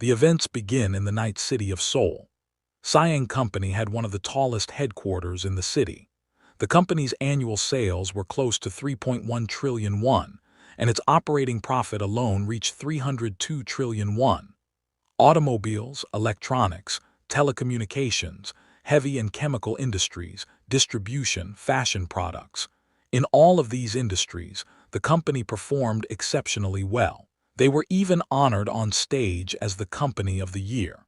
The events begin in the night city of Seoul. Siang Company had one of the tallest headquarters in the city. The company's annual sales were close to 3.1 trillion won, and its operating profit alone reached 302 trillion won. Automobiles, electronics, telecommunications, heavy and chemical industries, distribution, fashion products. In all of these industries, the company performed exceptionally well. They were even honored on stage as the Company of the Year.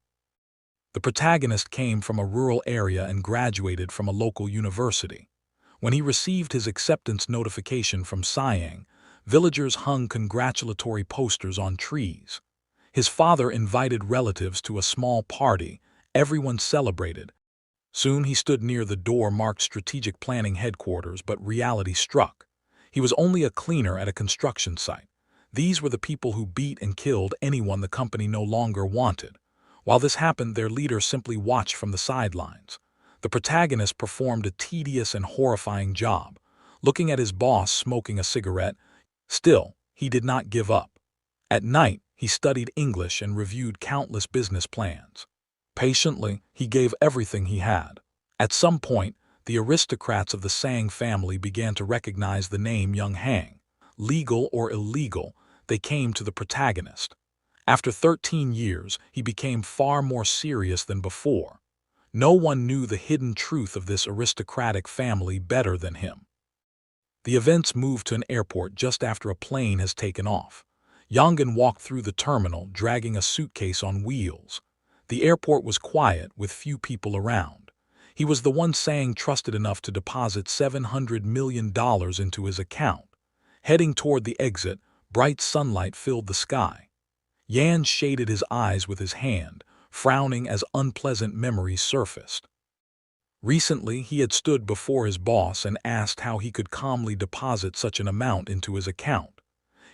The protagonist came from a rural area and graduated from a local university. When he received his acceptance notification from Siang, villagers hung congratulatory posters on trees. His father invited relatives to a small party. Everyone celebrated. Soon he stood near the door marked Strategic Planning Headquarters, but reality struck. He was only a cleaner at a construction site. These were the people who beat and killed anyone the company no longer wanted. While this happened, their leader simply watched from the sidelines. The protagonist performed a tedious and horrifying job, looking at his boss smoking a cigarette. Still, he did not give up. At night, he studied English and reviewed countless business plans. Patiently, he gave everything he had. At some point, the aristocrats of the Sang family began to recognize the name Young Hang. Legal or illegal, they came to the protagonist. After 13 years, he became far more serious than before. No one knew the hidden truth of this aristocratic family better than him. The events move to an airport just after a plane has taken off. Yongan walked through the terminal, dragging a suitcase on wheels. The airport was quiet, with few people around. He was the one Sang trusted enough to deposit $700 million into his account. Heading toward the exit, bright sunlight filled the sky. Yan shaded his eyes with his hand, frowning as unpleasant memories surfaced. Recently, he had stood before his boss and asked how he could calmly deposit such an amount into his account.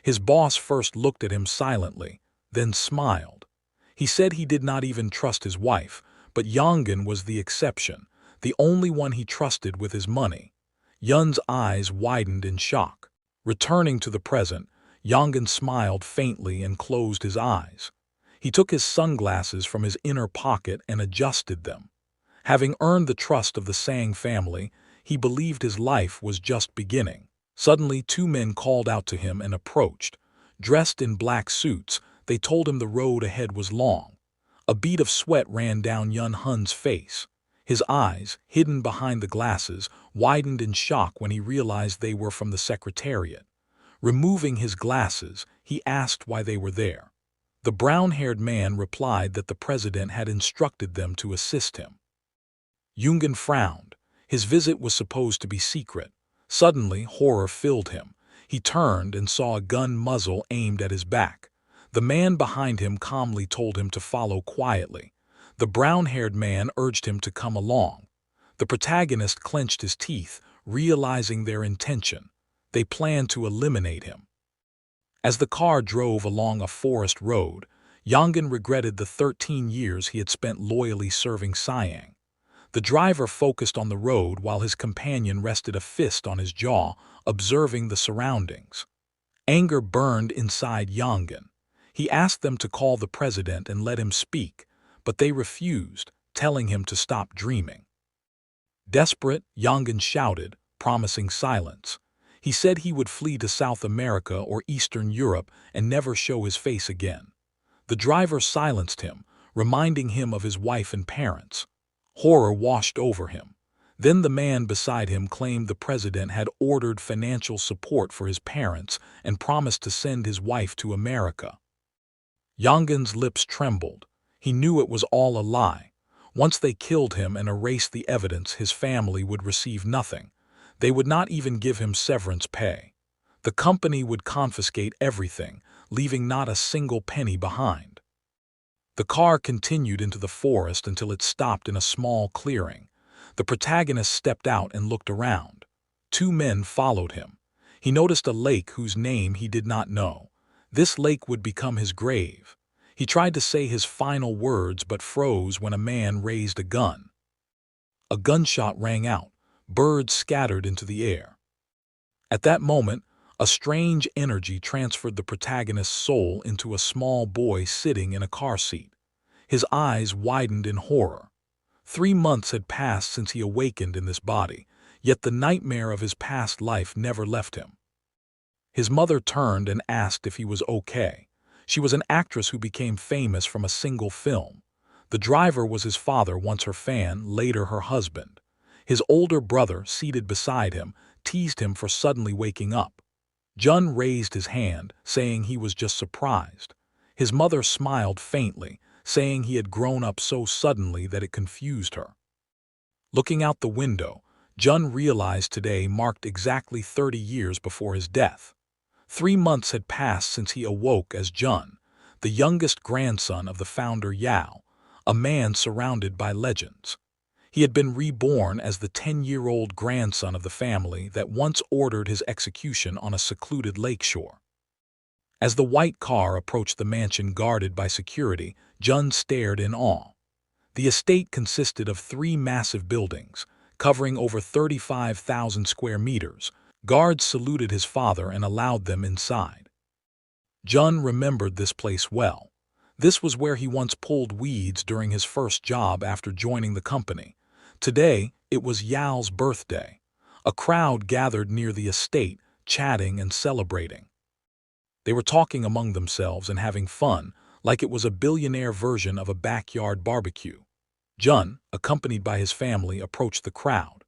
His boss first looked at him silently, then smiled. He said he did not even trust his wife, but Yongan was the exception, the only one he trusted with his money. Yun's eyes widened in shock. Returning to the present, Yongan smiled faintly and closed his eyes. He took his sunglasses from his inner pocket and adjusted them. Having earned the trust of the Sang family, he believed his life was just beginning. Suddenly, two men called out to him and approached. Dressed in black suits, they told him the road ahead was long. A bead of sweat ran down Yun Hun's face. His eyes, hidden behind the glasses, widened in shock when he realized they were from the Secretariat. Removing his glasses, he asked why they were there. The brown-haired man replied that the president had instructed them to assist him. Yongan frowned. His visit was supposed to be secret. Suddenly, horror filled him. He turned and saw a gun muzzle aimed at his back. The man behind him calmly told him to follow quietly. The brown-haired man urged him to come along. The protagonist clenched his teeth, realizing their intention. They planned to eliminate him. As the car drove along a forest road, Yongan regretted the 13 years he had spent loyally serving Siang. The driver focused on the road while his companion rested a fist on his jaw, observing the surroundings. Anger burned inside Yongan. He asked them to call the president and let him speak, but they refused, telling him to stop dreaming. Desperate, Yongan shouted, promising silence. He said he would flee to South America or Eastern Europe and never show his face again. The driver silenced him, reminding him of his wife and parents. Horror washed over him. Then the man beside him claimed the president had ordered financial support for his parents and promised to send his wife to America. Yongan's lips trembled. He knew it was all a lie. Once they killed him and erased the evidence, his family would receive nothing. They would not even give him severance pay. The company would confiscate everything, leaving not a single penny behind. The car continued into the forest until it stopped in a small clearing. The protagonist stepped out and looked around. Two men followed him. He noticed a lake whose name he did not know. This lake would become his grave. He tried to say his final words but froze when a man raised a gun. A gunshot rang out. Birds scattered into the air. At that moment, a strange energy transferred the protagonist's soul into a small boy sitting in a car seat. His eyes widened in horror. 3 months had passed since he awakened in this body, yet the nightmare of his past life never left him. His mother turned and asked if he was okay. She was an actress who became famous from a single film. The driver was his father, once her fan, later her husband. His older brother, seated beside him, teased him for suddenly waking up. Jun raised his hand, saying he was just surprised. His mother smiled faintly, saying he had grown up so suddenly that it confused her. Looking out the window, Jun realized today marked exactly 30 years before his death. 3 months had passed since he awoke as Jun, the youngest grandson of the founder Yao, a man surrounded by legends. He had been reborn as the 10-year-old grandson of the family that once ordered his execution on a secluded lakeshore. As the white car approached the mansion guarded by security, Jun stared in awe. The estate consisted of 3 massive buildings, covering over 35,000 square meters. Guards saluted his father and allowed them inside. Jun remembered this place well. This was where he once pulled weeds during his first job after joining the company. Today, it was Yao's birthday. A crowd gathered near the estate, chatting and celebrating. They were talking among themselves and having fun, like it was a billionaire version of a backyard barbecue. Jun, accompanied by his family, approached the crowd.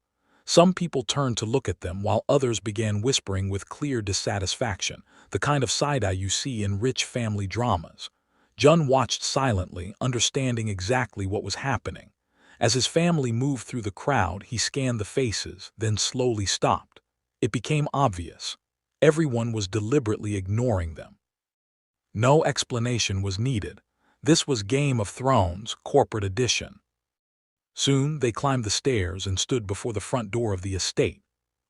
Some people turned to look at them while others began whispering with clear dissatisfaction, the kind of side-eye you see in rich family dramas. Jun watched silently, understanding exactly what was happening. As his family moved through the crowd, he scanned the faces, then slowly stopped. It became obvious. Everyone was deliberately ignoring them. No explanation was needed. This was Game of Thrones, corporate edition. Soon, they climbed the stairs and stood before the front door of the estate.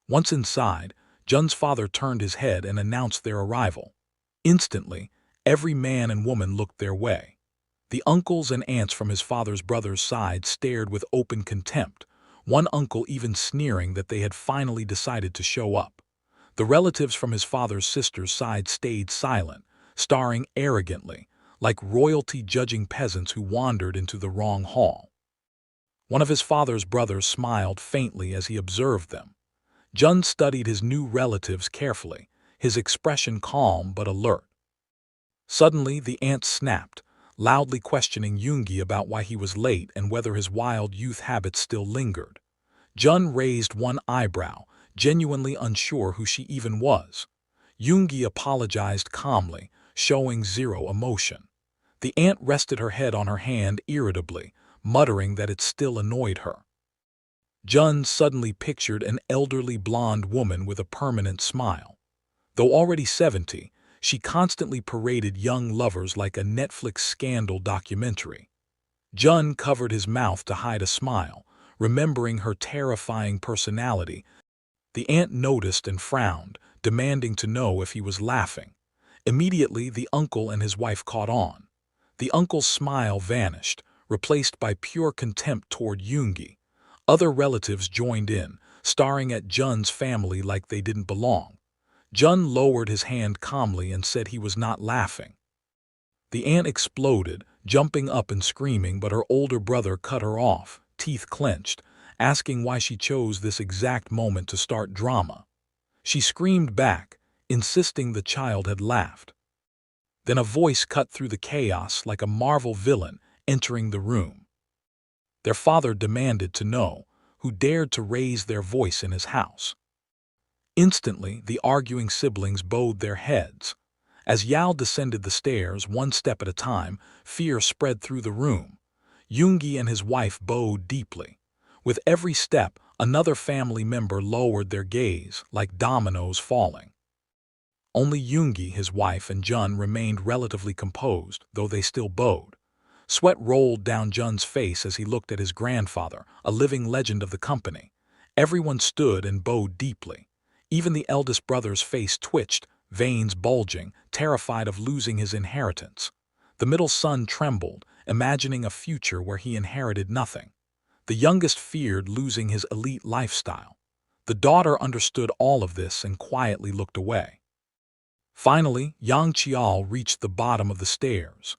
Once inside, Jun's father turned his head and announced their arrival. Instantly, every man and woman looked their way. The uncles and aunts from his father's brother's side stared with open contempt, one uncle even sneering that they had finally decided to show up. The relatives from his father's sister's side stayed silent, staring arrogantly, like royalty judging peasants who wandered into the wrong hall. One of his father's brothers smiled faintly as he observed them. Jun studied his new relatives carefully, his expression calm but alert. Suddenly, the aunt snapped, loudly questioning Yoongi about why he was late and whether his wild youth habits still lingered. Jun raised one eyebrow, genuinely unsure who she even was. Yoongi apologized calmly, showing zero emotion. The aunt rested her head on her hand irritably, muttering that it still annoyed her. Jun suddenly pictured an elderly blonde woman with a permanent smile. Though already 70, she constantly paraded young lovers like a Netflix scandal documentary. Jun covered his mouth to hide a smile, remembering her terrifying personality. The aunt noticed and frowned, demanding to know if he was laughing. Immediately, the uncle and his wife caught on. The uncle's smile vanished, replaced by pure contempt toward Yoongi. Other relatives joined in, staring at Jun's family like they didn't belong. Jun lowered his hand calmly and said he was not laughing. The aunt exploded, jumping up and screaming, but her older brother cut her off, teeth clenched, asking why she chose this exact moment to start drama. She screamed back, insisting the child had laughed. Then a voice cut through the chaos like a Marvel villain entering the room. Their father demanded to know who dared to raise their voice in his house. Instantly, the arguing siblings bowed their heads. As Yao descended the stairs, one step at a time, fear spread through the room. Yoongi and his wife bowed deeply. With every step, another family member lowered their gaze, like dominoes falling. Only Yoongi, his wife, and Jun remained relatively composed, though they still bowed. Sweat rolled down Jun's face as he looked at his grandfather, a living legend of the company. Everyone stood and bowed deeply. Even the eldest brother's face twitched, veins bulging, terrified of losing his inheritance. The middle son trembled, imagining a future where he inherited nothing. The youngest feared losing his elite lifestyle. The daughter understood all of this and quietly looked away. Finally, Yang Qiao reached the bottom of the stairs.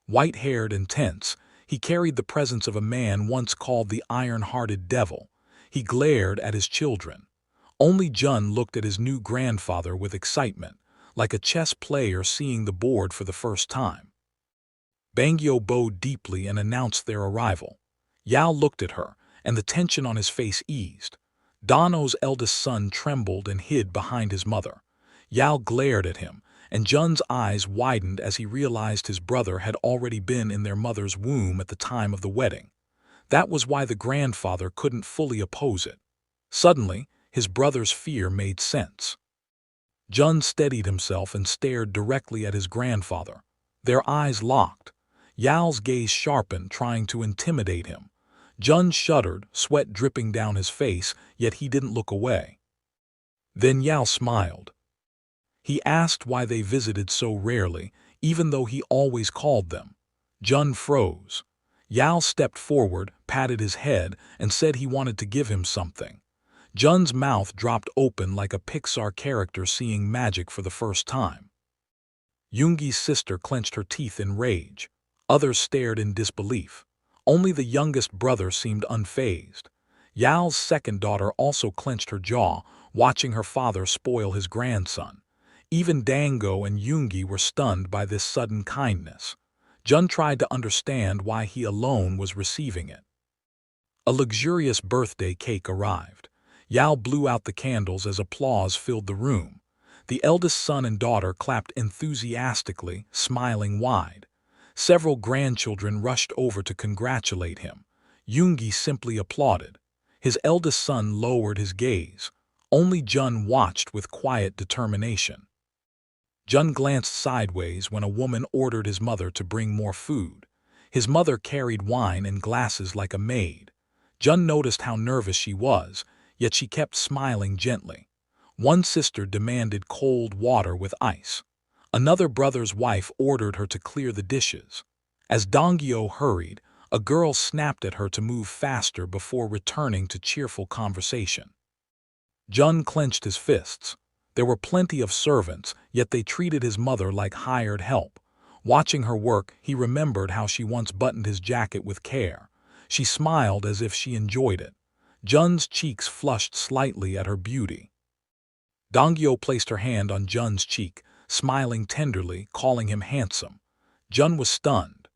White-haired and tense, He carried the presence of a man once called the iron-hearted devil. He glared at his children. Only Jun looked at his new grandfather with excitement, like a chess player seeing the board for the first time. Bangyo bowed deeply and announced their arrival. Yao looked at her, and the tension on his face eased. Dano's eldest son trembled and hid behind his mother. Yao glared at him, and Jun's eyes widened as he realized his brother had already been in their mother's womb at the time of the wedding. That was why the grandfather couldn't fully oppose it. Suddenly, his brother's fear made sense. Jun steadied himself and stared directly at his grandfather. Their eyes locked. Yao's gaze sharpened, trying to intimidate him. Jun shuddered, sweat dripping down his face, yet he didn't look away. Then Yao smiled. He asked why they visited so rarely, even though he always called them. Jun froze. Yao stepped forward, patted his head, and said he wanted to give him something. Jun's mouth dropped open like a Pixar character seeing magic for the first time. Yoongi's sister clenched her teeth in rage. Others stared in disbelief. Only the youngest brother seemed unfazed. Yao's second daughter also clenched her jaw, watching her father spoil his grandson. Even Dango and Yoongi were stunned by this sudden kindness. Jun tried to understand why he alone was receiving it. A luxurious birthday cake arrived. Yao blew out the candles as applause filled the room. The eldest son and daughter clapped enthusiastically, smiling wide. Several grandchildren rushed over to congratulate him. Yoongi simply applauded. His eldest son lowered his gaze. Only Jun watched with quiet determination. Jun glanced sideways when a woman ordered his mother to bring more food. His mother carried wine and glasses like a maid. Jun noticed how nervous she was, yet she kept smiling gently. One sister demanded cold water with ice. Another brother's wife ordered her to clear the dishes. As Dongyo hurried, a girl snapped at her to move faster before returning to cheerful conversation. Jun clenched his fists. There were plenty of servants, yet they treated his mother like hired help. Watching her work, he remembered how she once buttoned his jacket with care. She smiled as if she enjoyed it. Jun's cheeks flushed slightly at her beauty. Dongyo placed her hand on Jun's cheek, smiling tenderly, calling him handsome. Jun was stunned.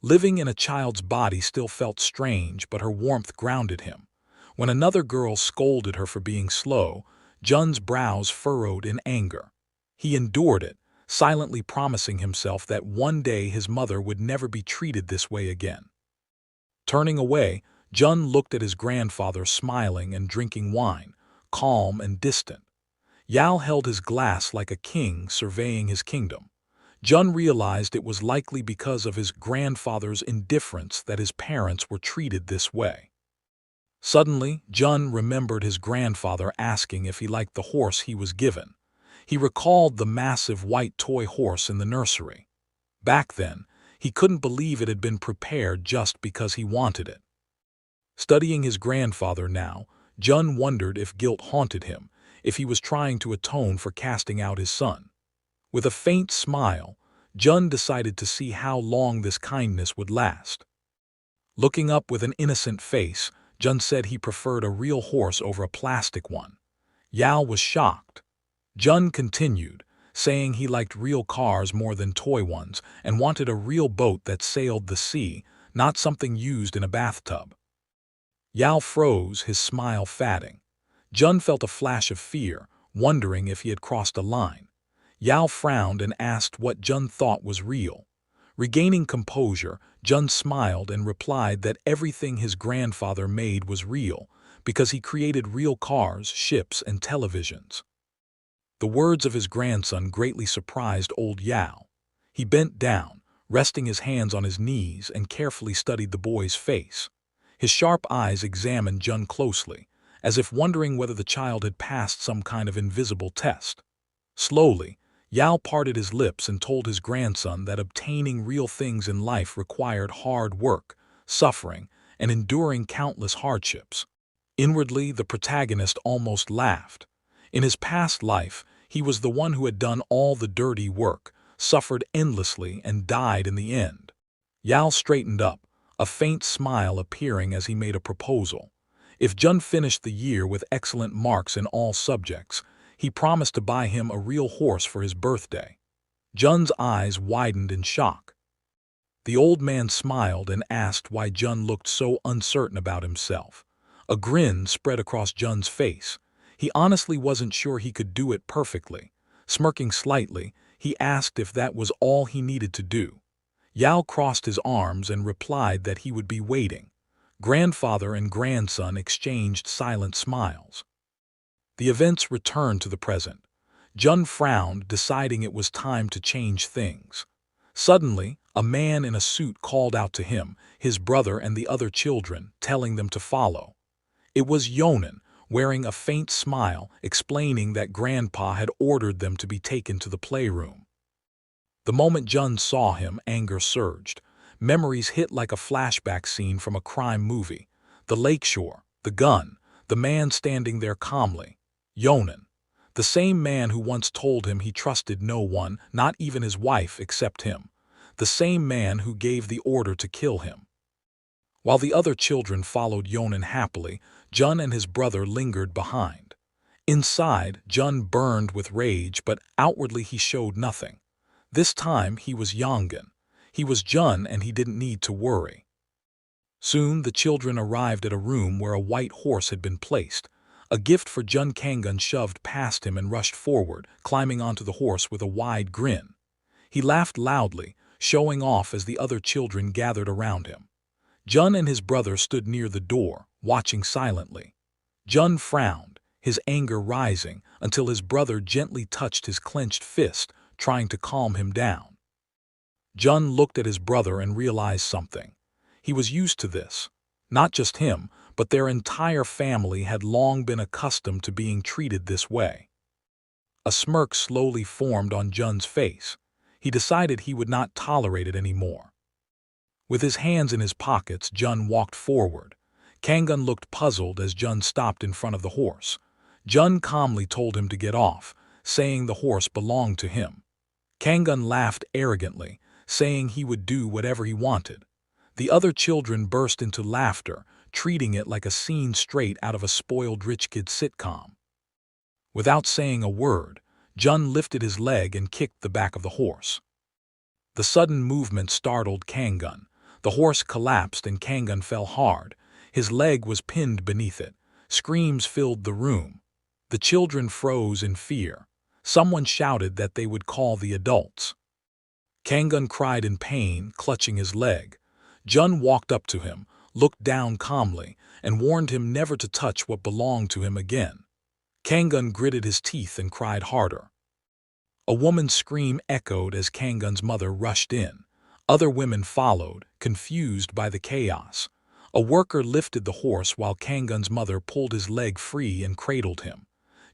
Living in a child's body still felt strange, but her warmth grounded him. When another girl scolded her for being slow, Jun's brows furrowed in anger. He endured it, silently promising himself that one day his mother would never be treated this way again. Turning away, Jun looked at his grandfather smiling and drinking wine, calm and distant. Yao held his glass like a king surveying his kingdom. Jun realized it was likely because of his grandfather's indifference that his parents were treated this way. Suddenly, Jun remembered his grandfather asking if he liked the horse he was given. He recalled the massive white toy horse in the nursery. Back then, he couldn't believe it had been prepared just because he wanted it. Studying his grandfather now, Jun wondered if guilt haunted him, if he was trying to atone for casting out his son. With a faint smile, Jun decided to see how long this kindness would last. Looking up with an innocent face, Jun said he preferred a real horse over a plastic one. Yao was shocked. Jun continued, saying he liked real cars more than toy ones and wanted a real boat that sailed the sea, not something used in a bathtub. Yao froze, his smile fading. Jun felt a flash of fear, wondering if he had crossed a line. Yao frowned and asked what Jun thought was real. Regaining composure, Jun smiled and replied that everything his grandfather made was real, because he created real cars, ships, and televisions. The words of his grandson greatly surprised old Yao. He bent down, resting his hands on his knees, and carefully studied the boy's face. His sharp eyes examined Jun closely, as if wondering whether the child had passed some kind of invisible test. Slowly, Yao parted his lips and told his grandson that obtaining real things in life required hard work, suffering, and enduring countless hardships. Inwardly, the protagonist almost laughed. In his past life, he was the one who had done all the dirty work, suffered endlessly, and died in the end. Yao straightened up, a faint smile appearing as he made a proposal. If Jun finished the year with excellent marks in all subjects, he promised to buy him a real horse for his birthday. Jun's eyes widened in shock. The old man smiled and asked why Jun looked so uncertain about himself. A grin spread across Jun's face. He honestly wasn't sure he could do it perfectly. Smirking slightly, he asked if that was all he needed to do. Yao crossed his arms and replied that he would be waiting. Grandfather and grandson exchanged silent smiles. The events returned to the present. Jun frowned, deciding it was time to change things. Suddenly, a man in a suit called out to him, his brother and the other children, telling them to follow. It was Yonan, wearing a faint smile, explaining that Grandpa had ordered them to be taken to the playroom. The moment Jun saw him, anger surged. Memories hit like a flashback scene from a crime movie. The lakeshore, the gun, the man standing there calmly. Yonan. The same man who once told him he trusted no one, not even his wife, except him. The same man who gave the order to kill him. While the other children followed Yonan happily, Jun and his brother lingered behind. Inside, Jun burned with rage, but outwardly he showed nothing. This time he was Yongan. He was Jun and he didn't need to worry. Soon the children arrived at a room where a white horse had been placed. A gift for Jun. Kangan shoved past him and rushed forward, climbing onto the horse with a wide grin. He laughed loudly, showing off as the other children gathered around him. Jun and his brother stood near the door, watching silently. Jun frowned, his anger rising, until his brother gently touched his clenched fist, trying to calm him down. Jun looked at his brother and realized something. He was used to this. Not just him, but their entire family had long been accustomed to being treated this way. A smirk slowly formed on Jun's face. He decided he would not tolerate it anymore. With his hands in his pockets, Jun walked forward. Kangan looked puzzled as Jun stopped in front of the horse. Jun calmly told him to get off, saying the horse belonged to him. Kangan laughed arrogantly, saying he would do whatever he wanted. The other children burst into laughter, treating it like a scene straight out of a spoiled rich kid sitcom. Without saying a word, Jun lifted his leg and kicked the back of the horse. The sudden movement startled Kangan. The horse collapsed and Kangan fell hard. His leg was pinned beneath it. Screams filled the room. The children froze in fear. Someone shouted that they would call the adults. Kangan cried in pain, clutching his leg. Jun walked up to him, looked down calmly, and warned him never to touch what belonged to him again. Kangan gritted his teeth and cried harder. A woman's scream echoed as Kangan's mother rushed in. Other women followed, confused by the chaos. A worker lifted the horse while Kangan's mother pulled his leg free and cradled him.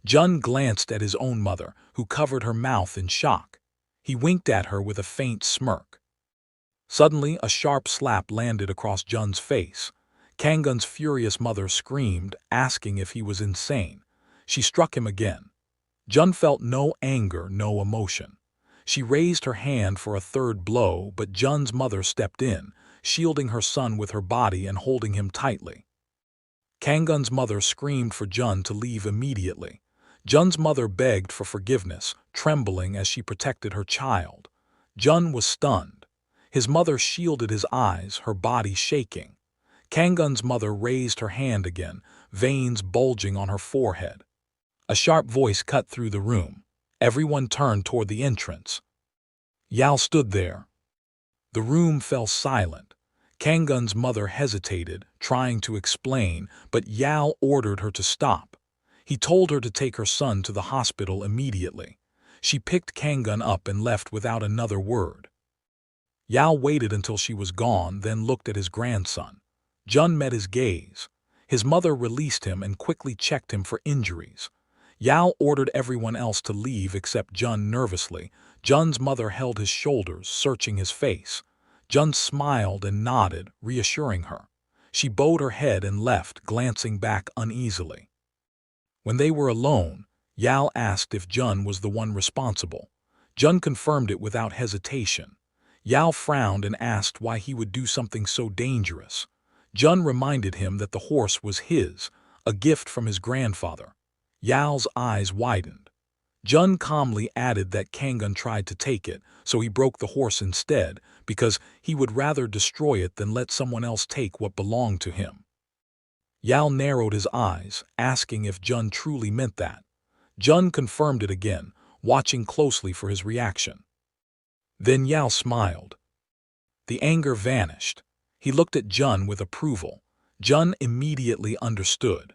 Jun glanced at his own mother, who covered her mouth in shock. He winked at her with a faint smirk. Suddenly, a sharp slap landed across Jun's face. Kangan's furious mother screamed, asking if he was insane. She struck him again. Jun felt no anger, no emotion. She raised her hand for a third blow, but Jun's mother stepped in, shielding her son with her body and holding him tightly. Kangan's mother screamed for Jun to leave immediately. Jun's mother begged for forgiveness, trembling as she protected her child. Jun was stunned. His mother shielded his eyes, her body shaking. Kangan's mother raised her hand again, veins bulging on her forehead. A sharp voice cut through the room. Everyone turned toward the entrance. Yao stood there. The room fell silent. Kangan's mother hesitated, trying to explain, but Yao ordered her to stop. He told her to take her son to the hospital immediately. She picked Kangan up and left without another word. Yao waited until she was gone, then looked at his grandson. Jun met his gaze. His mother released him and quickly checked him for injuries. Yao ordered everyone else to leave except Jun nervously. Jun's mother held his shoulders, searching his face. Jun smiled and nodded, reassuring her. She bowed her head and left, glancing back uneasily. When they were alone, Yao asked if Jun was the one responsible. Jun confirmed it without hesitation. Yao frowned and asked why he would do something so dangerous. Jun reminded him that the horse was his, a gift from his grandfather. Yao's eyes widened. Jun calmly added that Kangun tried to take it, so he broke the horse instead, because he would rather destroy it than let someone else take what belonged to him. Yao narrowed his eyes, asking if Jun truly meant that. Jun confirmed it again, watching closely for his reaction. Then Yao smiled. The anger vanished. He looked at Jun with approval. Jun immediately understood.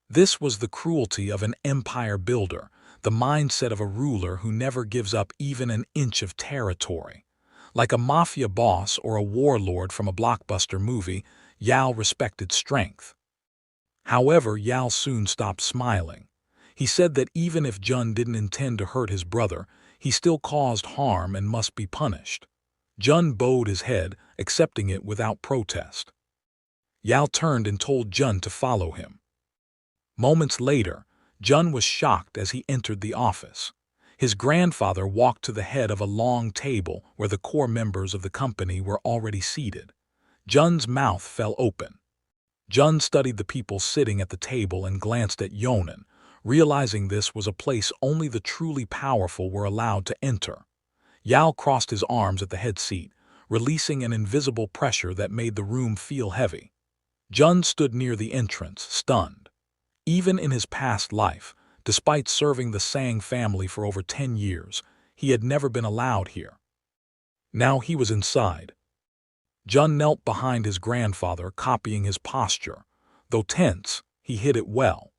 This was the cruelty of an empire builder, the mindset of a ruler who never gives up even an inch of territory. Like a mafia boss or a warlord from a blockbuster movie, Yao respected strength. However, Yao soon stopped smiling. He said that even if Jun didn't intend to hurt his brother, he still caused harm and must be punished. Jun bowed his head, accepting it without protest. Yao turned and told Jun to follow him. Moments later, Jun was shocked as he entered the office. His grandfather walked to the head of a long table where the core members of the company were already seated. Jun's mouth fell open. Jun studied the people sitting at the table and glanced at Yonan, realizing this was a place only the truly powerful were allowed to enter. Yao crossed his arms at the head seat, releasing an invisible pressure that made the room feel heavy. Jun stood near the entrance, stunned. Even in his past life, despite serving the Sang family for over 10 years, he had never been allowed here. Now he was inside. Jun knelt behind his grandfather, copying his posture. Though tense, he hid it well.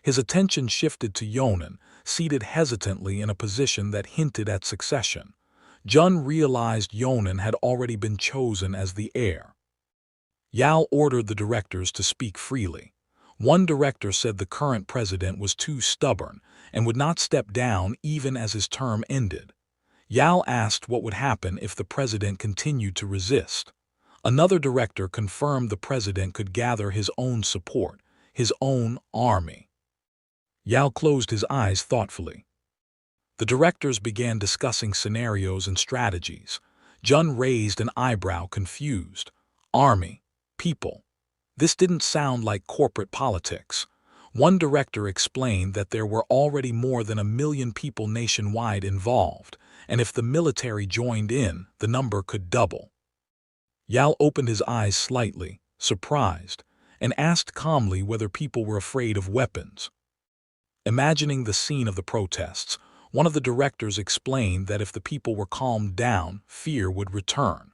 His attention shifted to Yonan, seated hesitantly in a position that hinted at succession. Jun realized Yonan had already been chosen as the heir. Yao ordered the directors to speak freely. One director said the current president was too stubborn and would not step down even as his term ended. Yao asked what would happen if the president continued to resist. Another director confirmed the president could gather his own support, his own army. Yao closed his eyes thoughtfully. The directors began discussing scenarios and strategies. Jun raised an eyebrow, confused. Army, people. This didn't sound like corporate politics. One director explained that there were already more than 1 million people nationwide involved, and if the military joined in, the number could double. Yao opened his eyes slightly, surprised, and asked calmly whether people were afraid of weapons. Imagining the scene of the protests, one of the directors explained that if the people were calmed down, fear would return.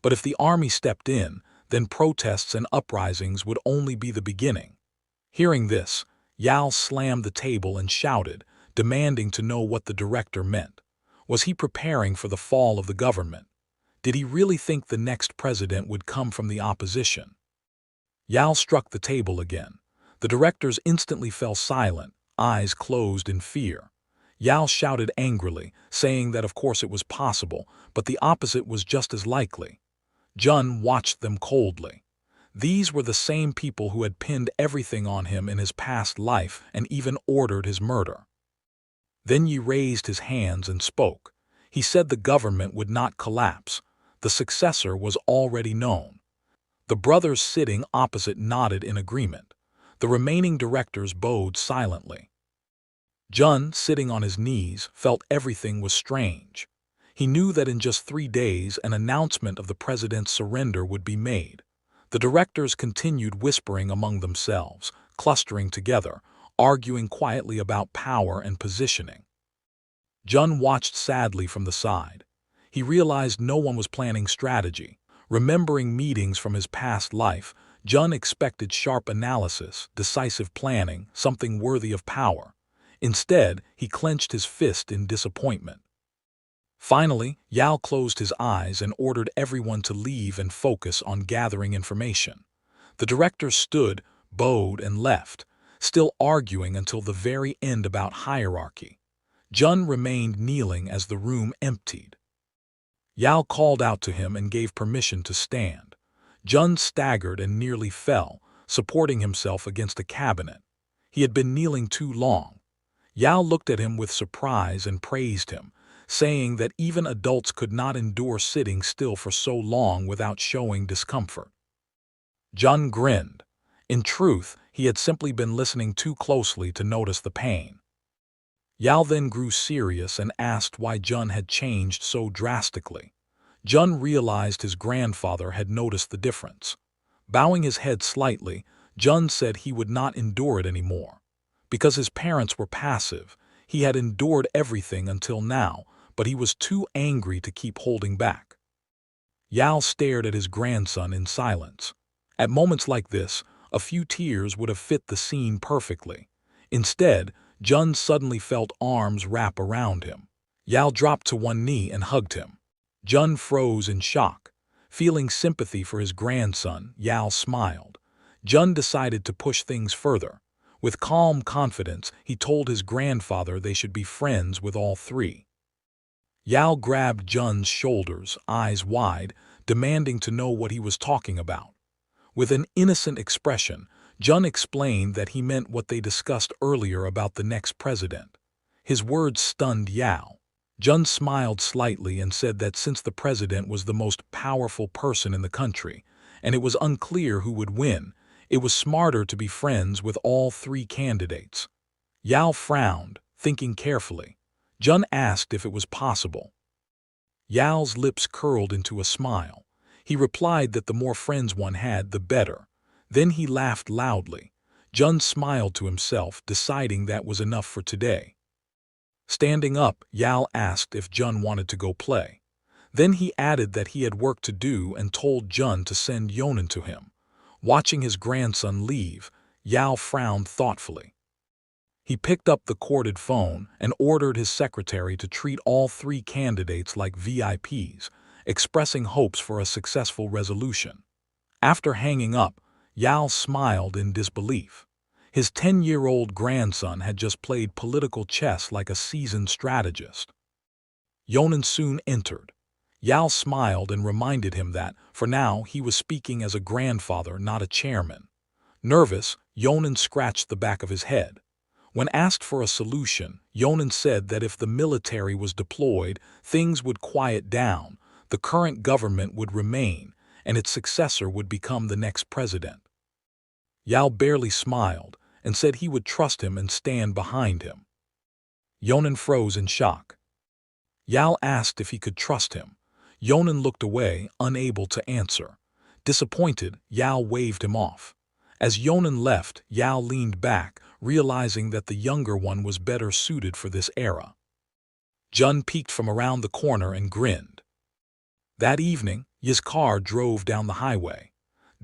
But if the army stepped in, then protests and uprisings would only be the beginning. Hearing this, Yao slammed the table and shouted, demanding to know what the director meant. Was he preparing for the fall of the government? Did he really think the next president would come from the opposition? Yao struck the table again. The directors instantly fell silent, eyes closed in fear. Yao shouted angrily, saying that of course it was possible, but the opposite was just as likely. Jun watched them coldly. These were the same people who had pinned everything on him in his past life and even ordered his murder. Then Yi raised his hands and spoke. He said the government would not collapse. The successor was already known. The brothers sitting opposite nodded in agreement. The remaining directors bowed silently. Jun, sitting on his knees, felt everything was strange. He knew that in just 3 days an announcement of the president's surrender would be made. The directors continued whispering among themselves, clustering together, arguing quietly about power and positioning. Jun watched sadly from the side. He realized no one was planning strategy. Remembering meetings from his past life, Jun expected sharp analysis, decisive planning, something worthy of power. Instead, he clenched his fist in disappointment. Finally, Yao closed his eyes and ordered everyone to leave and focus on gathering information. The directors stood, bowed, and left, still arguing until the very end about hierarchy. Jun remained kneeling as the room emptied. Yao called out to him and gave permission to stand. Jun staggered and nearly fell, supporting himself against a cabinet. He had been kneeling too long. Yao looked at him with surprise and praised him, saying that even adults could not endure sitting still for so long without showing discomfort. Jun grinned. In truth, he had simply been listening too closely to notice the pain. Yao then grew serious and asked why Jun had changed so drastically. Jun realized his grandfather had noticed the difference. Bowing his head slightly, Jun said he would not endure it anymore. Because his parents were passive, he had endured everything until now, but he was too angry to keep holding back. Yao stared at his grandson in silence. At moments like this, a few tears would have fit the scene perfectly. Instead, Jun suddenly felt arms wrap around him. Yao dropped to one knee and hugged him. Jun froze in shock. Feeling sympathy for his grandson, Yao smiled. Jun decided to push things further. With calm confidence, he told his grandfather they should be friends with all three. Yao grabbed Jun's shoulders, eyes wide, demanding to know what he was talking about. With an innocent expression, Jun explained that he meant what they discussed earlier about the next president. His words stunned Yao. Jun smiled slightly and said that since the president was the most powerful person in the country, and it was unclear who would win, it was smarter to be friends with all three candidates. Yao frowned, thinking carefully. Jun asked if it was possible. Yao's lips curled into a smile. He replied that the more friends one had, the better. Then he laughed loudly. Jun smiled to himself, deciding that was enough for today. Standing up, Yao asked if Jun wanted to go play. Then he added that he had work to do and told Jun to send Yonan to him. Watching his grandson leave, Yao frowned thoughtfully. He picked up the corded phone and ordered his secretary to treat all three candidates like VIPs, expressing hopes for a successful resolution. After hanging up, Yao smiled in disbelief. His 10-year-old grandson had just played political chess like a seasoned strategist. Yonan soon entered. Yao smiled and reminded him that, for now, he was speaking as a grandfather, not a chairman. Nervous, Yonan scratched the back of his head. When asked for a solution, Yonan said that if the military was deployed, things would quiet down, the current government would remain, and its successor would become the next president. Yao barely smiled and said he would trust him and stand behind him. Yonan froze in shock. Yao asked if he could trust him. Yonan looked away, unable to answer. Disappointed, Yao waved him off. As Yonan left, Yao leaned back, realizing that the younger one was better suited for this era. Jun peeked from around the corner and grinned. That evening, Yi's car drove down the highway.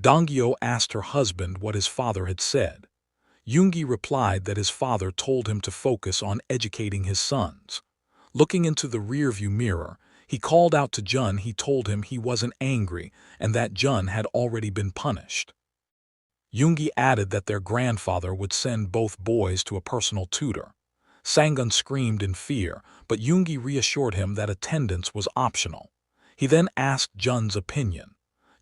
Donggyo asked her husband what his father had said. Yoongi replied that his father told him to focus on educating his sons. Looking into the rearview mirror, he called out to Jun. He told him he wasn't angry and that Jun had already been punished. Yoongi added that their grandfather would send both boys to a personal tutor. Sangun screamed in fear, but Yoongi reassured him that attendance was optional. He then asked Jun's opinion.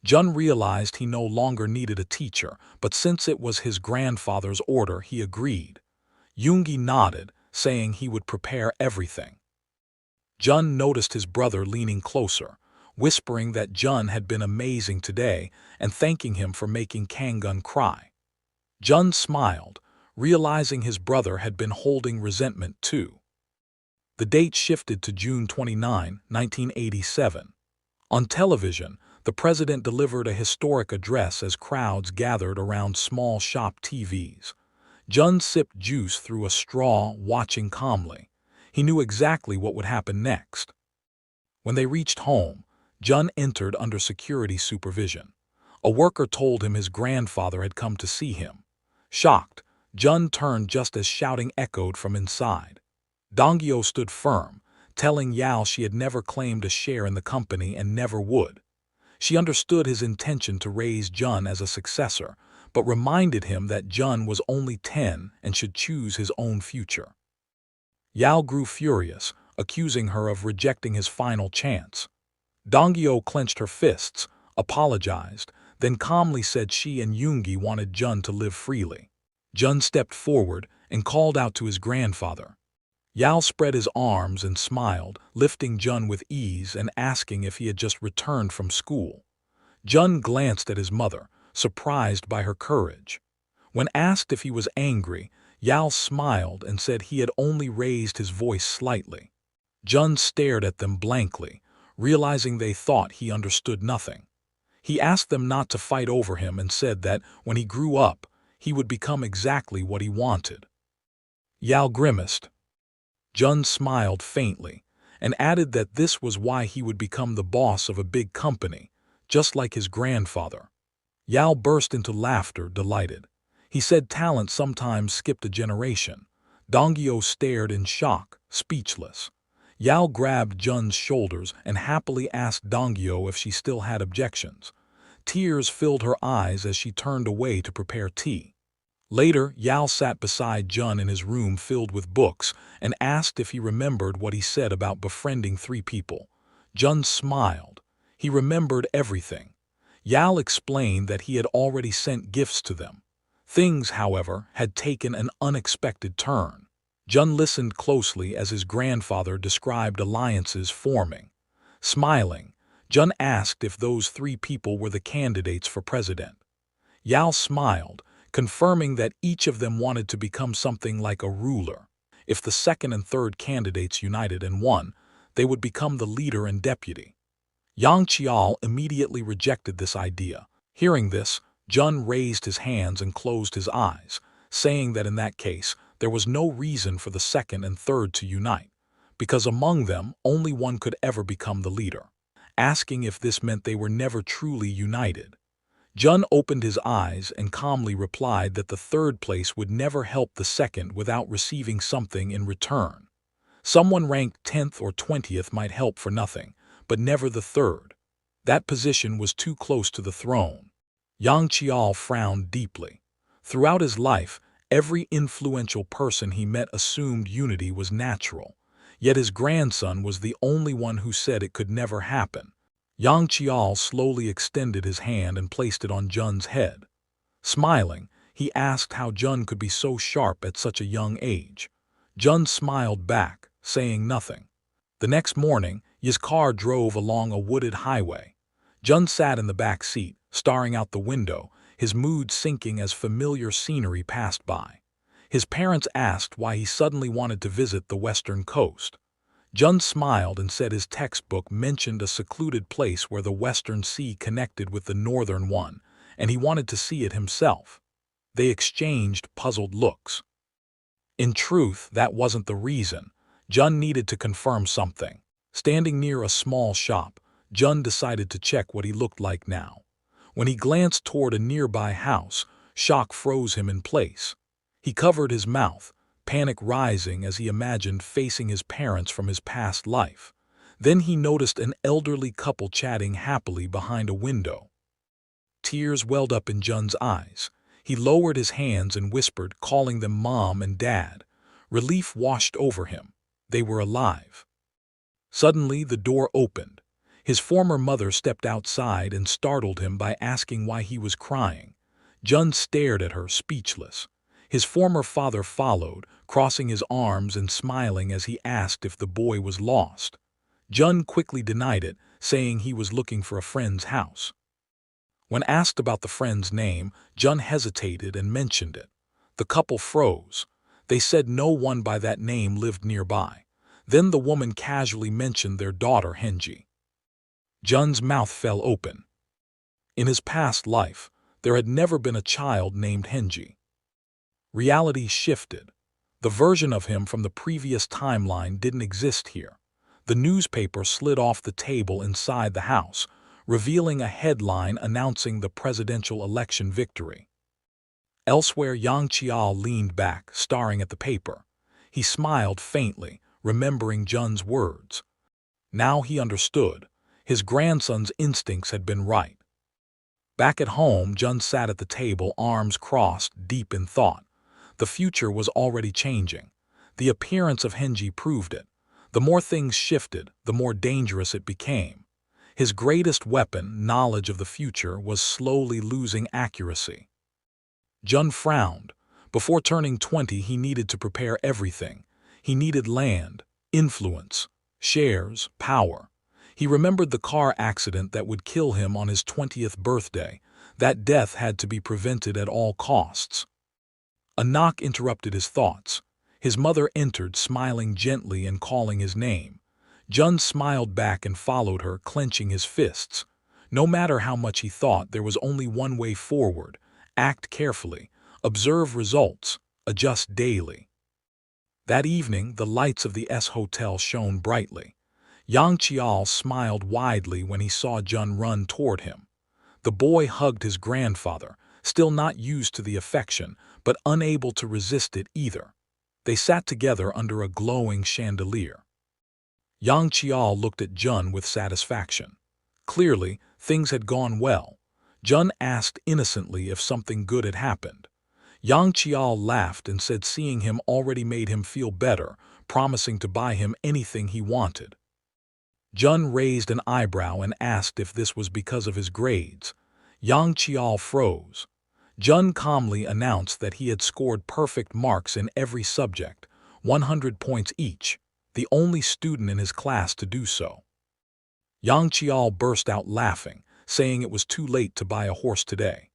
Jun realized he no longer needed a teacher, but since it was his grandfather's order, he agreed. Yoongi nodded, saying he would prepare everything. Jun noticed his brother leaning closer, whispering that Jun had been amazing today and thanking him for making Kangun cry. Jun smiled, realizing his brother had been holding resentment too. The date shifted to June 29, 1987. On television, the president delivered a historic address as crowds gathered around small shop TVs. Jun sipped juice through a straw, watching calmly. He knew exactly what would happen next. When they reached home, Jun entered under security supervision. A worker told him his grandfather had come to see him. Shocked, Jun turned just as shouting echoed from inside. Donggyo stood firm, telling Yao she had never claimed a share in the company and never would. She understood his intention to raise Jun as a successor, but reminded him that Jun was only 10 and should choose his own future. Yao grew furious, accusing her of rejecting his final chance. Donggyo clenched her fists, apologized, then calmly said she and Yoongi wanted Jun to live freely. Jun stepped forward and called out to his grandfather. Yao spread his arms and smiled, lifting Jun with ease and asking if he had just returned from school. Jun glanced at his mother, surprised by her courage. When asked if he was angry, Yao smiled and said he had only raised his voice slightly. Jun stared at them blankly, realizing they thought he understood nothing. He asked them not to fight over him and said that when he grew up, he would become exactly what he wanted. Yao grimaced. Jun smiled faintly and added that this was why he would become the boss of a big company, just like his grandfather. Yao burst into laughter, delighted. He said talent sometimes skipped a generation. Donggyo stared in shock, speechless. Yao grabbed Jun's shoulders and happily asked Donggyo if she still had objections. Tears filled her eyes as she turned away to prepare tea. Later, Yao sat beside Jun in his room filled with books and asked if he remembered what he said about befriending 3 people. Jun smiled. He remembered everything. Yao explained that he had already sent gifts to them. Things, however, had taken an unexpected turn. Jun listened closely as his grandfather described alliances forming. Smiling, Jun asked if those 3 people were the candidates for president. Yao smiled, confirming that each of them wanted to become something like a ruler. If the second and third candidates united and won, they would become the leader and deputy. Yang Qiao immediately rejected this idea. Hearing this, Jun raised his hands and closed his eyes, saying that in that case, there was no reason for the second and third to unite, because among them, only one could ever become the leader, asking if this meant they were never truly united. Jun opened his eyes and calmly replied that the third place would never help the second without receiving something in return. Someone ranked 10th or 20th might help for nothing, but never the third. That position was too close to the throne. Yang Qiao frowned deeply. Throughout his life, every influential person he met assumed unity was natural, yet his grandson was the only one who said it could never happen. Yang Qiao slowly extended his hand and placed it on Jun's head. Smiling, he asked how Jun could be so sharp at such a young age. Jun smiled back, saying nothing. The next morning, his car drove along a wooded highway. Jun sat in the back seat, staring out the window, his mood sinking as familiar scenery passed by. His parents asked why he suddenly wanted to visit the western coast. Jun smiled and said his textbook mentioned a secluded place where the western sea connected with the northern one, and he wanted to see it himself. They exchanged puzzled looks. In truth, that wasn't the reason. Jun needed to confirm something. Standing near a small shop, Jun decided to check what he looked like now. When he glanced toward a nearby house, shock froze him in place. He covered his mouth, panic rising as he imagined facing his parents from his past life. Then he noticed an elderly couple chatting happily behind a window. Tears welled up in Jun's eyes. He lowered his hands and whispered, calling them Mom and Dad. Relief washed over him. They were alive. Suddenly, the door opened. His former mother stepped outside and startled him by asking why he was crying. Jun stared at her, speechless. His former father followed, crossing his arms and smiling as he asked if the boy was lost. Jun quickly denied it, saying he was looking for a friend's house. When asked about the friend's name, Jun hesitated and mentioned it. The couple froze. They said no one by that name lived nearby. Then the woman casually mentioned their daughter Henji. Jun's mouth fell open. In his past life, there had never been a child named Henji. Reality shifted. The version of him from the previous timeline didn't exist here. The newspaper slid off the table inside the house, revealing a headline announcing the presidential election victory. Elsewhere, Yang Qiao leaned back, staring at the paper. He smiled faintly, remembering Jun's words. Now he understood. His grandson's instincts had been right. Back at home, Jun sat at the table, arms crossed, deep in thought. The future was already changing. The appearance of Henji proved it. The more things shifted, the more dangerous it became. His greatest weapon, knowledge of the future, was slowly losing accuracy. Jun frowned. Before turning 20, he needed to prepare everything. He needed land, influence, shares, power. He remembered the car accident that would kill him on his 20th birthday. That death had to be prevented at all costs. A knock interrupted his thoughts. His mother entered, smiling gently and calling his name. Jun smiled back and followed her, clenching his fists. No matter how much he thought, there was only one way forward. Act carefully, observe results, adjust daily. That evening, the lights of the S Hotel shone brightly. Yang Qiao smiled widely when he saw Jun run toward him. The boy hugged his grandfather, still not used to the affection, but unable to resist it either. They sat together under a glowing chandelier. Yang Qiao looked at Jun with satisfaction. Clearly, things had gone well. Jun asked innocently if something good had happened. Yang Qiao laughed and said seeing him already made him feel better, promising to buy him anything he wanted. Jun raised an eyebrow and asked if this was because of his grades. Yang Qiao froze. Jun calmly announced that he had scored perfect marks in every subject, 100 points each, the only student in his class to do so. Yang Qiao burst out laughing, saying it was too late to buy a horse today.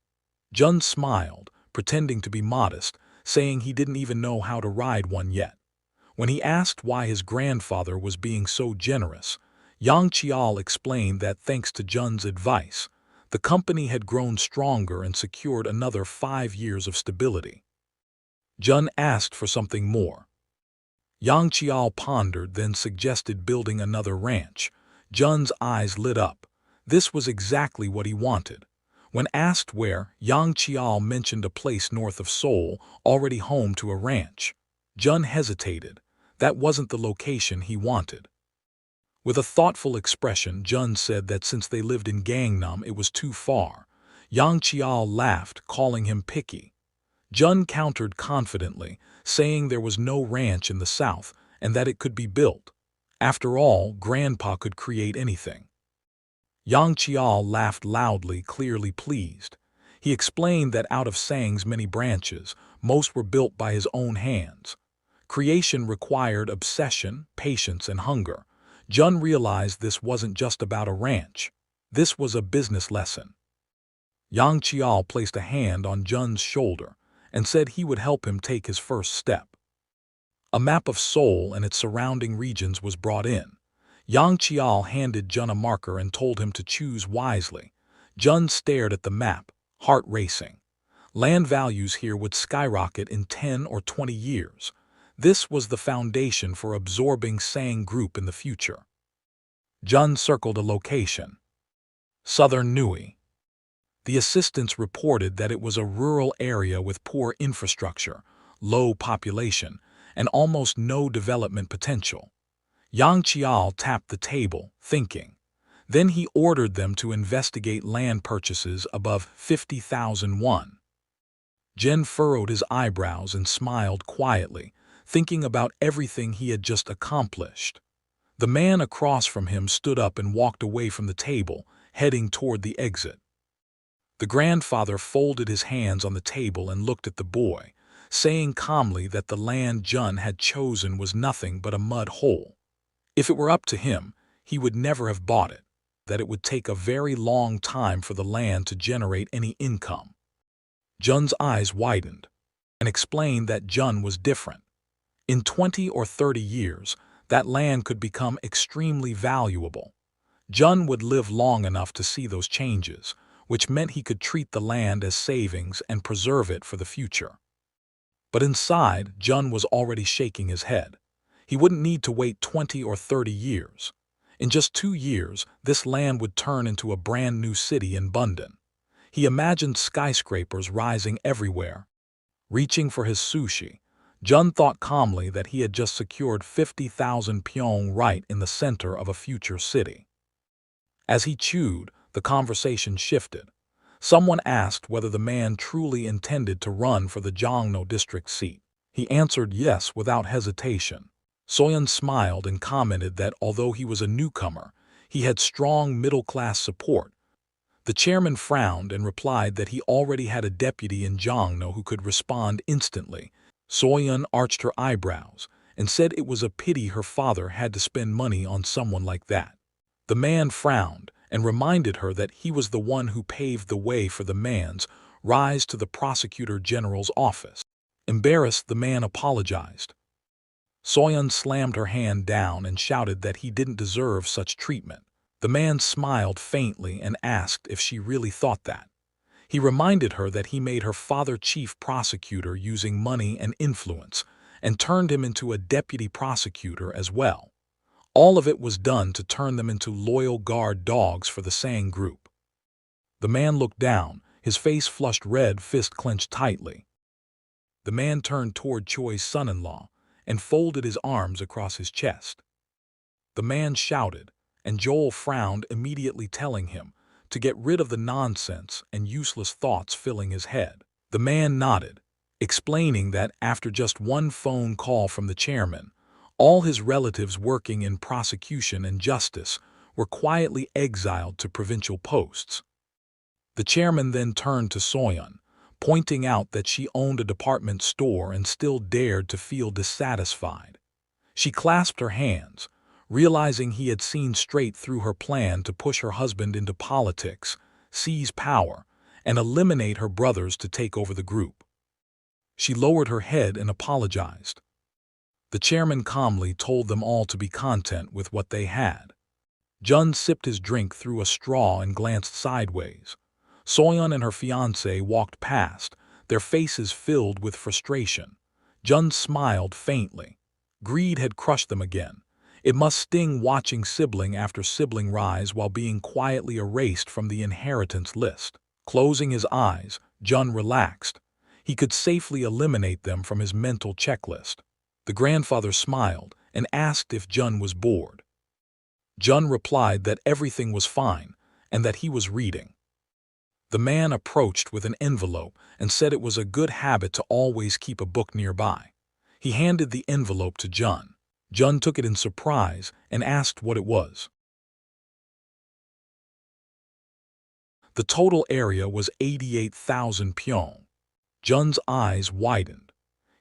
Jun smiled, pretending to be modest, saying he didn't even know how to ride one yet. When he asked why his grandfather was being so generous, Yang Qiao explained that thanks to Jun's advice, the company had grown stronger and secured another 5 years of stability. Jun asked for something more. Yang Qiao pondered, then suggested building another ranch. Jun's eyes lit up. This was exactly what he wanted. When asked where, Yang Qiao mentioned a place north of Seoul, already home to a ranch. Jun hesitated. That wasn't the location he wanted. With a thoughtful expression, Jun said that since they lived in Gangnam, it was too far. Yang Qiao laughed, calling him picky. Jun countered confidently, saying there was no ranch in the south and that it could be built. After all, Grandpa could create anything. Yang Qiao laughed loudly, clearly pleased. He explained that out of Sang's many branches, most were built by his own hands. Creation required obsession, patience, and hunger. Jun realized this wasn't just about a ranch. This was a business lesson. Yang Qiao placed a hand on Jun's shoulder and said he would help him take his first step. A map of Seoul and its surrounding regions was brought in. Yang Qiao handed Jun a marker and told him to choose wisely. Jun stared at the map, heart racing. Land values here would skyrocket in 10 or 20 years. This was the foundation for absorbing Sang Group in the future. Jun circled a location. Southern Nui. The assistants reported that it was a rural area with poor infrastructure, low population, and almost no development potential. Yang Qiao tapped the table, thinking. Then he ordered them to investigate land purchases above 50,000 won. Jin furrowed his eyebrows and smiled quietly, thinking about everything he had just accomplished. The man across from him stood up and walked away from the table, heading toward the exit. The grandfather folded his hands on the table and looked at the boy, saying calmly that the land Jun had chosen was nothing but a mud hole. If it were up to him, he would never have bought it, that it would take a very long time for the land to generate any income. Jun's eyes widened and explained that Jun was different. In 20 or 30 years, that land could become extremely valuable. Jun would live long enough to see those changes, which meant he could treat the land as savings and preserve it for the future. But inside, Jun was already shaking his head. He wouldn't need to wait 20 or 30 years. In just 2 years, this land would turn into a brand new city in Bundon. He imagined skyscrapers rising everywhere. Reaching for his sushi, Jun thought calmly that he had just secured 50,000 pyong right in the center of a future city. As he chewed, the conversation shifted. Someone asked whether the man truly intended to run for the Jongno district seat. He answered yes without hesitation. Soyeon smiled and commented that although he was a newcomer, he had strong middle-class support. The chairman frowned and replied that he already had a deputy in Jongno who could respond instantly. Soyeon arched her eyebrows, and said it was a pity her father had to spend money on someone like that. The man frowned and reminded her that he was the one who paved the way for the man's rise to the prosecutor general's office. Embarrassed, the man apologized. Soyeon slammed her hand down and shouted that he didn't deserve such treatment. The man smiled faintly and asked if she really thought that. He reminded her that he made her father chief prosecutor using money and influence, and turned him into a deputy prosecutor as well. All of it was done to turn them into loyal guard dogs for the Sang group. The man looked down, his face flushed red, fist clenched tightly. The man turned toward Choi's son-in-law and folded his arms across his chest. The man shouted, and Joel frowned, immediately telling him to get rid of the nonsense and useless thoughts filling his head. The man nodded, explaining that after just one phone call from the chairman, all his relatives working in prosecution and justice were quietly exiled to provincial posts. The chairman then turned to Soyeon, pointing out that she owned a department store and still dared to feel dissatisfied. She clasped her hands, realizing he had seen straight through her plan to push her husband into politics, seize power, and eliminate her brothers to take over the group. She lowered her head and apologized. The chairman calmly told them all to be content with what they had. Jun sipped his drink through a straw and glanced sideways. Soyeon and her fiancé walked past, their faces filled with frustration. Jun smiled faintly. Greed had crushed them again. It must sting watching sibling after sibling rise while being quietly erased from the inheritance list. Closing his eyes, Jun relaxed. He could safely eliminate them from his mental checklist. The grandfather smiled and asked if Jun was bored. Jun replied that everything was fine and that he was reading. The man approached with an envelope and said it was a good habit to always keep a book nearby. He handed the envelope to Jun. Jun took it in surprise and asked what it was. The total area was 88,000 pyong. Jun's eyes widened.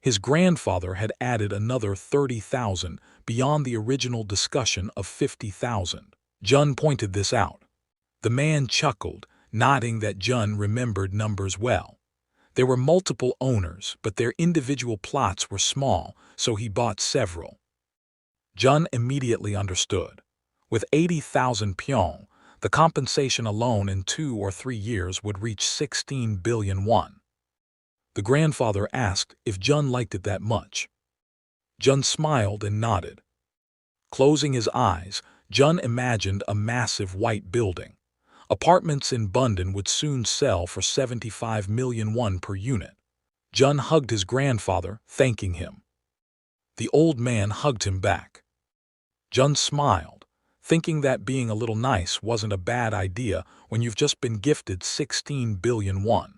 His grandfather had added another 30,000 beyond the original discussion of 50,000. Jun pointed this out. The man chuckled, nodding that Jun remembered numbers well. There were multiple owners, but their individual plots were small, so he bought several. Jun immediately understood. With 80,000 pyong, the compensation alone in 2 or 3 years would reach 16 billion won. The grandfather asked if Jun liked it that much. Jun smiled and nodded. Closing his eyes, Jun imagined a massive white building. Apartments in Bundon would soon sell for 75 million won per unit. Jun hugged his grandfather, thanking him. The old man hugged him back. Jun smiled, thinking that being a little nice wasn't a bad idea when you've just been gifted 16 billion won.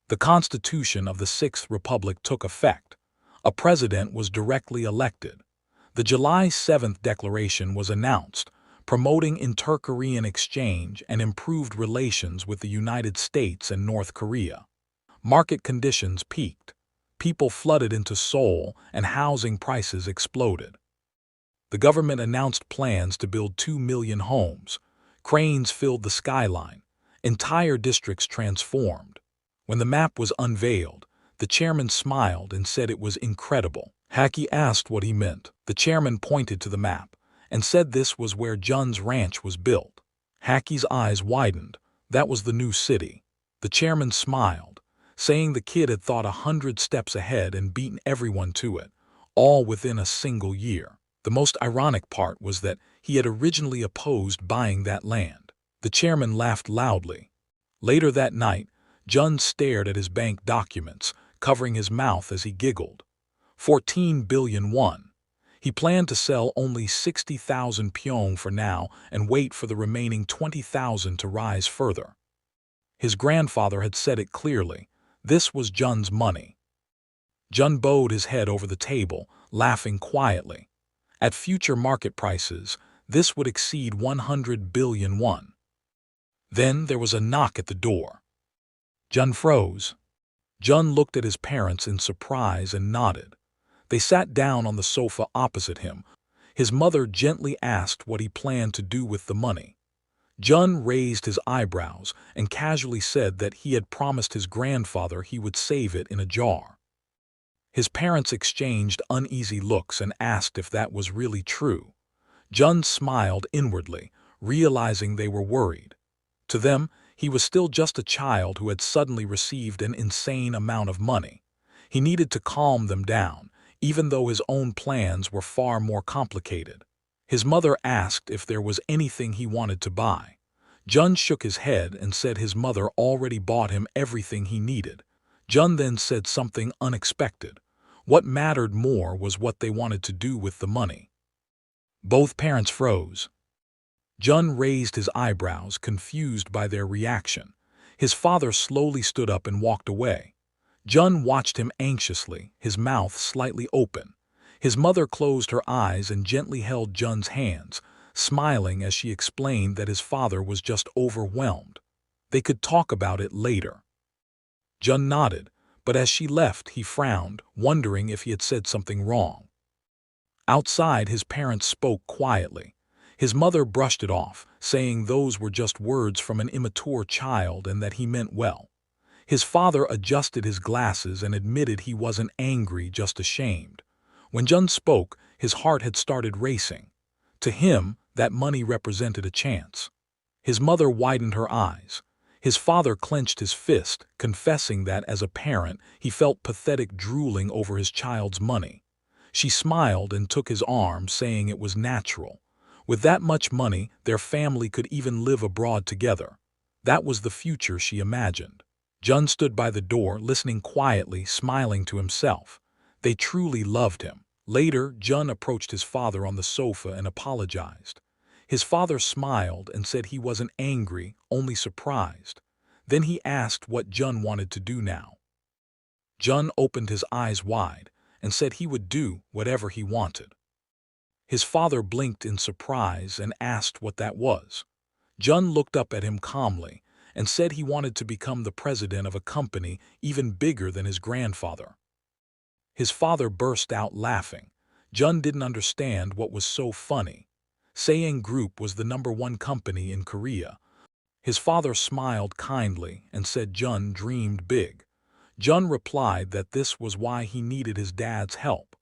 The Constitution of the Sixth Republic took effect. A president was directly elected. The July 7th Declaration was announced, promoting inter-Korean exchange and improved relations with the United States and North Korea. Market conditions peaked. People flooded into Seoul and housing prices exploded. The government announced plans to build 2 million homes. Cranes filled the skyline. Entire districts transformed. When the map was unveiled, the chairman smiled and said it was incredible. Haki asked what he meant. The chairman pointed to the map and said this was where Jun's ranch was built. Haki's eyes widened. That was the new city. The chairman smiled, saying the kid had thought 100 steps ahead and beaten everyone to it, all within a single year. The most ironic part was that he had originally opposed buying that land. The chairman laughed loudly. Later that night, Jun stared at his bank documents, covering his mouth as he giggled. 14 billion won. He planned to sell only 60,000 pyong for now and wait for the remaining 20,000 to rise further. His grandfather had said it clearly. This was Jun's money. Jun bowed his head over the table, laughing quietly. At future market prices, this would exceed 100 billion won. Then there was a knock at the door. Jun froze. Jun looked at his parents in surprise and nodded. They sat down on the sofa opposite him. His mother gently asked what he planned to do with the money. Jun raised his eyebrows and casually said that he had promised his grandfather he would save it in a jar. His parents exchanged uneasy looks and asked if that was really true. Jun smiled inwardly, realizing they were worried. To them, he was still just a child who had suddenly received an insane amount of money. He needed to calm them down, even though his own plans were far more complicated. His mother asked if there was anything he wanted to buy. Jun shook his head and said his mother already bought him everything he needed. Jun then said something unexpected. What mattered more was what they wanted to do with the money. Both parents froze. Jun raised his eyebrows, confused by their reaction. His father slowly stood up and walked away. Jun watched him anxiously, his mouth slightly open. His mother closed her eyes and gently held Jun's hands, smiling as she explained that his father was just overwhelmed. They could talk about it later. Jun nodded, but as she left, he frowned, wondering if he had said something wrong. Outside, his parents spoke quietly. His mother brushed it off, saying those were just words from an immature child and that he meant well. His father adjusted his glasses and admitted he wasn't angry, just ashamed. When Jun spoke, his heart had started racing. To him, that money represented a chance. His mother widened her eyes. His father clenched his fist, confessing that as a parent, he felt pathetic drooling over his child's money. She smiled and took his arm, saying it was natural. With that much money, their family could even live abroad together. That was the future she imagined. Jun stood by the door, listening quietly, smiling to himself. They truly loved him. Later, Jun approached his father on the sofa and apologized. His father smiled and said he wasn't angry, only surprised. Then he asked what Jun wanted to do now. Jun opened his eyes wide and said he would do whatever he wanted. His father blinked in surprise and asked what that was. Jun looked up at him calmly and said he wanted to become the president of a company even bigger than his grandfather. His father burst out laughing. Jun didn't understand what was so funny. Saying Group was the #1 company in Korea. His father smiled kindly and said Jun dreamed big. Jun replied that this was why he needed his dad's help.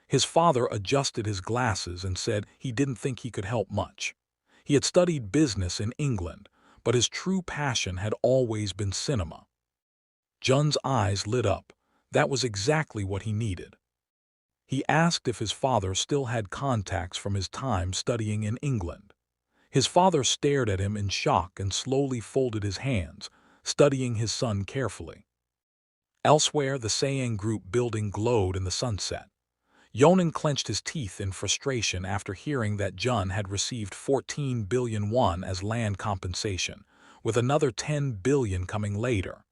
His father adjusted his glasses and said he didn't think he could help much. He had studied business in England, but his true passion had always been cinema. Jun's eyes lit up. That was exactly what he needed. He asked if his father still had contacts from his time studying in England. His father stared at him in shock and slowly folded his hands, studying his son carefully. Elsewhere, the Sayang Group building glowed in the sunset. Yonan clenched his teeth in frustration after hearing that Jun had received 14 billion won as land compensation, with another 10 billion coming later.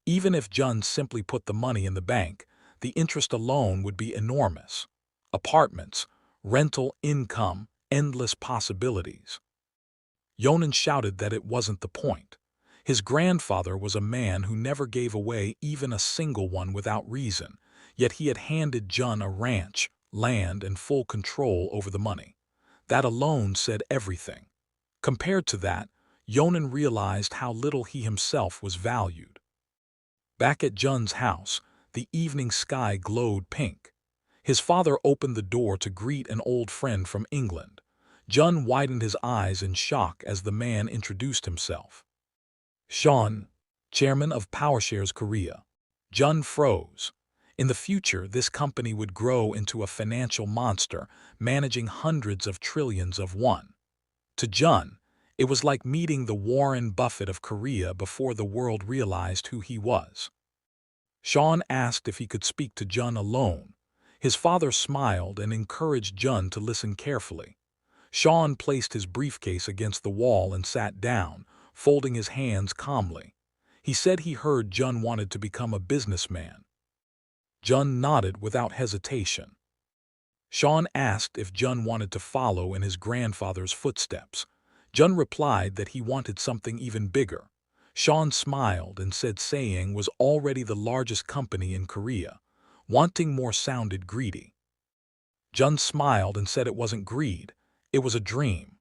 Even if Jun simply put the money in the bank, the interest alone would be enormous. Apartments, rental income, endless possibilities. Yonan shouted that it wasn't the point. His grandfather was a man who never gave away even a single one without reason, yet he had handed Jun a ranch, land, and full control over the money. That alone said everything. Compared to that, Yonan realized how little he himself was valued. Back at Jun's house, the evening sky glowed pink. His father opened the door to greet an old friend from England. Jun widened his eyes in shock as the man introduced himself. Sean, chairman of PowerShares Korea. Jun froze. In the future, this company would grow into a financial monster, managing hundreds of trillions of won. To Jun, it was like meeting the Warren Buffett of Korea before the world realized who he was. Sean asked if he could speak to Jun alone. His father smiled and encouraged Jun to listen carefully. Sean placed his briefcase against the wall and sat down, folding his hands calmly. He said he heard Jun wanted to become a businessman. Jun nodded without hesitation. Sean asked if Jun wanted to follow in his grandfather's footsteps. Jun replied that he wanted something even bigger. Sean smiled and said Sayang was already the largest company in Korea. Wanting more sounded greedy. Jun smiled and said it wasn't greed, it was a dream.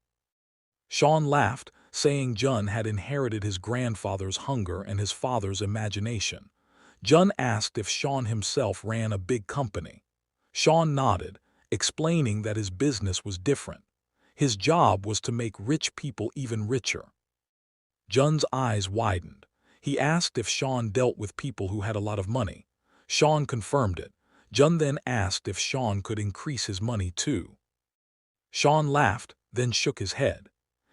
Sean laughed, saying Jun had inherited his grandfather's hunger and his father's imagination. Jun asked if Sean himself ran a big company. Sean nodded, explaining that his business was different. His job was to make rich people even richer. Jun's eyes widened. He asked if Sean dealt with people who had a lot of money. Sean confirmed it. Jun then asked if Sean could increase his money too. Sean laughed, then shook his head.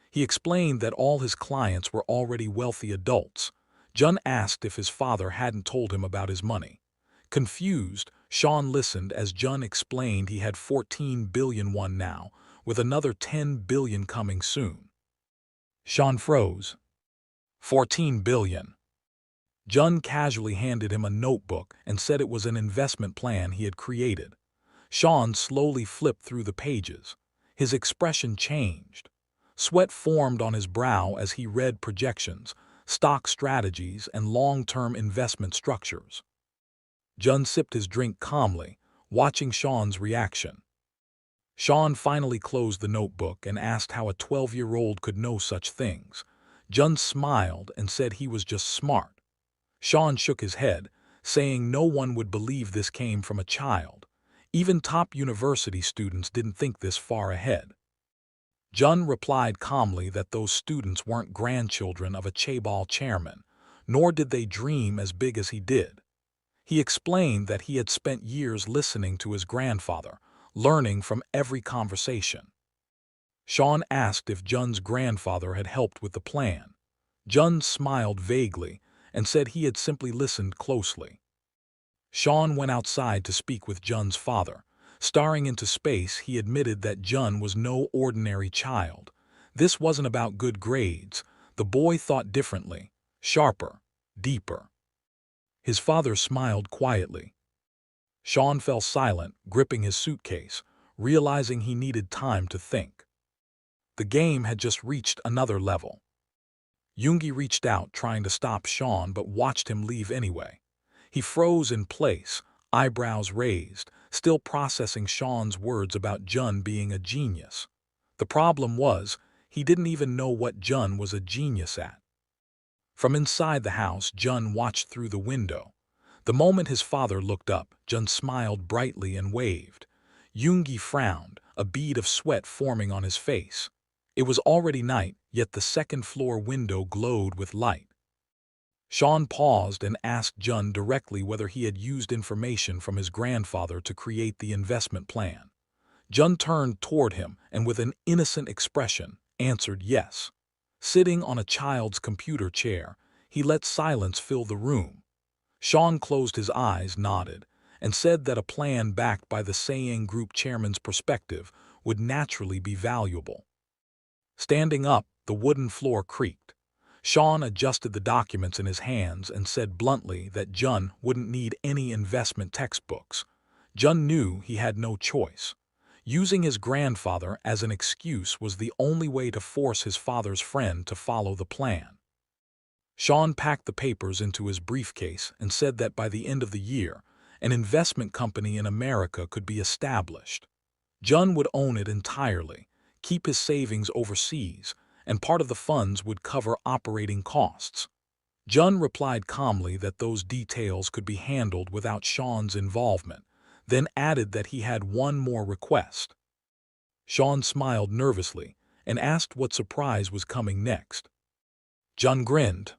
He explained that all his clients were already wealthy adults. Jun asked if his father hadn't told him about his money. Confused, Sean listened as Jun explained he had 14 billion won now, with another 10 billion coming soon. Sean froze. 14 billion. Jun casually handed him a notebook and said it was an investment plan he had created. Sean slowly flipped through the pages. His expression changed. Sweat formed on his brow as he read projections, stock strategies, and long-term investment structures. Jun sipped his drink calmly, watching Sean's reaction. Sean finally closed the notebook and asked how a 12-year-old could know such things. Jun smiled and said he was just smart. Sean shook his head, saying no one would believe this came from a child. Even top university students didn't think this far ahead. Jun replied calmly that those students weren't grandchildren of a chaebol chairman, nor did they dream as big as he did. He explained that he had spent years listening to his grandfather, learning from every conversation. Sean asked if Jun's grandfather had helped with the plan. Jun smiled vaguely and said he had simply listened closely. Sean went outside to speak with Jun's father. Staring into space, he admitted that Jun was no ordinary child. This wasn't about good grades. The boy thought differently, sharper, deeper. His father smiled quietly. Sean fell silent, gripping his suitcase, realizing he needed time to think. The game had just reached another level. Yoongi reached out, trying to stop Sean, but watched him leave anyway. He froze in place, eyebrows raised, still processing Sean's words about Jun being a genius. The problem was, he didn't even know what Jun was a genius at. From inside the house, Jun watched through the window. The moment his father looked up, Jun smiled brightly and waved. Yoongi frowned, a bead of sweat forming on his face. It was already night, yet the second-floor window glowed with light. Sean paused and asked Jun directly whether he had used information from his grandfather to create the investment plan. Jun turned toward him and with an innocent expression answered yes. Sitting on a child's computer chair, he let silence fill the room. Sean closed his eyes, nodded, and said that a plan backed by the Saying Group chairman's perspective would naturally be valuable. Standing up, the wooden floor creaked. Sean adjusted the documents in his hands and said bluntly that Jun wouldn't need any investment textbooks. Jun knew he had no choice. Using his grandfather as an excuse was the only way to force his father's friend to follow the plan. Sean packed the papers into his briefcase and said that by the end of the year, an investment company in America could be established. Jun would own it entirely, keep his savings overseas, and part of the funds would cover operating costs. Jun replied calmly that those details could be handled without Sean's involvement, then added that he had one more request. Sean smiled nervously and asked what surprise was coming next. Jun grinned.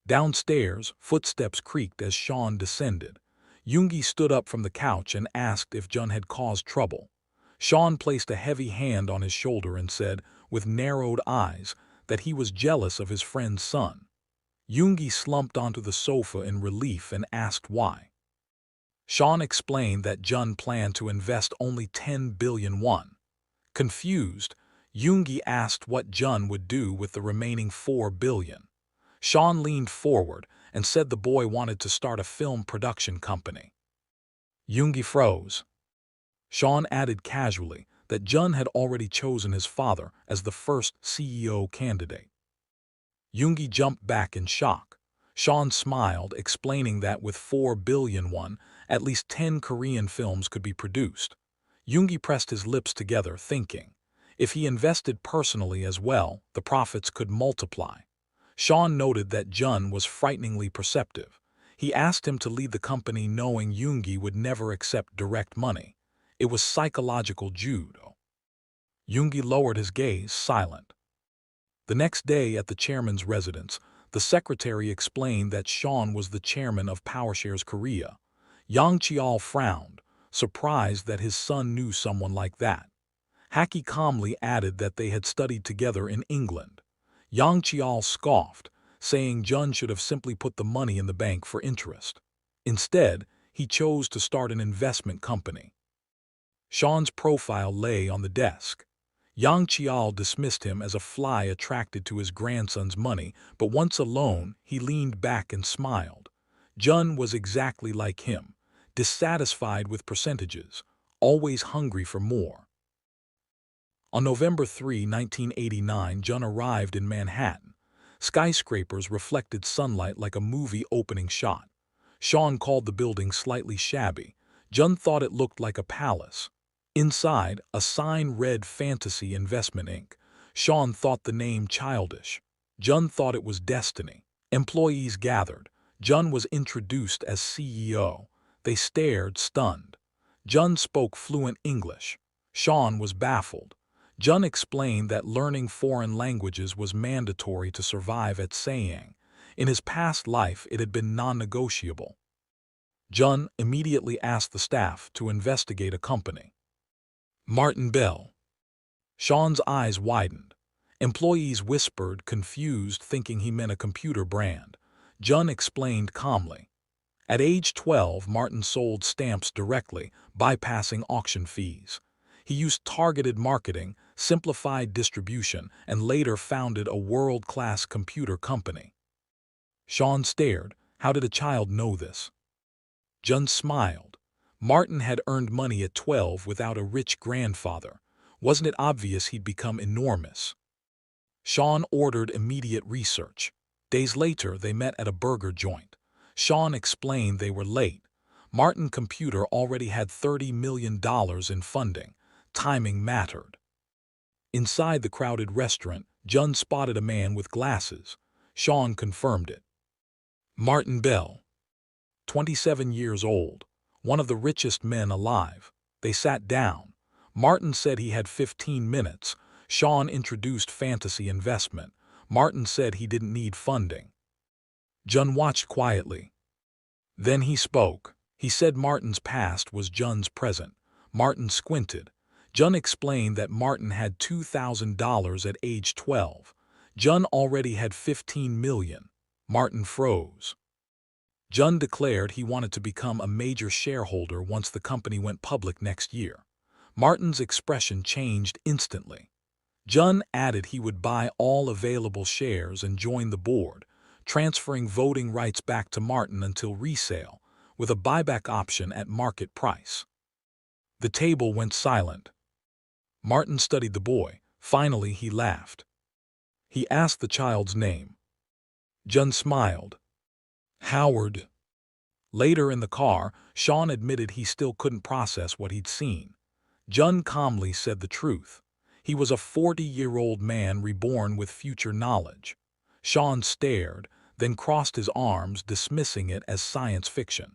Downstairs, footsteps creaked as Sean descended. Yoongi stood up from the couch and asked if Jun had caused trouble. Sean placed a heavy hand on his shoulder and said, with narrowed eyes, that he was jealous of his friend's son. Yoongi slumped onto the sofa in relief and asked why. Sean explained that Jun planned to invest only 10 billion won. Confused, Yoongi asked what Jun would do with the remaining 4 billion. Sean leaned forward and said the boy wanted to start a film production company. Yoongi froze. Sean added casually that Jun had already chosen his father as the first CEO candidate. Yoongi jumped back in shock. Sean smiled, explaining that with 4 billion won, at least 10 Korean films could be produced. Yoongi pressed his lips together, thinking, if he invested personally as well, the profits could multiply. Sean noted that Jun was frighteningly perceptive. He asked him to lead the company knowing Yoongi would never accept direct money. It was psychological judo. Yoongi lowered his gaze, silent. The next day at the chairman's residence, the secretary explained that Sean was the chairman of PowerShares Korea. Yang Chial frowned, surprised that his son knew someone like that. Haki calmly added that they had studied together in England. Yang Chial scoffed, saying Jun should have simply put the money in the bank for interest. Instead, he chose to start an investment company. Sean's profile lay on the desk. Yang Chial dismissed him as a fly attracted to his grandson's money, but once alone, he leaned back and smiled. Jun was exactly like him, dissatisfied with percentages, always hungry for more. On November 3, 1989, Jun arrived in Manhattan. Skyscrapers reflected sunlight like a movie opening shot. Sean called the building slightly shabby. Jun thought it looked like a palace. Inside, a sign read Fantasy Investment Inc. Sean thought the name childish. Jun thought it was destiny. Employees gathered. Jun was introduced as CEO. They stared, stunned. Jun spoke fluent English. Sean was baffled. Jun explained that learning foreign languages was mandatory to survive at Sayang. In his past life, it had been non-negotiable. Jun immediately asked the staff to investigate a company. Martin Bell. Sean's eyes widened. Employees whispered, confused, thinking he meant a computer brand. Jun explained calmly. At age 12, Martin sold stamps directly, bypassing auction fees. He used targeted marketing, simplified distribution, and later founded a world-class computer company. Sean stared. How did a child know this? Jun smiled. Martin had earned money at 12 without a rich grandfather. Wasn't it obvious he'd become enormous? Sean ordered immediate research. Days later, they met at a burger joint. Sean explained they were late. Martin Computer already had $30 million in funding. Timing mattered. Inside the crowded restaurant, Jun spotted a man with glasses. Sean confirmed it. Martin Bell. 27 years old. One of the richest men alive. They sat down. Martin said he had 15 minutes. Sean introduced fantasy investment. Martin said he didn't need funding. Jun watched quietly. Then he spoke. He said Martin's past was Jun's present. Martin squinted. Jun explained that Martin had $2,000 at age 12. Jun already had $15 million. Martin froze. Jun declared he wanted to become a major shareholder once the company went public next year. Martin's expression changed instantly. Jun added he would buy all available shares and join the board, transferring voting rights back to Martin until resale, with a buyback option at market price. The table went silent. Martin studied the boy. Finally, he laughed. He asked the child's name. Jun smiled. Howard. Later in the car, Sean admitted he still couldn't process what he'd seen. Jun calmly said the truth. He was a 40-year-old man reborn with future knowledge. Sean stared, then crossed his arms, dismissing it as science fiction.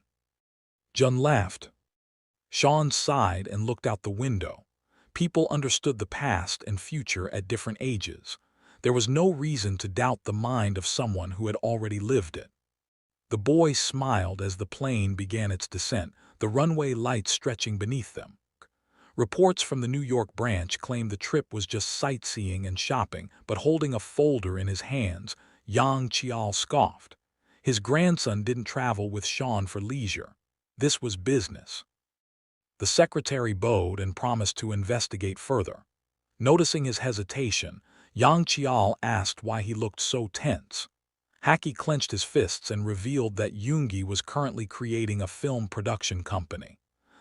Jun laughed. Sean sighed and looked out the window. People understood the past and future at different ages. There was no reason to doubt the mind of someone who had already lived it. The boy smiled as the plane began its descent, the runway lights stretching beneath them. Reports from the New York branch claimed the trip was just sightseeing and shopping, but holding a folder in his hands, Yang Chial scoffed. His grandson didn't travel with Sean for leisure. This was business. The secretary bowed and promised to investigate further. Noticing his hesitation, Yang Chial asked why he looked so tense. Haki clenched his fists and revealed that Yoongi was currently creating a film production company.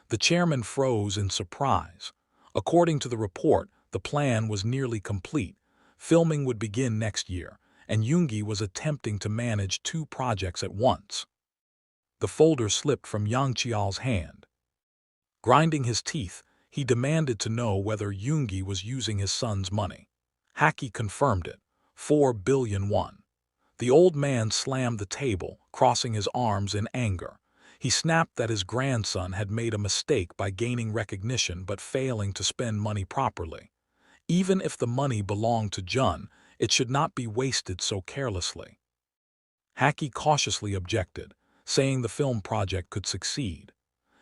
The chairman froze in surprise. According to the report, the plan was nearly complete. Filming would begin next year, and Yoongi was attempting to manage 2 projects at once. The folder slipped from Yang Chial's hand. Grinding his teeth, He demanded to know whether Yoongi was using his son's money. Haki confirmed it. 4 billion won. The old man slammed the table, crossing his arms in anger. He snapped that his grandson had made a mistake by gaining recognition but failing to spend money properly. Even if the money belonged to Jun, it should not be wasted so carelessly. Haki cautiously objected, saying the film project could succeed.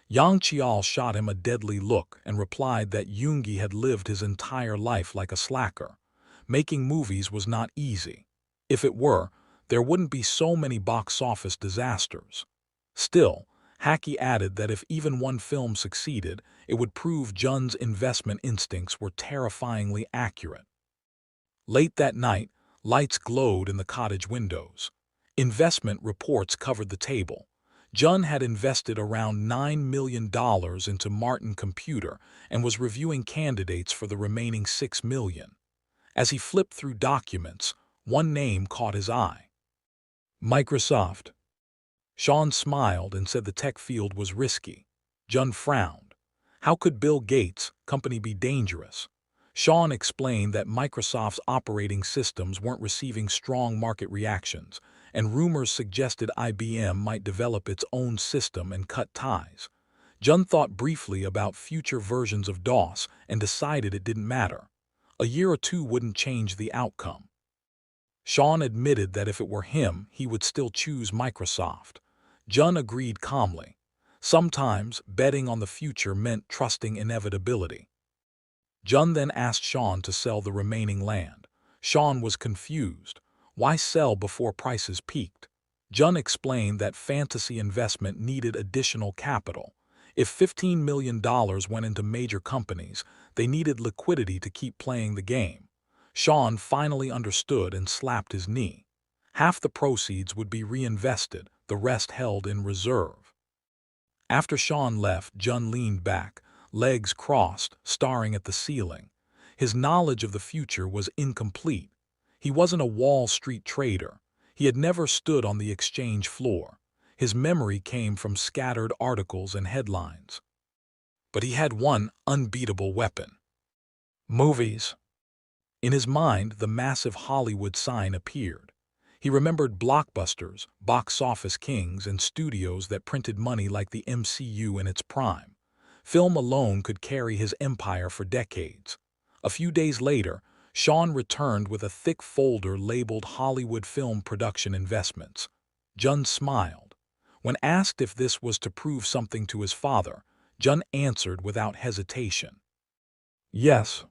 Yang Chial shot him a deadly look and replied that Yoongi had lived his entire life like a slacker. Making movies was not easy. If it were, there wouldn't be so many box office disasters. Still, Haki added that if even one film succeeded, it would prove Jun's investment instincts were terrifyingly accurate. Late that night, lights glowed in the cottage windows. Investment reports covered the table. Jun had invested around $9 million into Martin Computer and was reviewing candidates for the remaining $6 million. As he flipped through documents, one name caught his eye. Microsoft. Sean smiled and said the tech field was risky. Jun frowned. How could Bill Gates' company be dangerous? Sean explained that Microsoft's operating systems weren't receiving strong market reactions, and rumors suggested IBM might develop its own system and cut ties. Jun thought briefly about future versions of DOS and decided it didn't matter. A year or two wouldn't change the outcome. Sean admitted that if it were him, he would still choose Microsoft. Jun agreed calmly. Sometimes, betting on the future meant trusting inevitability. Jun then asked Sean to sell the remaining land. Sean was confused. Why sell before prices peaked? Jun explained that fantasy investment needed additional capital. If $15 million went into major companies, they needed liquidity to keep playing the game. Sean finally understood and slapped his knee. Half the proceeds would be reinvested, the rest held in reserve. After Sean left, Jun leaned back, legs crossed, staring at the ceiling. His knowledge of the future was incomplete. He wasn't a Wall Street trader. He had never stood on the exchange floor. His memory came from scattered articles and headlines. But he had one unbeatable weapon: movies. In his mind, the massive Hollywood sign appeared. He remembered blockbusters, box office kings, and studios that printed money like the MCU in its prime. Film alone could carry his empire for decades. A few days later, Sean returned with a thick folder labeled Hollywood Film Production Investments. Jun smiled. When asked if this was to prove something to his father, Jun answered without hesitation. Yes.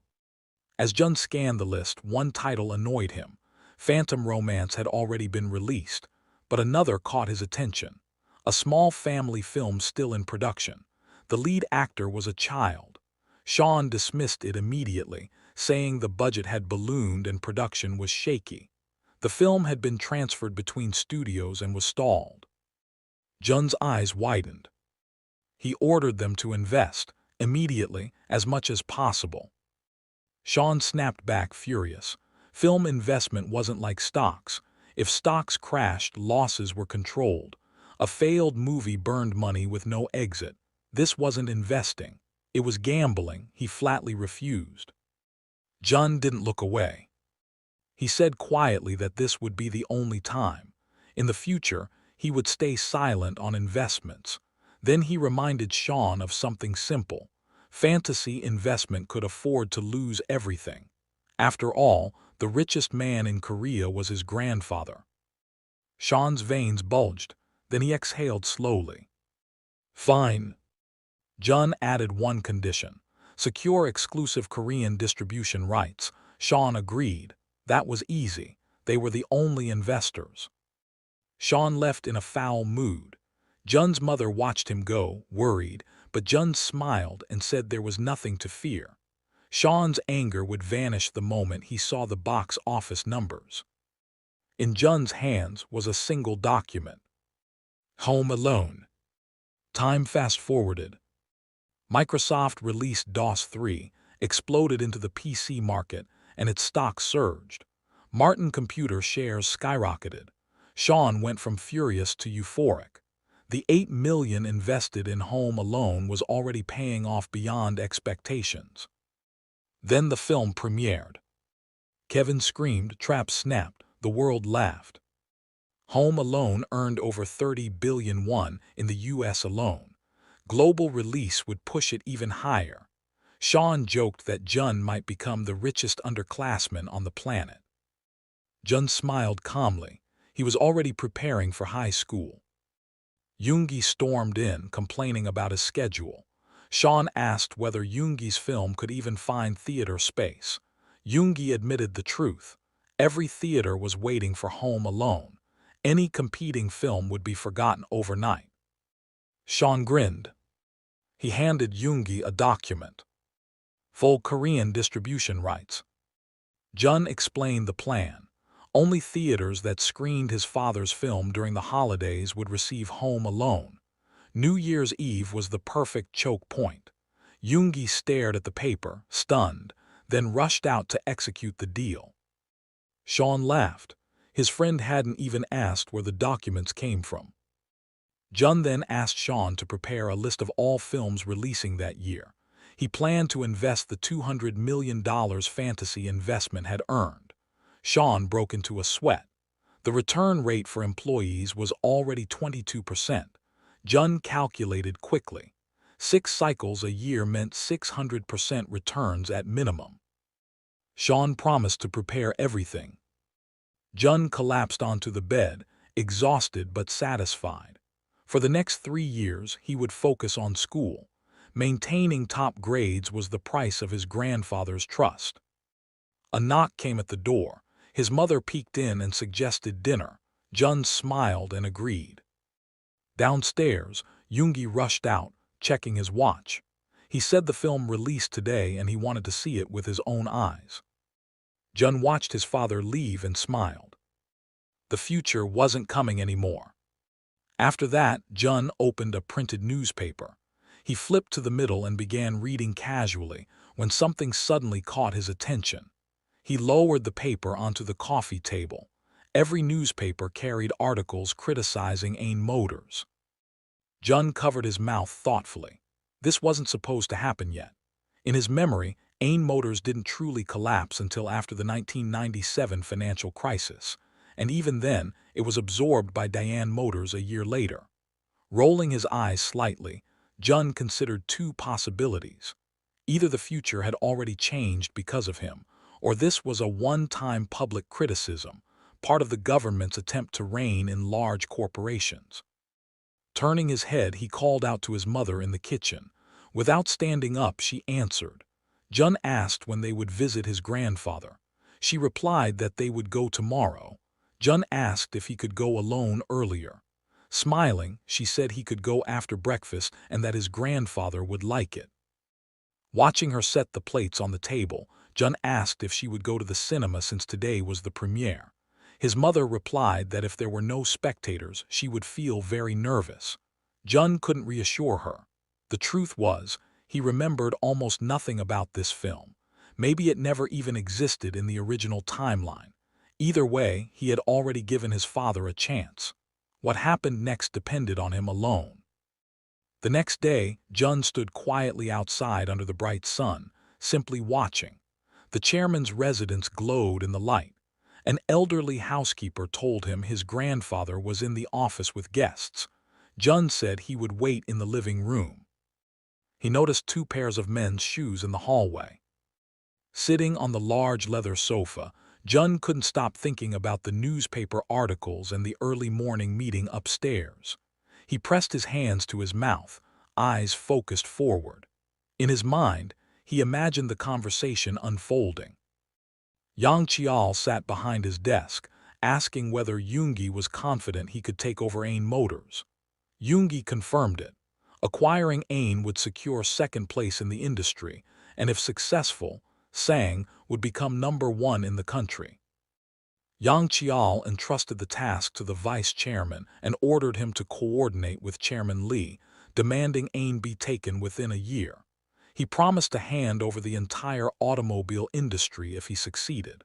As Jun scanned the list, one title annoyed him. Phantom Romance had already been released, but another caught his attention. A small family film still in production. The lead actor was a child. Sean dismissed it immediately, saying the budget had ballooned and production was shaky. The film had been transferred between studios and was stalled. Jun's eyes widened. He ordered them to invest, immediately, as much as possible. Sean snapped back, furious. Film investment wasn't like stocks. If stocks crashed, losses were controlled. A failed movie burned money with no exit. This wasn't investing. It was gambling. He flatly refused. Jun didn't look away. He said quietly that this would be the only time. In the future, he would stay silent on investments. Then he reminded Sean of something simple. Fantasy investment could afford to lose everything. After all, the richest man in Korea was his grandfather. Sean's veins bulged, then he exhaled slowly. Fine. Jun added one condition: secure exclusive Korean distribution rights. Sean agreed. That was easy. They were the only investors. Sean left in a foul mood. Jun's mother watched him go, worried, but Jun smiled and said there was nothing to fear. Sean's anger would vanish the moment he saw the box office numbers. In Jun's hands was a single document. Home Alone. Time fast-forwarded. Microsoft released DOS 3, exploded into the PC market, and its stock surged. Martin Computer shares skyrocketed. Sean went from furious to euphoric. The $8 million invested in Home Alone was already paying off beyond expectations. Then the film premiered. Kevin screamed, traps snapped, the world laughed. Home Alone earned over 30 billion won in the US alone. Global release would push it even higher. Sean joked that Jun might become the richest underclassman on the planet. Jun smiled calmly. He was already preparing for high school. Yoongi stormed in, complaining about his schedule. Sean asked whether Yoongi's film could even find theater space. Yoongi admitted the truth. Every theater was waiting for Home Alone. Any competing film would be forgotten overnight. Sean grinned. He handed Yoongi a document. Full Korean distribution rights. Jun explained the plan. Only theaters that screened his father's film during the holidays would receive Home Alone. New Year's Eve was the perfect choke point. Yoongi stared at the paper, stunned, then rushed out to execute the deal. Sean laughed. His friend hadn't even asked where the documents came from. Jun then asked Sean to prepare a list of all films releasing that year. He planned to invest the $200 million fantasy investment had earned. Sean broke into a sweat. The return rate for employees was already 22%. Jun calculated quickly. 6 cycles a year meant 600% returns at minimum. Sean promised to prepare everything. Jun collapsed onto the bed, exhausted but satisfied. For the next 3 years, he would focus on school. Maintaining top grades was the price of his grandfather's trust. A knock came at the door. His mother peeked in and suggested dinner. Jun smiled and agreed. Downstairs, Yoongi rushed out, checking his watch. He said the film released today and he wanted to see it with his own eyes. Jun watched his father leave and smiled. The future wasn't coming anymore. After that, Jun opened a printed newspaper. He flipped to the middle and began reading casually when something suddenly caught his attention. He lowered the paper onto the coffee table. Every newspaper carried articles criticizing Ain Motors. Jun covered his mouth thoughtfully. This wasn't supposed to happen yet. In his memory, Ain Motors didn't truly collapse until after the 1997 financial crisis, and even then, it was absorbed by Diane Motors a year later. Rolling his eyes slightly, Jun considered 2 possibilities. Either the future had already changed because of him, or this was a one-time public criticism, part of the government's attempt to rein in large corporations. Turning his head, he called out to his mother in the kitchen. Without standing up, she answered. Jun asked when they would visit his grandfather. She replied that they would go tomorrow. Jun asked if he could go alone earlier. Smiling, she said he could go after breakfast and that his grandfather would like it. Watching her set the plates on the table, Jun asked if she would go to the cinema since today was the premiere. His mother replied that if there were no spectators, she would feel very nervous. Jun couldn't reassure her. The truth was, he remembered almost nothing about this film. Maybe it never even existed in the original timeline. Either way, he had already given his father a chance. What happened next depended on him alone. The next day, Jun stood quietly outside under the bright sun, simply watching. The chairman's residence glowed in the light. An elderly housekeeper told him his grandfather was in the office with guests. Jun said he would wait in the living room. He noticed 2 pairs of men's shoes in the hallway. Sitting on the large leather sofa, Jun couldn't stop thinking about the newspaper articles and the early morning meeting upstairs. He pressed his hands to his mouth, eyes focused forward. In his mind, he imagined the conversation unfolding. Yang Chial sat behind his desk, asking whether Yoongi was confident he could take over Ain Motors. Yoongi confirmed it. Acquiring Ain would secure second place in the industry, and if successful, Sang would become #1 in the country. Yang Chial entrusted the task to the vice chairman and ordered him to coordinate with Chairman Lee, demanding Ain be taken within a year. He promised to hand over the entire automobile industry if he succeeded.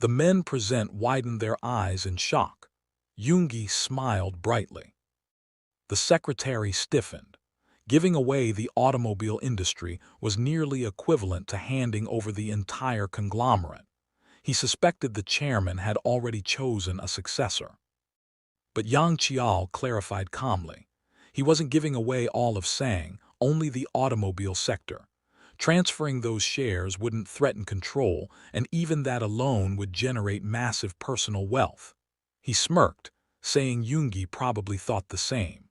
The men present widened their eyes in shock. Yoongi smiled brightly. The secretary stiffened. Giving away the automobile industry was nearly equivalent to handing over the entire conglomerate. He suspected the chairman had already chosen a successor. But Yang Qiao clarified calmly. He wasn't giving away all of Sang, only the automobile sector. Transferring those shares wouldn't threaten control, and even that alone would generate massive personal wealth. He smirked, saying Yoongi probably thought the same.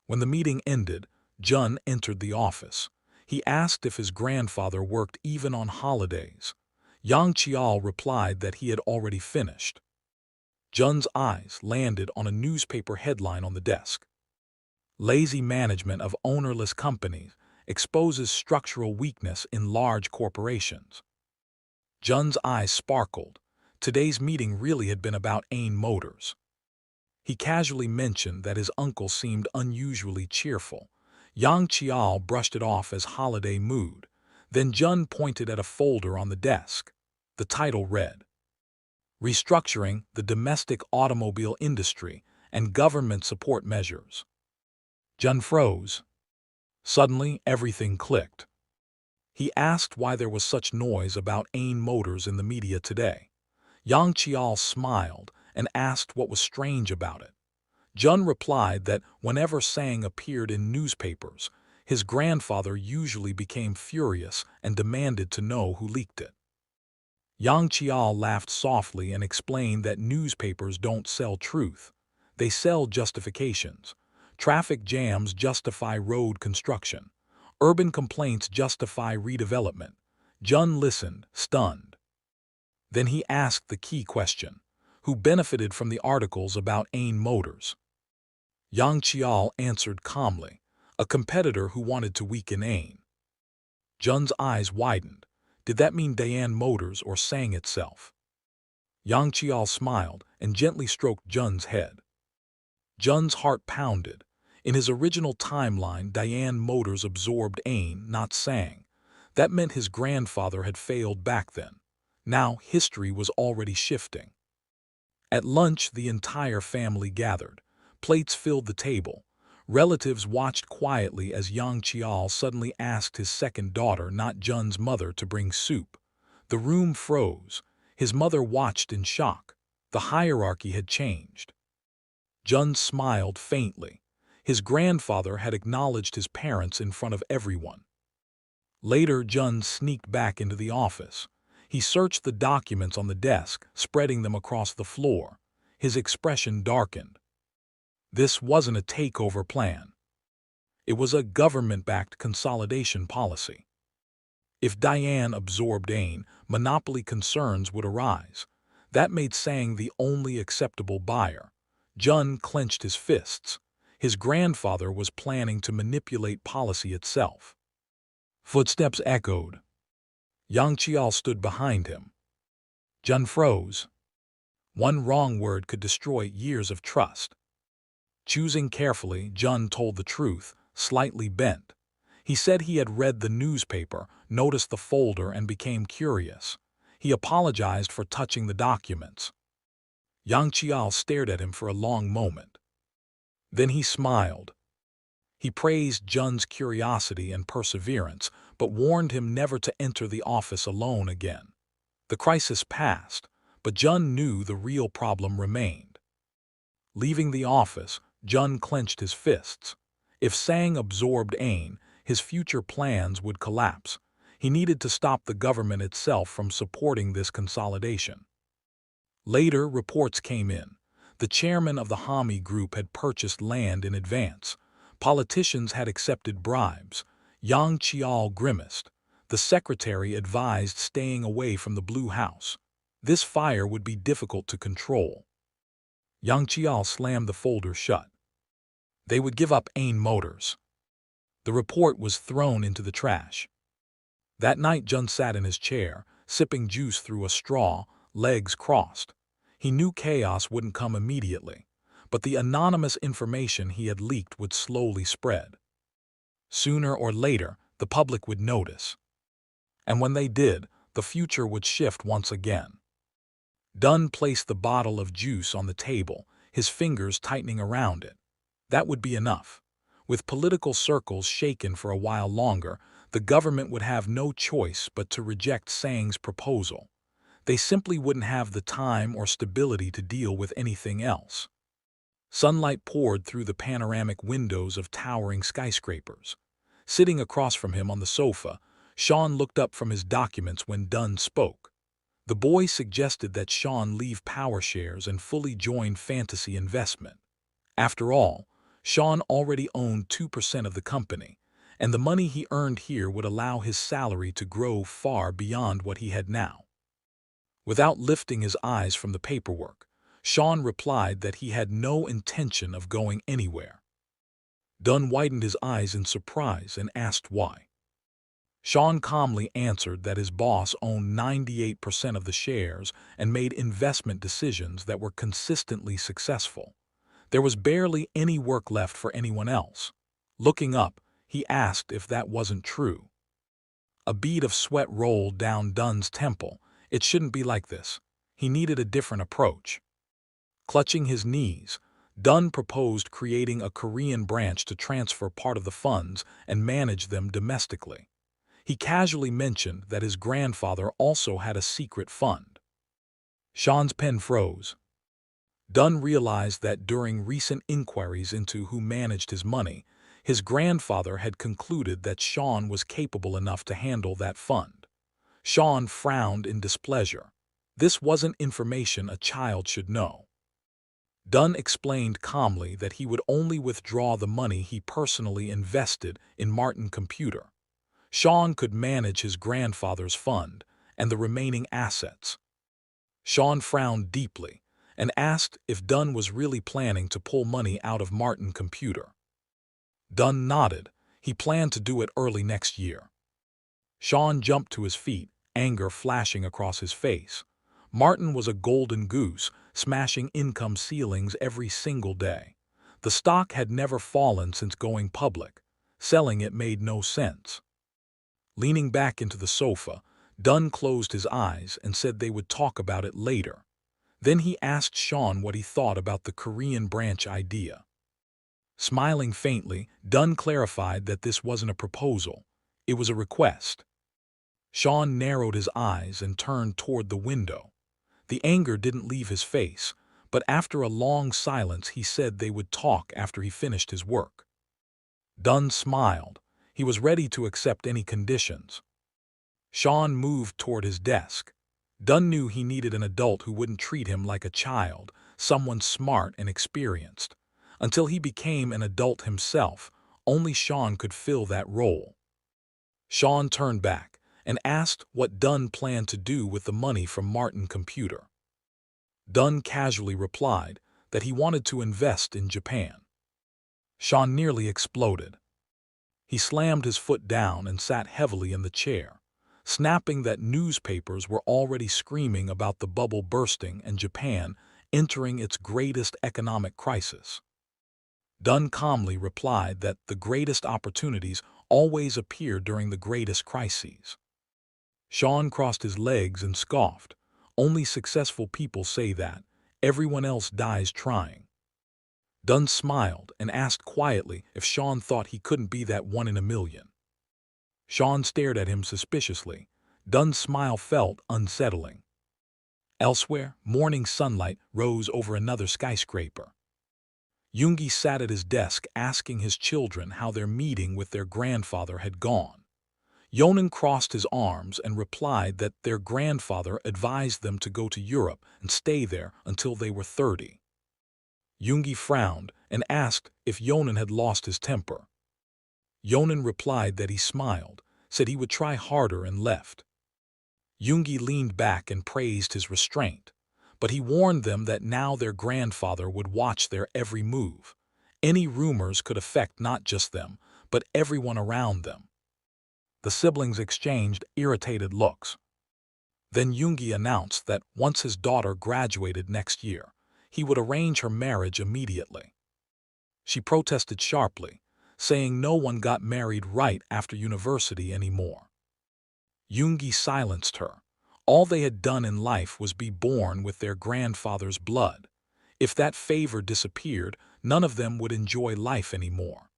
When the meeting ended, Jun entered the office. He asked if his grandfather worked even on holidays. Yang Qiao replied that he had already finished. Jun's eyes landed on a newspaper headline on the desk. Lazy management of ownerless companies exposes structural weakness in large corporations. Jun's eyes sparkled. Today's meeting really had been about Ain Motors. He casually mentioned that his uncle seemed unusually cheerful. Yang Qiao brushed it off as holiday mood. Then Jun pointed at a folder on the desk. The title read, Restructuring the Domestic Automobile Industry and Government Support Measures. Jun froze. Suddenly, everything clicked. He asked why there was such noise about Ain Motors in the media today. Yang Qiao smiled and asked what was strange about it. Jun replied that whenever Sang appeared in newspapers, his grandfather usually became furious and demanded to know who leaked it. Yang Qiao laughed softly and explained that newspapers don't sell truth. They sell justifications. Traffic jams justify road construction. Urban complaints justify redevelopment. Jun listened, stunned. Then he asked the key question, who benefited from the articles about Ain Motors? Yang Qiao answered calmly, a competitor who wanted to weaken Ain. Jun's eyes widened. Did that mean Diane Motors or Sang itself? Yang Qiao smiled and gently stroked Jun's head. Jun's heart pounded. In his original timeline, Diane Motors absorbed Ain, not Sang. That meant his grandfather had failed back then. Now history was already shifting. At lunch, the entire family gathered. Plates filled the table. Relatives watched quietly as Yang Qiao suddenly asked his second daughter, not Jun's mother, to bring soup. The room froze. His mother watched in shock. The hierarchy had changed. Jun smiled faintly. His grandfather had acknowledged his parents in front of everyone. Later, Jun sneaked back into the office. He searched the documents on the desk, spreading them across the floor. His expression darkened. This wasn't a takeover plan. It was a government-backed consolidation policy. If Diane absorbed Ain, monopoly concerns would arise. That made Sang the only acceptable buyer. Jun clenched his fists. His grandfather was planning to manipulate policy itself. Footsteps echoed. Yang Qiao stood behind him. Jun froze. One wrong word could destroy years of trust. Choosing carefully, Jun told the truth, slightly bent. He said he had read the newspaper, noticed the folder, and became curious. He apologized for touching the documents. Yang Qiao stared at him for a long moment. Then he smiled. He praised Jun's curiosity and perseverance, but warned him never to enter the office alone again. The crisis passed, but Jun knew the real problem remained. Leaving the office, Jun clenched his fists. If Sang absorbed Ain, his future plans would collapse. He needed to stop the government itself from supporting this consolidation. Later, reports came in. The chairman of the Hami Group had purchased land in advance. Politicians had accepted bribes. Yang Qiao grimaced. The secretary advised staying away from the Blue House. This fire would be difficult to control. Yang Qiao slammed the folder shut. They would give up Ain Motors. The report was thrown into the trash. That night, Jun sat in his chair, sipping juice through a straw, legs crossed. He knew chaos wouldn't come immediately, but the anonymous information he had leaked would slowly spread. Sooner or later, the public would notice. And when they did, the future would shift once again. Dunn placed the bottle of juice on the table, his fingers tightening around it. That would be enough. With political circles shaken for a while longer, the government would have no choice but to reject Sang's proposal. They simply wouldn't have the time or stability to deal with anything else. Sunlight poured through the panoramic windows of towering skyscrapers. Sitting across from him on the sofa, Sean looked up from his documents when Dunn spoke. The boy suggested that Sean leave power shares and fully join fantasy investment. After all, Sean already owned 2% of the company, and the money he earned here would allow his salary to grow far beyond what he had now. Without lifting his eyes from the paperwork, Sean replied that he had no intention of going anywhere. Dunn widened his eyes in surprise and asked why. Sean calmly answered that his boss owned 98% of the shares and made investment decisions that were consistently successful. There was barely any work left for anyone else. Looking up, he asked if that wasn't true. A bead of sweat rolled down Dunn's temple. It shouldn't be like this. He needed a different approach. Clutching his knees, Dunn proposed creating a Korean branch to transfer part of the funds and manage them domestically. He casually mentioned that his grandfather also had a secret fund. Sean's pen froze. Dunn realized that during recent inquiries into who managed his money, his grandfather had concluded that Sean was capable enough to handle that fund. Sean frowned in displeasure. This wasn't information a child should know. Dunn explained calmly that he would only withdraw the money he personally invested in Martin Computer. Sean could manage his grandfather's fund and the remaining assets. Sean frowned deeply and asked if Dunn was really planning to pull money out of Martin Computer. Dunn nodded. He planned to do it early next year. Sean jumped to his feet, anger flashing across his face. Martin was a golden goose, smashing income ceilings every single day. The stock had never fallen since going public. Selling it made no sense. Leaning back into the sofa, Dunn closed his eyes and said they would talk about it later. Then he asked Sean what he thought about the Korean branch idea. Smiling faintly, Dunn clarified that this wasn't a proposal. It was a request. Sean narrowed his eyes and turned toward the window. The anger didn't leave his face, but after a long silence he said they would talk after he finished his work. Dunn smiled. He was ready to accept any conditions. Sean moved toward his desk. Dunn knew he needed an adult who wouldn't treat him like a child, someone smart and experienced. Until he became an adult himself, only Sean could fill that role. Sean turned back and asked what Dunn planned to do with the money from Martin Computer. Dunn casually replied that he wanted to invest in Japan. Sean nearly exploded. He slammed his foot down and sat heavily in the chair, snapping that newspapers were already screaming about the bubble bursting and Japan entering its greatest economic crisis. Dunn calmly replied that the greatest opportunities always appear during the greatest crises. Sean crossed his legs and scoffed. Only successful people say that. Everyone else dies trying. Dunn smiled and asked quietly if Sean thought he couldn't be that one in a million. Sean stared at him suspiciously. Dunn's smile felt unsettling. Elsewhere, morning sunlight rose over another skyscraper. Yoongi sat at his desk asking his children how their meeting with their grandfather had gone. Yonan crossed his arms and replied that their grandfather advised them to go to Europe and stay there until they were 30. Yoongi frowned and asked if Yonan had lost his temper. Yonan replied that he smiled, said he would try harder and left. Yoongi leaned back and praised his restraint, but he warned them that now their grandfather would watch their every move. Any rumors could affect not just them, but everyone around them. The siblings exchanged irritated looks. Then Yoongi announced that once his daughter graduated next year, he would arrange her marriage immediately. She protested sharply, saying no one got married right after university anymore. Yoongi silenced her. All they had done in life was be born with their grandfather's blood. If that favor disappeared, none of them would enjoy life anymore.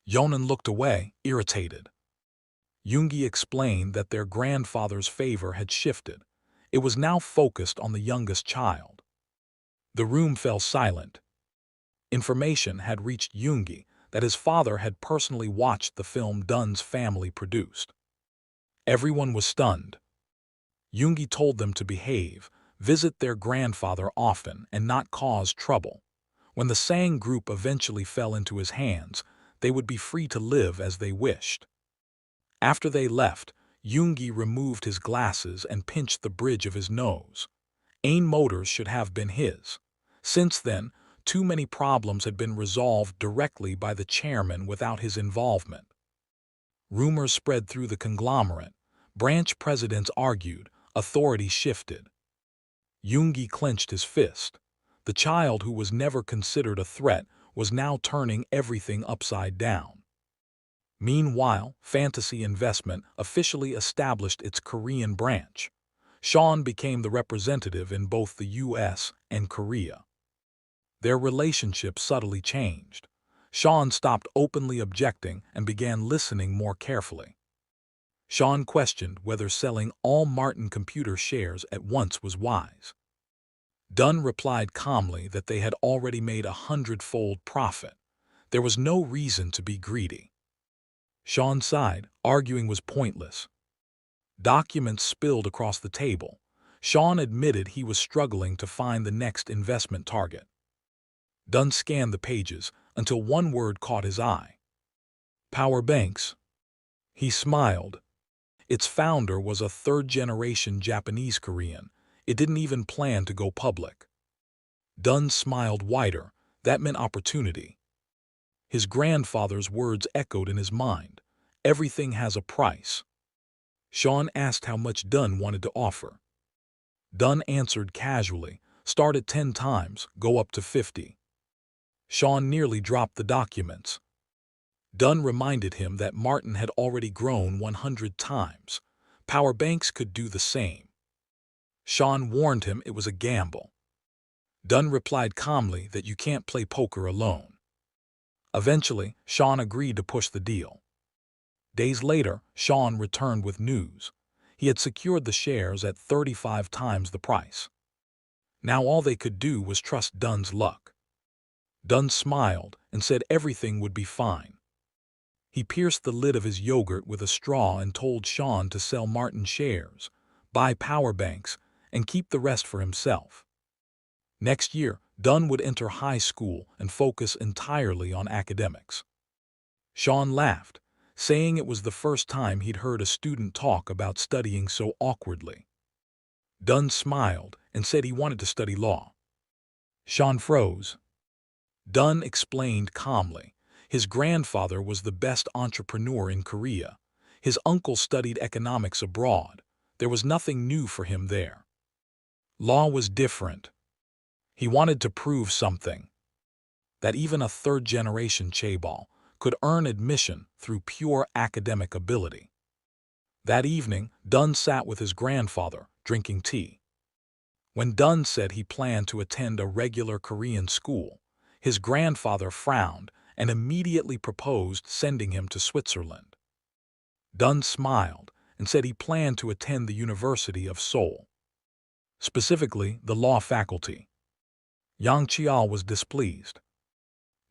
Yonan looked away, irritated. Yoongi explained that their grandfather's favor had shifted. It was now focused on the youngest child. The room fell silent. Information had reached Yoongi that his father had personally watched the film Dun's family produced. Everyone was stunned. Yoongi told them to behave, visit their grandfather often, and not cause trouble. When the Sang group eventually fell into his hands, they would be free to live as they wished. After they left, Yoongi removed his glasses and pinched the bridge of his nose. Ain Motors should have been his. Since then, too many problems had been resolved directly by the chairman without his involvement. Rumors spread through the conglomerate. Branch presidents argued, authority shifted. Yoongi clenched his fist. The child who was never considered a threat was now turning everything upside down. Meanwhile, Fantasy Investment officially established its Korean branch. Sean became the representative in both the U.S. and Korea. Their relationship subtly changed. Sean stopped openly objecting and began listening more carefully. Sean questioned whether selling all Martin Computer shares at once was wise. Dunn replied calmly that they had already made 100-fold profit. There was no reason to be greedy. Sean sighed, arguing was pointless. Documents spilled across the table. Sean admitted he was struggling to find the next investment target. Dunn scanned the pages until one word caught his eye. Power banks. He smiled. Its founder was a third-generation Japanese-Korean. It didn't even plan to go public. Dunn smiled wider. That meant opportunity. His grandfather's words echoed in his mind. Everything has a price. Sean asked how much Dunn wanted to offer. Dunn answered casually, start at 10 times, go up to 50. Sean nearly dropped the documents. Dunn reminded him that Martin had already grown 100 times. Power banks could do the same. Sean warned him it was a gamble. Dunn replied calmly that you can't play poker alone. Eventually, Sean agreed to push the deal. Days later, Sean returned with news. He had secured the shares at 35 times the price. Now all they could do was trust Dunn's luck. Dunn smiled and said everything would be fine. He pierced the lid of his yogurt with a straw and told Sean to sell Martin shares, buy power banks, and keep the rest for himself. Next year, Dunn would enter high school and focus entirely on academics. Sean laughed, saying it was the first time he'd heard a student talk about studying so awkwardly. Dunn smiled and said he wanted to study law. Sean froze. Dunn explained calmly. His grandfather was the best entrepreneur in Korea. His uncle studied economics abroad. There was nothing new for him there. Law was different. He wanted to prove something. That even a third-generation chaebol could earn admission through pure academic ability. That evening, Dunn sat with his grandfather, drinking tea. When Dunn said he planned to attend a regular Korean school, his grandfather frowned and immediately proposed sending him to Switzerland. Dunn smiled and said he planned to attend the University of Seoul, specifically the law faculty. Yang Chial was displeased.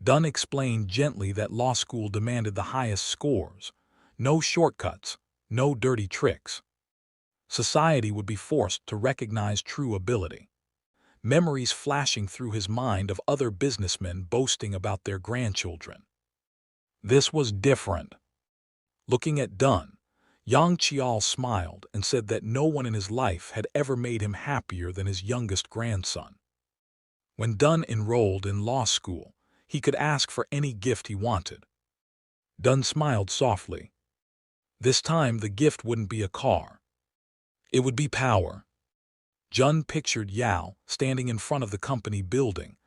Dunn explained gently that law school demanded the highest scores, no shortcuts, no dirty tricks. Society would be forced to recognize true ability. Memories flashing through his mind of other businessmen boasting about their grandchildren. This was different. Looking at Dunn, Yang Chial smiled and said that no one in his life had ever made him happier than his youngest grandson. When Dunn enrolled in law school, he could ask for any gift he wanted. Dunn smiled softly. This time the gift wouldn't be a car. It would be power. Jun pictured Yao standing in front of the company building.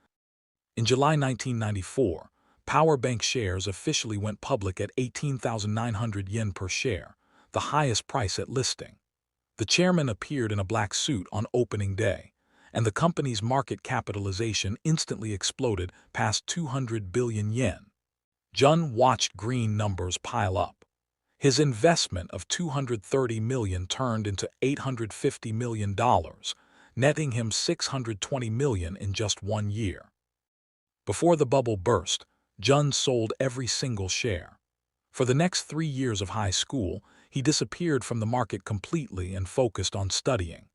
In July 1994, Power Bank shares officially went public at 18,900 yen per share, the highest price at listing. The chairman appeared in a black suit on opening day, and the company's market capitalization instantly exploded past 200 billion yen. Jun watched green numbers pile up. His investment of $230 million turned into $850 million, netting him $620 million in just 1 year. Before the bubble burst, Jun sold every single share. For the next 3 years of high school, he disappeared from the market completely and focused on studying.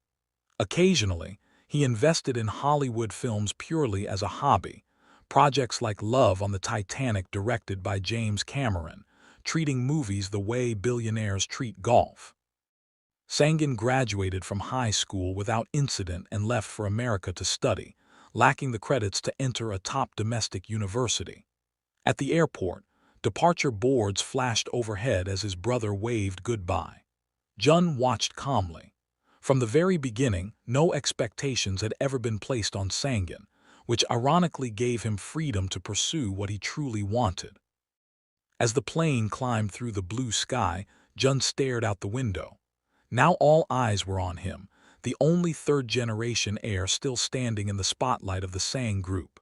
Occasionally, he invested in Hollywood films purely as a hobby, projects like Love on the Titanic directed by James Cameron, treating movies the way billionaires treat golf. Sangin graduated from high school without incident and left for America to study, lacking the credits to enter a top domestic university. At the airport, departure boards flashed overhead as his brother waved goodbye. Jun watched calmly. From the very beginning, no expectations had ever been placed on Sangin, which ironically gave him freedom to pursue what he truly wanted. As the plane climbed through the blue sky, Jun stared out the window. Now all eyes were on him, the only third-generation heir still standing in the spotlight of the Sang group.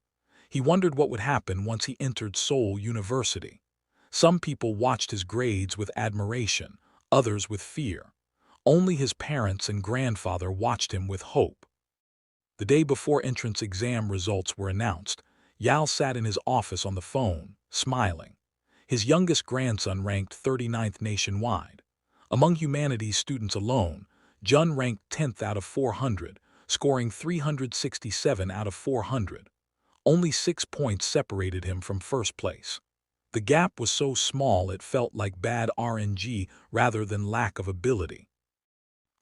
He wondered what would happen once he entered Seoul University. Some people watched his grades with admiration, others with fear. Only his parents and grandfather watched him with hope. The day before entrance exam results were announced, Yal sat in his office on the phone, smiling. His youngest grandson ranked 39th nationwide. Among humanities students alone, Jun ranked 10th out of 400, scoring 367 out of 400. Only 6 points separated him from first place. The gap was so small it felt like bad RNG rather than lack of ability.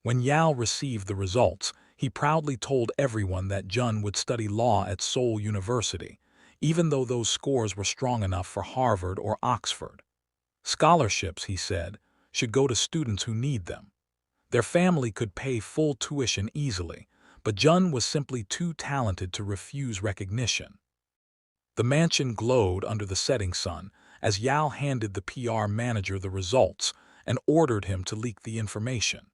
When Yal received the results, he proudly told everyone that Jun would study law at Seoul University, even though those scores were strong enough for Harvard or Oxford. Scholarships, he said, should go to students who need them. Their family could pay full tuition easily, but Jun was simply too talented to refuse recognition. The mansion glowed under the setting sun as Yal handed the PR manager the results and ordered him to leak the information.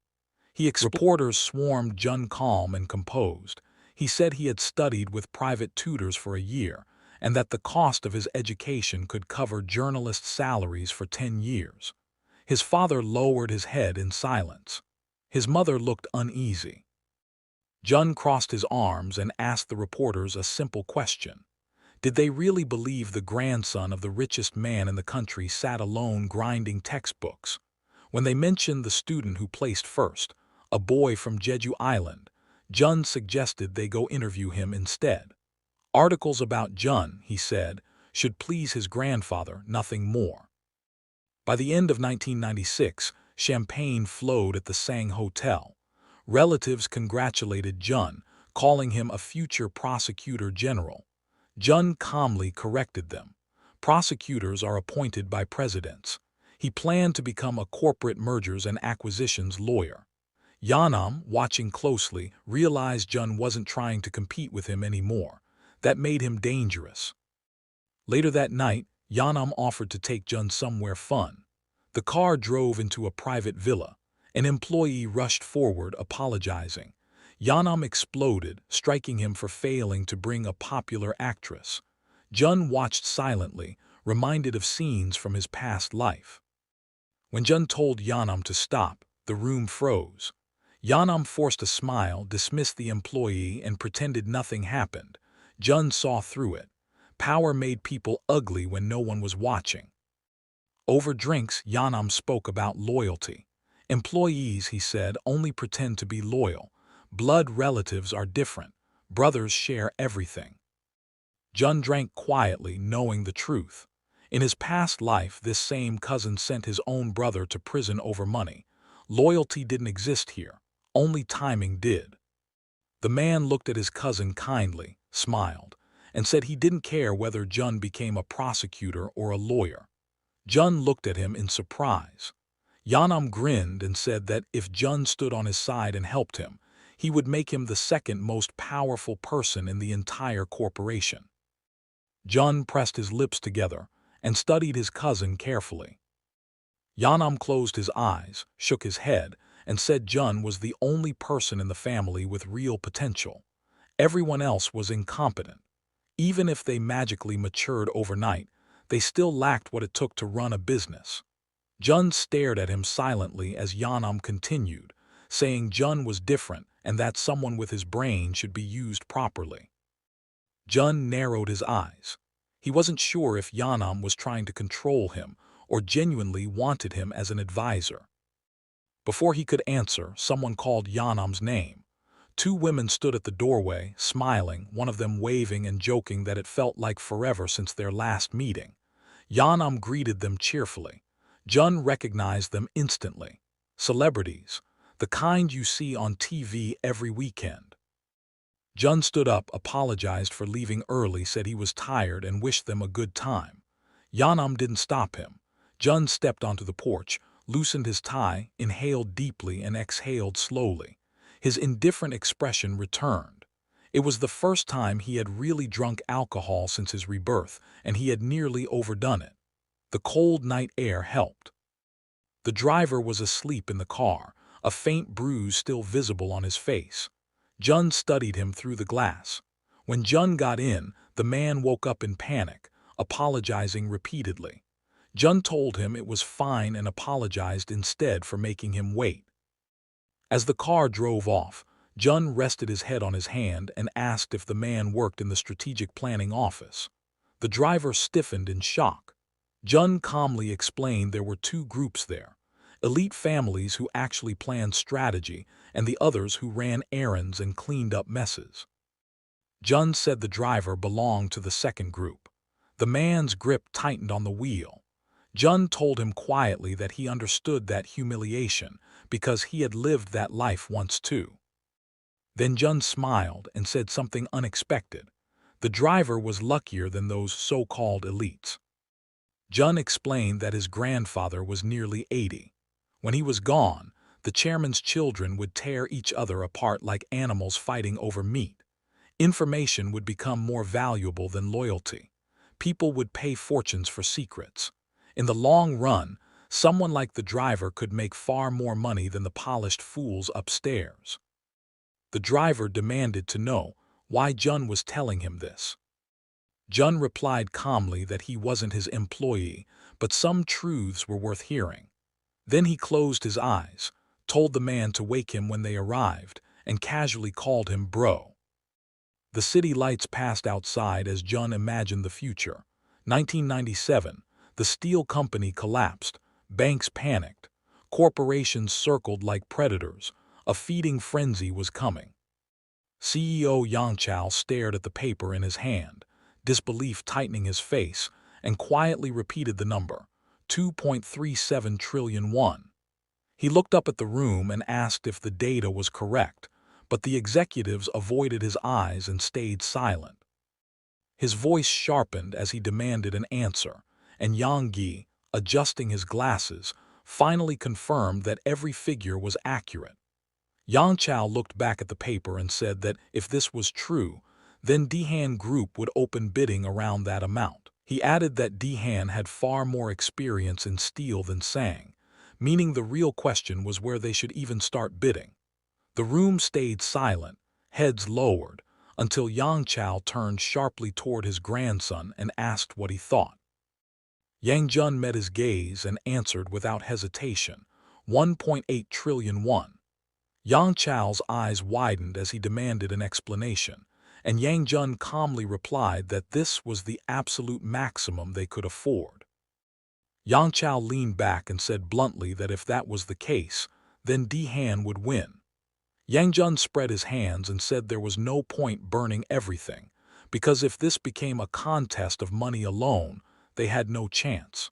Reporters swarmed Jun calm and composed. He said he had studied with private tutors for a year and that the cost of his education could cover journalists' salaries for 10 years. His father lowered his head in silence. His mother looked uneasy. Jun crossed his arms and asked the reporters a simple question. Did they really believe the grandson of the richest man in the country sat alone grinding textbooks? When they mentioned the student who placed first, a boy from Jeju Island, Jun suggested they go interview him instead. Articles about Jun, he said, should please his grandfather, nothing more. By the end of 1996, champagne flowed at the Sang Hotel. Relatives congratulated Jun, calling him a future prosecutor general. Jun calmly corrected them. Prosecutors are appointed by presidents. He planned to become a corporate mergers and acquisitions lawyer. Yanam, watching closely, realized Jun wasn't trying to compete with him anymore. That made him dangerous. Later that night, Yanam offered to take Jun somewhere fun. The car drove into a private villa. An employee rushed forward, apologizing. Yanam exploded, striking him for failing to bring a popular actress. Jun watched silently, reminded of scenes from his past life. When Jun told Yanam to stop, the room froze. Yanam forced a smile, dismissed the employee, and pretended nothing happened. Jun saw through it. Power made people ugly when no one was watching. Over drinks, Yanam spoke about loyalty. Employees, he said, only pretend to be loyal. Blood relatives are different. Brothers share everything. Jun drank quietly, knowing the truth. In his past life, this same cousin sent his own brother to prison over money. Loyalty didn't exist here. Only timing did. The man looked at his cousin kindly, smiled, and said he didn't care whether Jun became a prosecutor or a lawyer. Jun looked at him in surprise. Yanam grinned and said that if Jun stood on his side and helped him, he would make him the second most powerful person in the entire corporation. Jun pressed his lips together and studied his cousin carefully. Yanam closed his eyes, shook his head, and said Jun was the only person in the family with real potential. Everyone else was incompetent. Even if they magically matured overnight, they still lacked what it took to run a business. Jun stared at him silently as Yanam continued, saying Jun was different and that someone with his brain should be used properly. Jun narrowed his eyes. He wasn't sure if Yanam was trying to control him or genuinely wanted him as an advisor. Before he could answer, someone called Yanam's name. Two women stood at the doorway, smiling, one of them waving and joking that it felt like forever since their last meeting. Yanam greeted them cheerfully. Jun recognized them instantly. Celebrities, the kind you see on TV every weekend. Jun stood up, apologized for leaving early, said he was tired and wished them a good time. Yanam didn't stop him. Jun stepped onto the porch, loosened his tie, inhaled deeply and exhaled slowly. His indifferent expression returned. It was the first time he had really drunk alcohol since his rebirth, and he had nearly overdone it. The cold night air helped. The driver was asleep in the car, a faint bruise still visible on his face. Jun studied him through the glass. When Jun got in, the man woke up in panic, apologizing repeatedly. Jun told him it was fine and apologized instead for making him wait. As the car drove off, Jun rested his head on his hand and asked if the man worked in the strategic planning office. The driver stiffened in shock. Jun calmly explained there were two groups there: elite families who actually planned strategy and the others who ran errands and cleaned up messes. Jun said the driver belonged to the second group. The man's grip tightened on the wheel. Jun told him quietly that he understood that humiliation because he had lived that life once too. Then Jun smiled and said something unexpected. The driver was luckier than those so-called elites. Jun explained that his grandfather was nearly 80. When he was gone, the chairman's children would tear each other apart like animals fighting over meat. Information would become more valuable than loyalty. People would pay fortunes for secrets. In the long run, someone like the driver could make far more money than the polished fools upstairs. The driver demanded to know why Jun was telling him this. Jun replied calmly that he wasn't his employee, but some truths were worth hearing. Then he closed his eyes, told the man to wake him when they arrived, and casually called him bro. The city lights passed outside as Jun imagined the future. 1997. The steel company collapsed, banks panicked, corporations circled like predators. A feeding frenzy was coming. CEO Yang Chao stared at the paper in his hand, disbelief tightening his face, and quietly repeated the number, 2.37 trillion won. He looked up at the room and asked if the data was correct, but the executives avoided his eyes and stayed silent. His voice sharpened as he demanded an answer, and Yang Gi, adjusting his glasses, finally confirmed that every figure was accurate. Yang Chao looked back at the paper and said that if this was true, then Dehan Group would open bidding around that amount. He added that Dehan had far more experience in steel than Sang, meaning the real question was where they should even start bidding. The room stayed silent, heads lowered, until Yang Chao turned sharply toward his grandson and asked what he thought. Yang Jun met his gaze and answered without hesitation, 1.8 trillion won. Yang Chao's eyes widened as he demanded an explanation, and Yang Jun calmly replied that this was the absolute maximum they could afford. Yang Chao leaned back and said bluntly that if that was the case, then Dehan would win. Yang Jun spread his hands and said there was no point burning everything, because if this became a contest of money alone, they had no chance.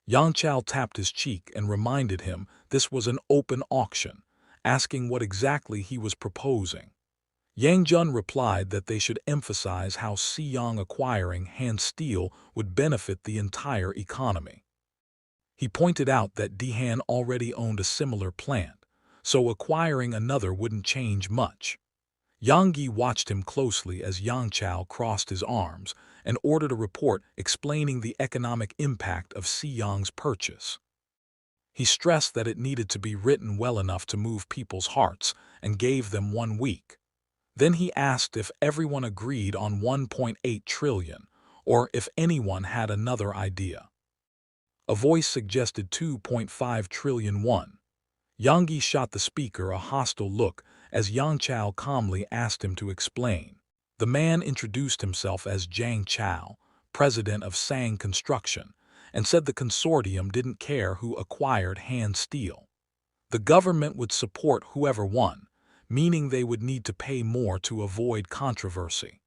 Yang Chao tapped his cheek and reminded him this was an open auction, asking what exactly he was proposing. Yang Jun replied that they should emphasize how Siyang acquiring hand steel would benefit the entire economy. He pointed out that Dehan already owned a similar plant, so acquiring another wouldn't change much. Yang Gi watched him closely as Yang Chao crossed his arms and ordered a report explaining the economic impact of Siyang's purchase. He stressed that it needed to be written well enough to move people's hearts and gave them 1 week. Then he asked if everyone agreed on 1.8 trillion, or if anyone had another idea. A voice suggested 2.5 trillion won. Yang Yi shot the speaker a hostile look as Yang Chao calmly asked him to explain. The man introduced himself as Zhang Chao, president of Sang Construction, and said the consortium didn't care who acquired Hand Steel. The government would support whoever won, meaning they would need to pay more to avoid controversy.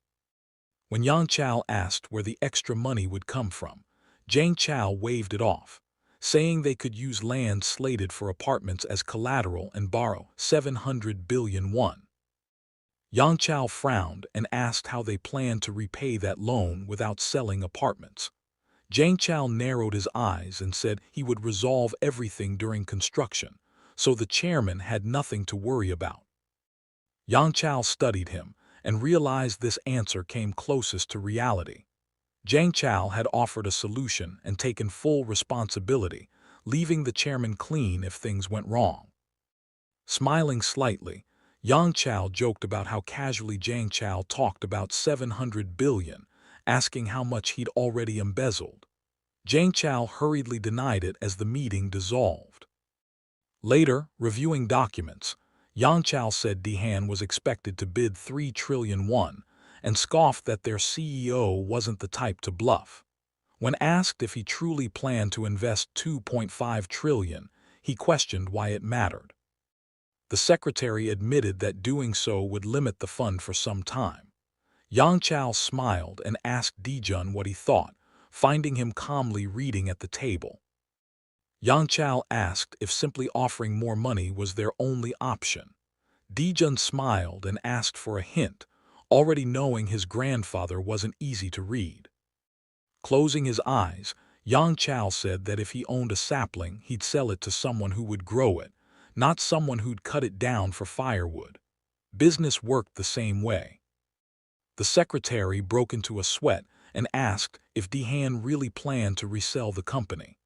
When Yang Chao asked where the extra money would come from, Zhang Chao waved it off, saying they could use land slated for apartments as collateral and borrow 700 billion won. Yang Chao frowned and asked how they planned to repay that loan without selling apartments. Zhang Chao narrowed his eyes and said he would resolve everything during construction, so the chairman had nothing to worry about. Yang Chao studied him and realized this answer came closest to reality. Zhang Chao had offered a solution and taken full responsibility, leaving the chairman clean if things went wrong. Smiling slightly, Yang Chao joked about how casually Zhang Chao talked about 700 billion, asking how much he'd already embezzled. Zhang Chao hurriedly denied it as the meeting dissolved. Later, reviewing documents, Yang Chao said Dehan was expected to bid 3 trillion won and scoffed that their CEO wasn't the type to bluff. When asked if he truly planned to invest 2.5 trillion, he questioned why it mattered. The secretary admitted that doing so would limit the fund for some time. Yang Chao smiled and asked Dijun what he thought, finding him calmly reading at the table. Yang Chao asked if simply offering more money was their only option. Dijun smiled and asked for a hint, already knowing his grandfather wasn't easy to read. Closing his eyes, Yang Chao said that if he owned a sapling, he'd sell it to someone who would grow it, not someone who'd cut it down for firewood. Business worked the same way. The secretary broke into a sweat and asked if Dehan really planned to resell the company.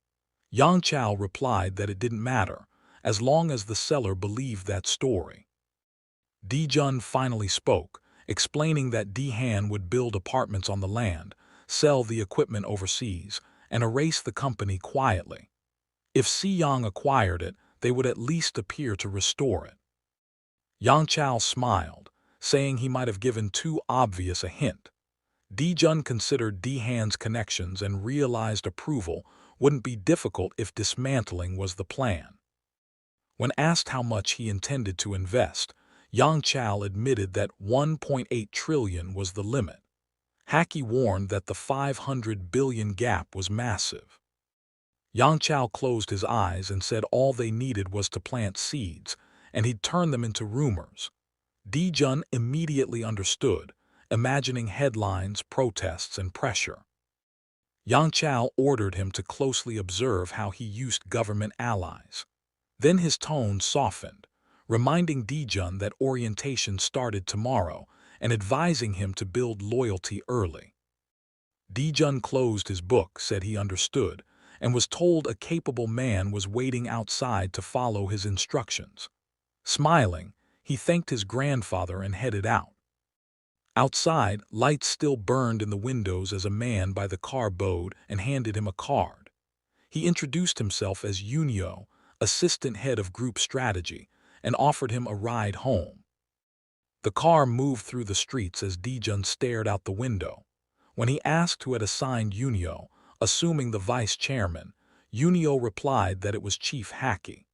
Yang Chao replied that it didn't matter, as long as the seller believed that story. Dijun finally spoke, explaining that Dehan would build apartments on the land, sell the equipment overseas, and erase the company quietly. If Siyang acquired it, they would at least appear to restore it. Yang Chao smiled, saying he might have given too obvious a hint. Dijun considered Dehan's connections and realized approval wouldn't be difficult if dismantling was the plan. When asked how much he intended to invest, Yang Chao admitted that 1.8 trillion was the limit. Haki warned that the 500 billion gap was massive. Yang Chao closed his eyes and said all they needed was to plant seeds, and he'd turn them into rumors. Dijun immediately understood, imagining headlines, protests, and pressure. Yang Chao ordered him to closely observe how he used government allies. Then his tone softened, reminding Dijun that orientation started tomorrow and advising him to build loyalty early. Dijun closed his book, said he understood, and was told a capable man was waiting outside to follow his instructions. Smiling, he thanked his grandfather and headed out. Outside, lights still burned in the windows as a man by the car bowed and handed him a card. He introduced himself as Yunyo, assistant head of group strategy, and offered him a ride home. The car moved through the streets as Dijun stared out the window. When he asked who had assigned Yunyo, assuming the vice chairman, Yunyo replied that it was Chief Haki.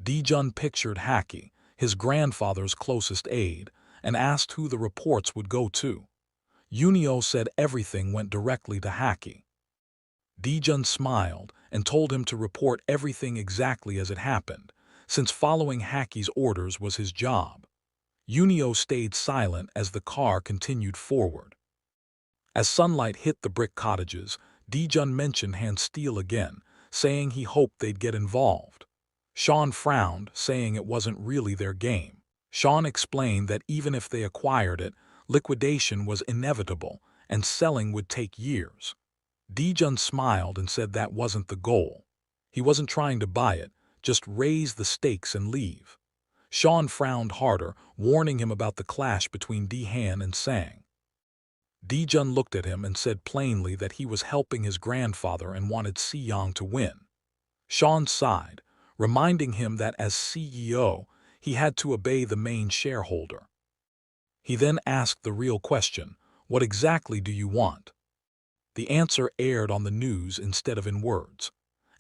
Dijun pictured Haki, his grandfather's closest aide, and asked who the reports would go to. Yunyo said everything went directly to Haki. Dijun smiled and told him to report everything exactly as it happened, since following Haki's orders was his job. Yunyo stayed silent as the car continued forward. As sunlight hit the brick cottages, Dijun mentioned Hand Steel again, saying he hoped they'd get involved. Sean frowned, saying it wasn't really their game. Sean explained that even if they acquired it, liquidation was inevitable and selling would take years. Dijun smiled and said that wasn't the goal. He wasn't trying to buy it, just raise the stakes and leave. Sean frowned harder, warning him about the clash between Dehan and Sang. Dijun looked at him and said plainly that he was helping his grandfather and wanted Siyang to win. Sean sighed, reminding him that as CEO, he had to obey the main shareholder. He then asked the real question, "What exactly do you want?" The answer aired on the news instead of in words.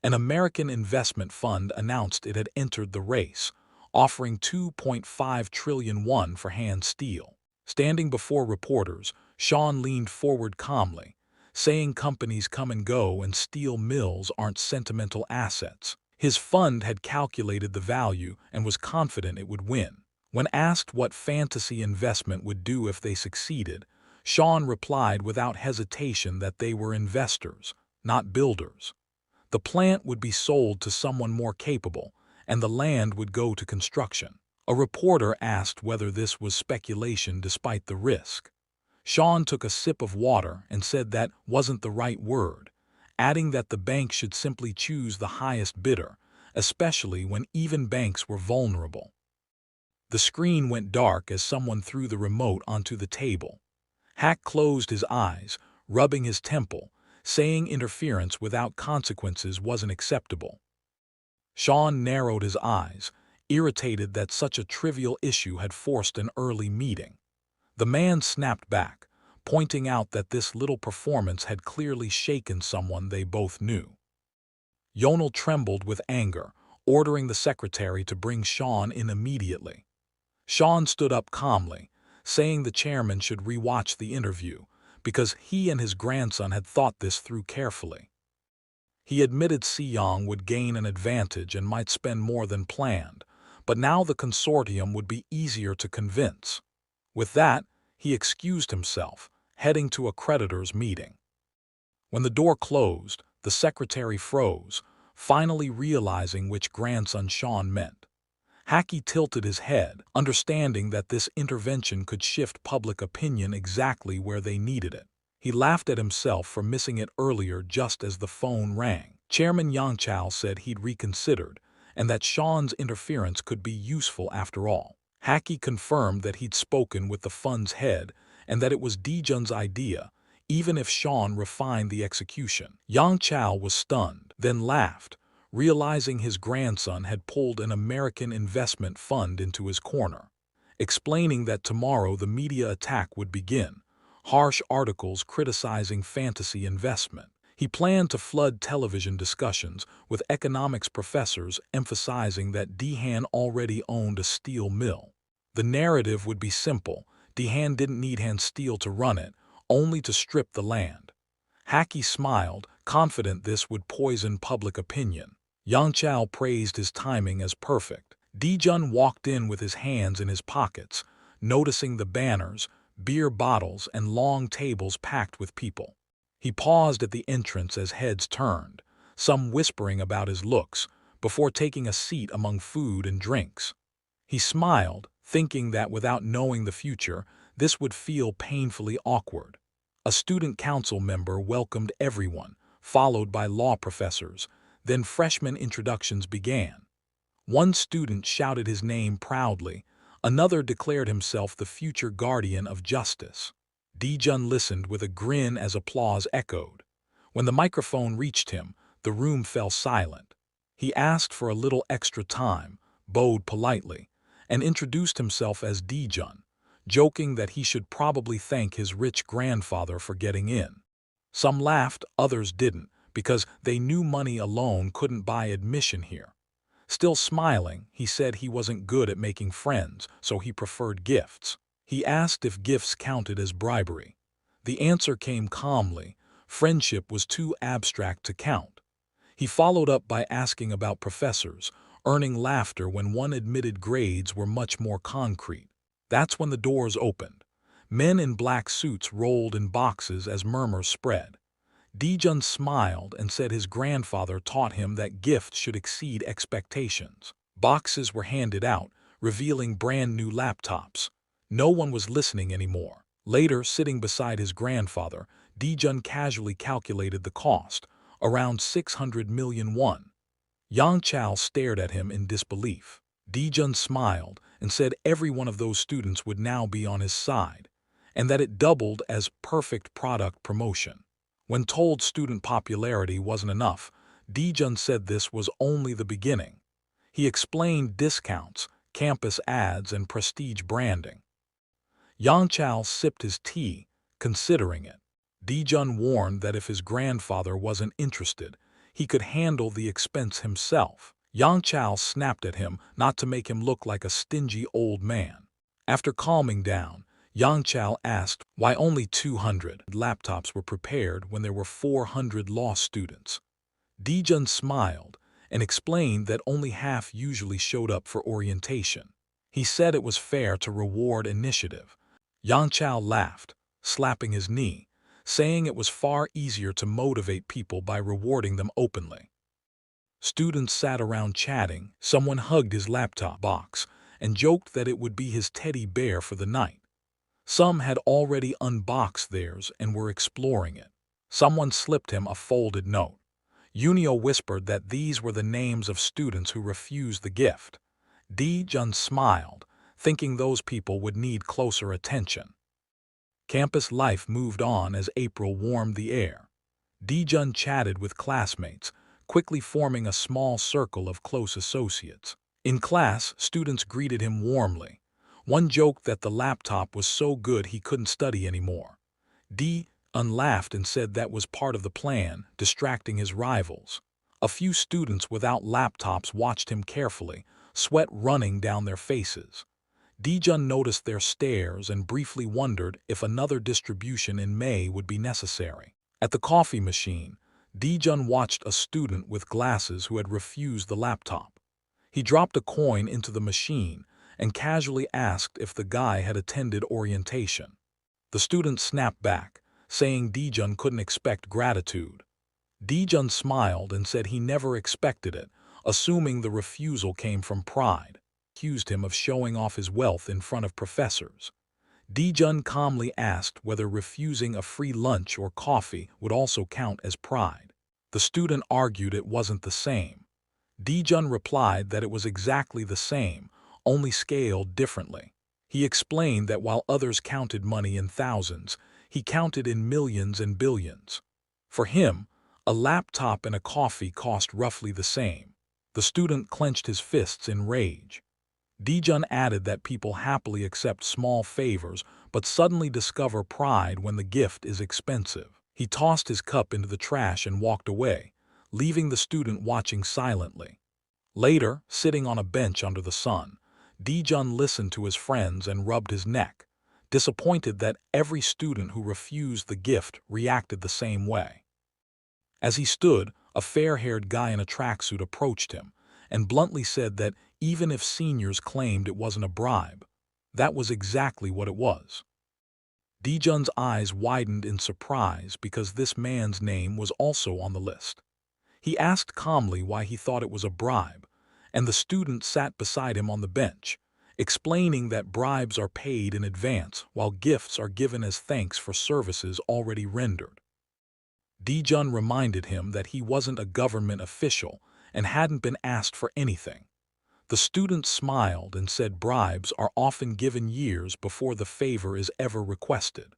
An American investment fund announced it had entered the race, offering 2.5 trillion won for hand steel. Standing before reporters, Sean leaned forward calmly, saying companies come and go and steel mills aren't sentimental assets. His fund had calculated the value and was confident it would win. When asked what fantasy investment would do if they succeeded, Sean replied without hesitation that they were investors, not builders. The plant would be sold to someone more capable, and the land would go to construction. A reporter asked whether this was speculation despite the risk. Sean took a sip of water and said that wasn't the right word, adding that the bank should simply choose the highest bidder, especially when even banks were vulnerable. The screen went dark as someone threw the remote onto the table. Hack closed his eyes, rubbing his temple, saying interference without consequences wasn't acceptable. Sean narrowed his eyes, irritated that such a trivial issue had forced an early meeting. The man snapped back, pointing out that this little performance had clearly shaken someone they both knew. Yonel trembled with anger, ordering the secretary to bring Sean in immediately. Sean stood up calmly, saying the chairman should rewatch the interview, because he and his grandson had thought this through carefully. He admitted Siyang would gain an advantage and might spend more than planned, but now the consortium would be easier to convince. With that, he excused himself, heading to a creditors' meeting. When the door closed, the secretary froze, finally realizing which grandson Sean meant. Hackey tilted his head, understanding that this intervention could shift public opinion exactly where they needed it. He laughed at himself for missing it earlier just as the phone rang. Chairman Yang Chao said he'd reconsidered, and that Sean's interference could be useful after all. Hackey confirmed that he'd spoken with the fund's head and that it was Dijun's idea, even if Sean refined the execution. Yang Chao was stunned, then laughed, realizing his grandson had pulled an American investment fund into his corner, explaining that tomorrow the media attack would begin, harsh articles criticizing fantasy investment. He planned to flood television discussions with economics professors emphasizing that Dehan already owned a steel mill. The narrative would be simple: Dehan didn't need hand steel to run it, only to strip the land. Hackey smiled, confident this would poison public opinion. Yang Chao praised his timing as perfect. Dijun walked in with his hands in his pockets, noticing the banners, beer bottles, and long tables packed with people. He paused at the entrance as heads turned, some whispering about his looks, before taking a seat among food and drinks. He smiled, thinking that without knowing the future, this would feel painfully awkward. A student council member welcomed everyone, followed by law professors. Then freshman introductions began. One student shouted his name proudly, another declared himself the future guardian of justice. Dijun listened with a grin as applause echoed. When the microphone reached him, the room fell silent. He asked for a little extra time, bowed politely, and introduced himself as Dijun, joking that he should probably thank his rich grandfather for getting in. Some laughed, others didn't, because they knew money alone couldn't buy admission here. Still smiling, he said he wasn't good at making friends, so he preferred gifts. He asked if gifts counted as bribery. The answer came calmly: friendship was too abstract to count. He followed up by asking about professors, earning laughter when one admitted grades were much more concrete. That's when the doors opened. Men in black suits rolled in boxes as murmurs spread. Dijun smiled and said his grandfather taught him that gifts should exceed expectations. Boxes were handed out, revealing brand new laptops. No one was listening anymore. Later, sitting beside his grandfather, Dijun casually calculated the cost, around 600 million won. Yang Chao stared at him in disbelief. Dijun smiled and said every one of those students would now be on his side, and that it doubled as perfect product promotion. When told student popularity wasn't enough, Dijun said this was only the beginning. He explained discounts, campus ads, and prestige branding. Yang Chao sipped his tea, considering it. Dijun warned that if his grandfather wasn't interested, he could handle the expense himself. Yang Chao snapped at him not to make him look like a stingy old man. After calming down, Yang Chao asked why only 200 laptops were prepared when there were 400 law students. Dijun smiled and explained that only half usually showed up for orientation. He said it was fair to reward initiative. Yang Chao laughed, slapping his knee, saying it was far easier to motivate people by rewarding them openly. Students sat around chatting. Someone hugged his laptop box and joked that it would be his teddy bear for the night. Some had already unboxed theirs and were exploring it. Someone slipped him a folded note. Yunio whispered that these were the names of students who refused the gift. Dijun smiled, thinking those people would need closer attention. Campus life moved on as April warmed the air. Dijun chatted with classmates, quickly forming a small circle of close associates. In class, students greeted him warmly. One joked that the laptop was so good he couldn't study anymore. Dijun laughed and said that was part of the plan, distracting his rivals. A few students without laptops watched him carefully, sweat running down their faces. Dijun noticed their stares and briefly wondered if another distribution in May would be necessary. At the coffee machine, Dijun watched a student with glasses who had refused the laptop. He dropped a coin into the machine and casually asked if the guy had attended orientation. The student snapped back, saying Dijun couldn't expect gratitude. Dijun smiled and said he never expected it, assuming the refusal came from pride. Accused him of showing off his wealth in front of professors. Dijun calmly asked whether refusing a free lunch or coffee would also count as pride. The student argued it wasn't the same. Dijun replied that it was exactly the same, only scaled differently. He explained that while others counted money in thousands, he counted in millions and billions. For him, a laptop and a coffee cost roughly the same. The student clenched his fists in rage. Dijun added that people happily accept small favors but suddenly discover pride when the gift is expensive. He tossed his cup into the trash and walked away, leaving the student watching silently. Later, sitting on a bench under the sun, Dijun listened to his friends and rubbed his neck, disappointed that every student who refused the gift reacted the same way. As he stood, a fair-haired guy in a tracksuit approached him and bluntly said that even if seniors claimed it wasn't a bribe, that was exactly what it was. Dijun's eyes widened in surprise because this man's name was also on the list. He asked calmly why he thought it was a bribe, and the student sat beside him on the bench, explaining that bribes are paid in advance while gifts are given as thanks for services already rendered. Dijun reminded him that he wasn't a government official and hadn't been asked for anything. The student smiled and said bribes are often given years before the favor is ever requested.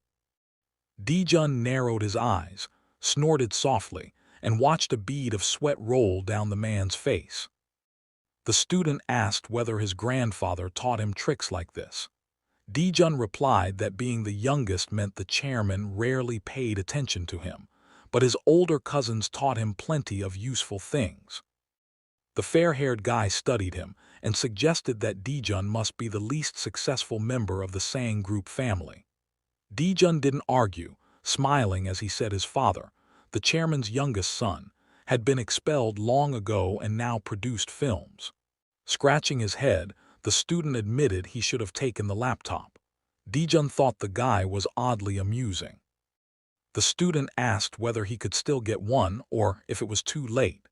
Dijun narrowed his eyes, snorted softly, and watched a bead of sweat roll down the man's face. The student asked whether his grandfather taught him tricks like this. Dijun replied that being the youngest meant the chairman rarely paid attention to him, but his older cousins taught him plenty of useful things. The fair-haired guy studied him and suggested that Dijun must be the least successful member of the Sang group family. Dijun didn't argue, smiling as he said his father, the chairman's youngest son, had been expelled long ago and now produced films. Scratching his head, the student admitted he should have taken the laptop. Dijun thought the guy was oddly amusing. The student asked whether he could still get one or if it was too late.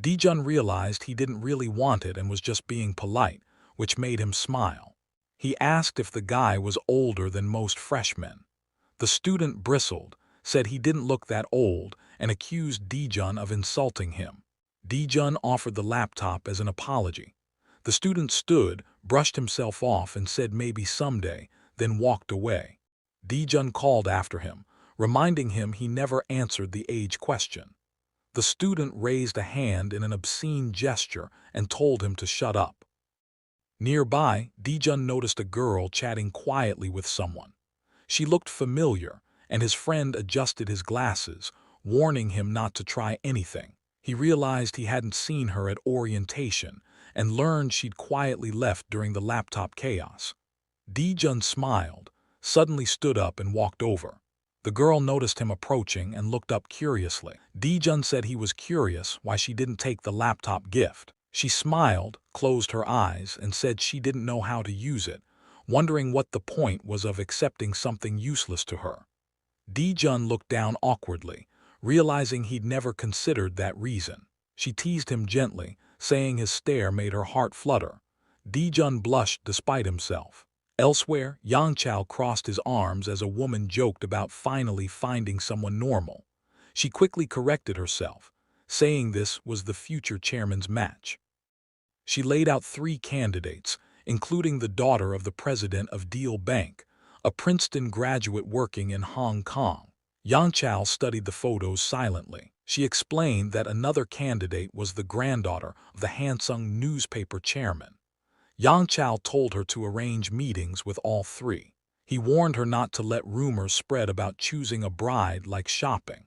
Dijun realized he didn't really want it and was just being polite, which made him smile. He asked if the guy was older than most freshmen. The student bristled, said he didn't look that old, and accused Dijun of insulting him. Dijun offered the laptop as an apology. The student stood, brushed himself off and said maybe someday, then walked away. Dijun called after him, reminding him he never answered the age question. The student raised a hand in an obscene gesture and told him to shut up. Nearby, Dijun noticed a girl chatting quietly with someone. She looked familiar, and his friend adjusted his glasses, warning him not to try anything. He realized he hadn't seen her at orientation and learned she'd quietly left during the laptop chaos. Dijun smiled, suddenly stood up and walked over. The girl noticed him approaching and looked up curiously. Dijun said he was curious why she didn't take the laptop gift. She smiled, closed her eyes, and said she didn't know how to use it, wondering what the point was of accepting something useless to her. Dijun looked down awkwardly, realizing he'd never considered that reason. She teased him gently, saying his stare made her heart flutter. Dijun blushed despite himself. Elsewhere, Yangchao crossed his arms as a woman joked about finally finding someone normal. She quickly corrected herself, saying this was the future chairman's match. She laid out 3 candidates, including the daughter of the president of Deal Bank, a Princeton graduate working in Hong Kong. Yangchao studied the photos silently. She explained that another candidate was the granddaughter of the Hansung newspaper chairman. Yangchao told her to arrange meetings with all 3. He warned her not to let rumors spread about choosing a bride like shopping.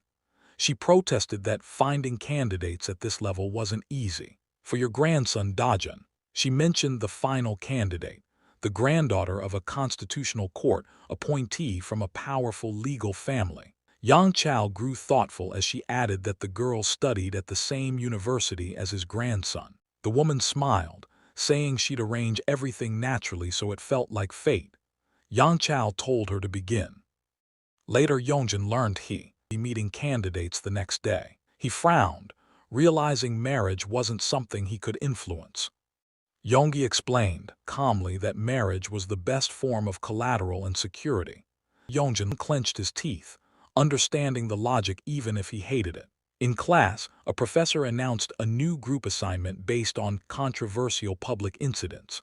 She protested that finding candidates at this level wasn't easy. For your grandson Dajun, she mentioned the final candidate, the granddaughter of a constitutional court appointee from a powerful legal family. Yangchao grew thoughtful as she added that the girl studied at the same university as his grandson. The woman smiled, saying she'd arrange everything naturally so it felt like fate. Yangchao told her to begin. Later, Yongjin learned he'd be meeting candidates the next day. He frowned, realizing marriage wasn't something he could influence. Yonggi explained calmly that marriage was the best form of collateral and security. Yongjin clenched his teeth, understanding the logic even if he hated it. In class, a professor announced a new group assignment based on controversial public incidents.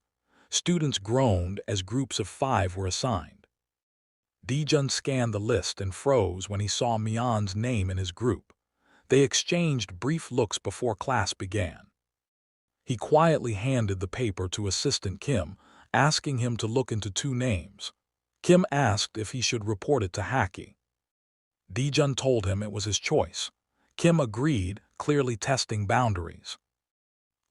Students groaned as groups of 5 were assigned. Dijun scanned the list and froze when he saw Mian's name in his group. They exchanged brief looks before class began. He quietly handed the paper to Assistant Kim, asking him to look into 2 names. Kim asked if he should report it to Haki. Dijun told him it was his choice. Kim agreed, clearly testing boundaries.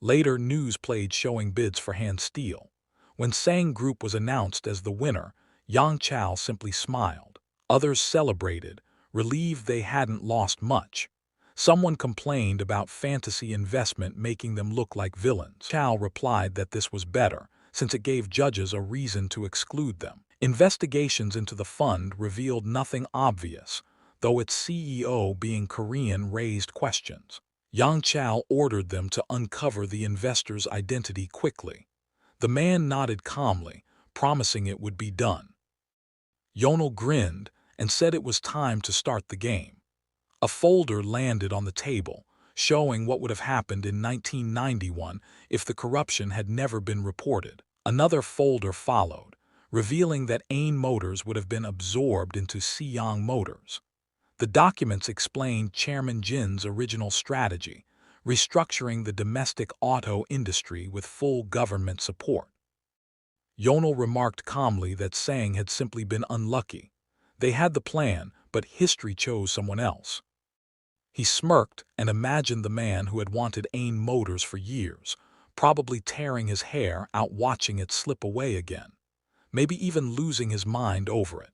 Later, news played showing bids for hand steel. When Sang Group was announced as the winner, Yang Chao simply smiled. Others celebrated, relieved they hadn't lost much. Someone complained about fantasy investment making them look like villains. Chao replied that this was better, since it gave judges a reason to exclude them. Investigations into the fund revealed nothing obvious, though its CEO being Korean raised questions. Yang Chao ordered them to uncover the investor's identity quickly. The man nodded calmly, promising it would be done. Yonel grinned and said it was time to start the game. A folder landed on the table, showing what would have happened in 1991 if the corruption had never been reported. Another folder followed, revealing that Ain Motors would have been absorbed into Siyang Motors. The documents explained Chairman Jin's original strategy, restructuring the domestic auto industry with full government support. Yonel remarked calmly that Sang had simply been unlucky. They had the plan, but history chose someone else. He smirked and imagined the man who had wanted Ain Motors for years, probably tearing his hair out watching it slip away again, maybe even losing his mind over it.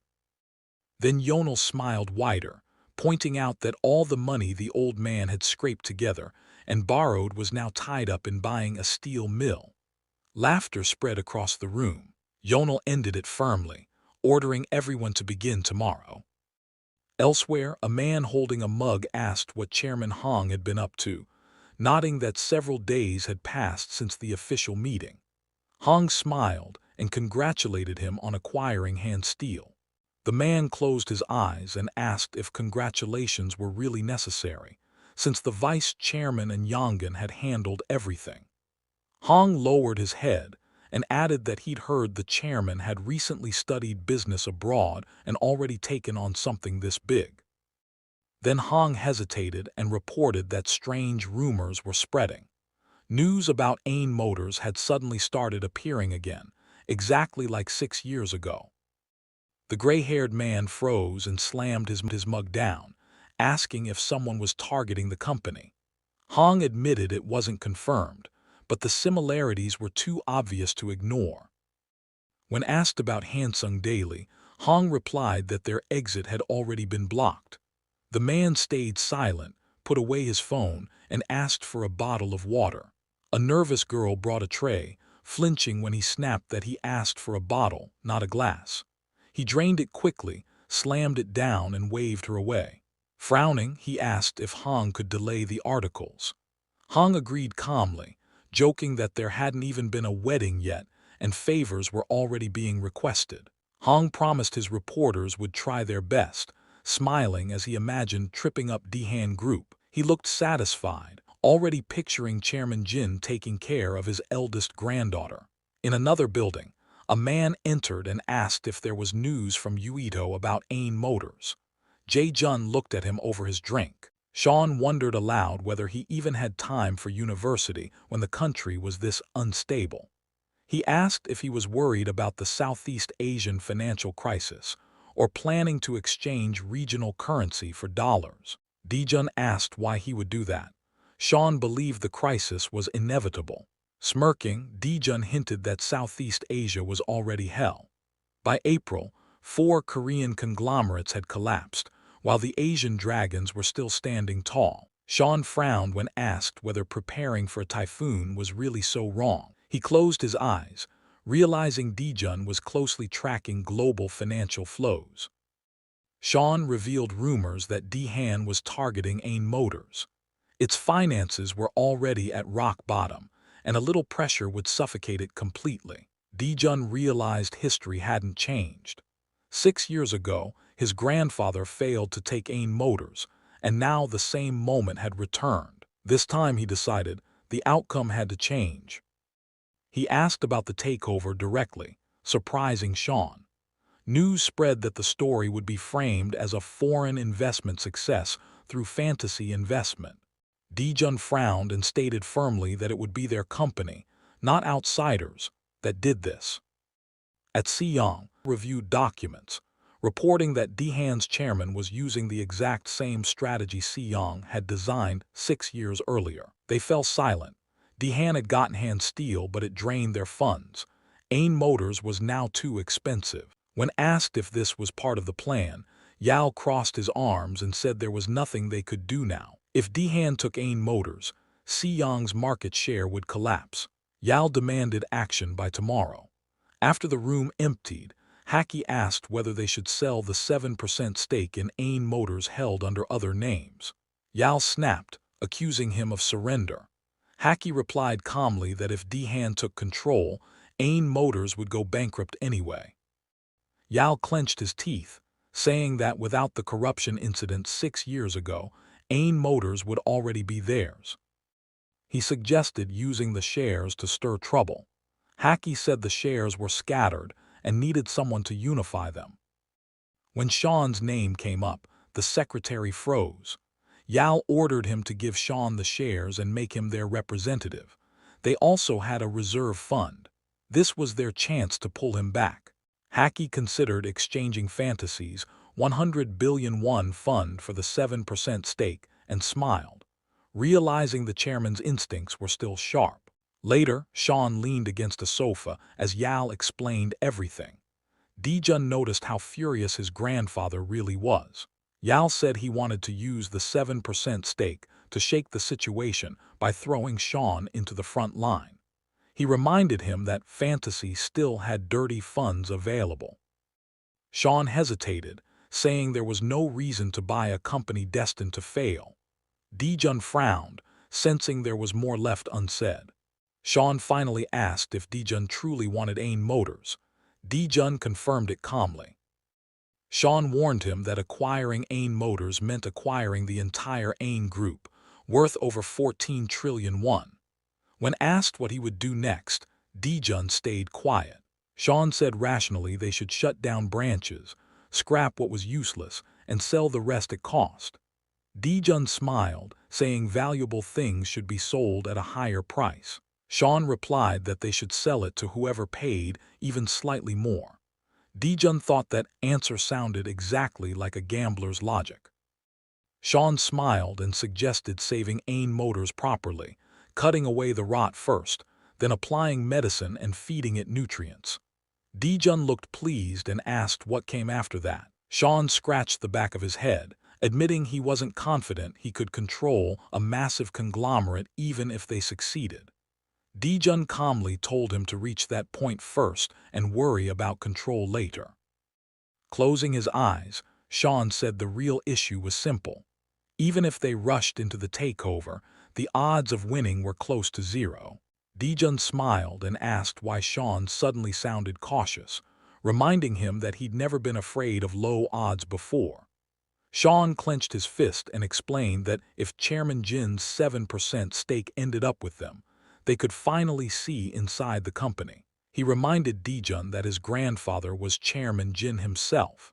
Then Yonel smiled wider, pointing out that all the money the old man had scraped together and borrowed was now tied up in buying a steel mill. Laughter spread across the room. Yonel ended it firmly, ordering everyone to begin tomorrow. Elsewhere, a man holding a mug asked what Chairman Hong had been up to, nodding that several days had passed since the official meeting. Hong smiled and congratulated him on acquiring hand steel. The man closed his eyes and asked if congratulations were really necessary, since the vice chairman and Yongan had handled everything. Hong lowered his head and added that he'd heard the chairman had recently studied business abroad and already taken on something this big. Then Hong hesitated and reported that strange rumors were spreading. News about Ain Motors had suddenly started appearing again, exactly like 6 years ago. The gray-haired man froze and slammed his mug down, asking if someone was targeting the company. Hong admitted it wasn't confirmed, but the similarities were too obvious to ignore. When asked about Hansung Daily, Hong replied that their exit had already been blocked. The man stayed silent, put away his phone, and asked for a bottle of water. A nervous girl brought a tray, flinching when he snapped that he asked for a bottle, not a glass. He drained it quickly, slammed it down, and waved her away. Frowning, he asked if Hong could delay the articles. Hong agreed calmly, joking that there hadn't even been a wedding yet and favors were already being requested. Hong promised his reporters would try their best, smiling as he imagined tripping up Dehan Group. He looked satisfied, already picturing Chairman Jin taking care of his eldest granddaughter. In another building, a man entered and asked if there was news from Uito about Ain Motors. Jae-jun looked at him over his drink. Sean wondered aloud whether he even had time for university when the country was this unstable. He asked if he was worried about the Southeast Asian financial crisis or planning to exchange regional currency for dollars. Dejun asked why he would do that. Sean believed the crisis was inevitable. Smirking, Dejun hinted that Southeast Asia was already hell. By April, 4 Korean conglomerates had collapsed, while the Asian dragons were still standing tall. Sean frowned when asked whether preparing for a typhoon was really so wrong. He closed his eyes, realizing Dejun was closely tracking global financial flows. Sean revealed rumors that Dehan was targeting Ain Motors. Its finances were already at rock bottom, and a little pressure would suffocate it completely. Dejun realized history hadn't changed. 6 years ago, his grandfather failed to take Ain Motors, and now the same moment had returned. This time, he decided, the outcome had to change. He asked about the takeover directly, surprising Sean. News spread that the story would be framed as a foreign investment success through fantasy investment. Dejun frowned and stated firmly that it would be their company, not outsiders, that did this. At Siyang, reviewed documents, reporting that Dehan's chairman was using the exact same strategy Siyang had designed 6 years earlier. They fell silent. Dehan had gotten hand steel, but it drained their funds. Ain Motors was now too expensive. When asked if this was part of the plan, Yao crossed his arms and said there was nothing they could do now. If Dehan took Ain Motors, Siyang's market share would collapse. Yao demanded action by tomorrow. After the room emptied, Haki asked whether they should sell the 7% stake in Ain Motors held under other names. Yao snapped, accusing him of surrender. Haki replied calmly that if Dehan took control, Ain Motors would go bankrupt anyway. Yao clenched his teeth, saying that without the corruption incident 6 years ago, Ain Motors would already be theirs. He suggested using the shares to stir trouble. Haki said the shares were scattered and needed someone to unify them. When Sean's name came up, the secretary froze. Yao ordered him to give Sean the shares and make him their representative. They also had a reserve fund. This was their chance to pull him back. Haki considered exchanging Fantasy's 100 billion won fund for the 7% stake and smiled, realizing the chairman's instincts were still sharp. Later, Sean leaned against a sofa as Yao explained everything. Dejun noticed how furious his grandfather really was. Yao said he wanted to use the 7% stake to shake the situation by throwing Sean into the front line. He reminded him that Fantasy still had dirty funds available. Sean hesitated, saying there was no reason to buy a company destined to fail. Dejun frowned, sensing there was more left unsaid. Sean finally asked if Dejun truly wanted Ain Motors. Dejun confirmed it calmly. Sean warned him that acquiring Ain Motors meant acquiring the entire Ain Group, worth over 14 trillion won. When asked what he would do next, Dijun stayed quiet. Sean said rationally they should shut down branches, scrap what was useless, and sell the rest at cost. Dijun smiled, saying valuable things should be sold at a higher price. Sean replied that they should sell it to whoever paid even slightly more. Dijun thought that answer sounded exactly like a gambler's logic. Sean smiled and suggested saving Ain motors properly, cutting away the rot first, then applying medicine and feeding it nutrients. Dijun looked pleased and asked what came after that. Sean scratched the back of his head, admitting he wasn't confident he could control a massive conglomerate even if they succeeded. Dijun calmly told him to reach that point first and worry about control later. Closing his eyes, Sean said the real issue was simple. Even if they rushed into the takeover, the odds of winning were close to zero. Dijun smiled and asked why Sean suddenly sounded cautious, reminding him that he'd never been afraid of low odds before. Sean clenched his fist and explained that if Chairman Jin's 7% stake ended up with them, they could finally see inside the company. He reminded Dijun that his grandfather was Chairman Jin himself.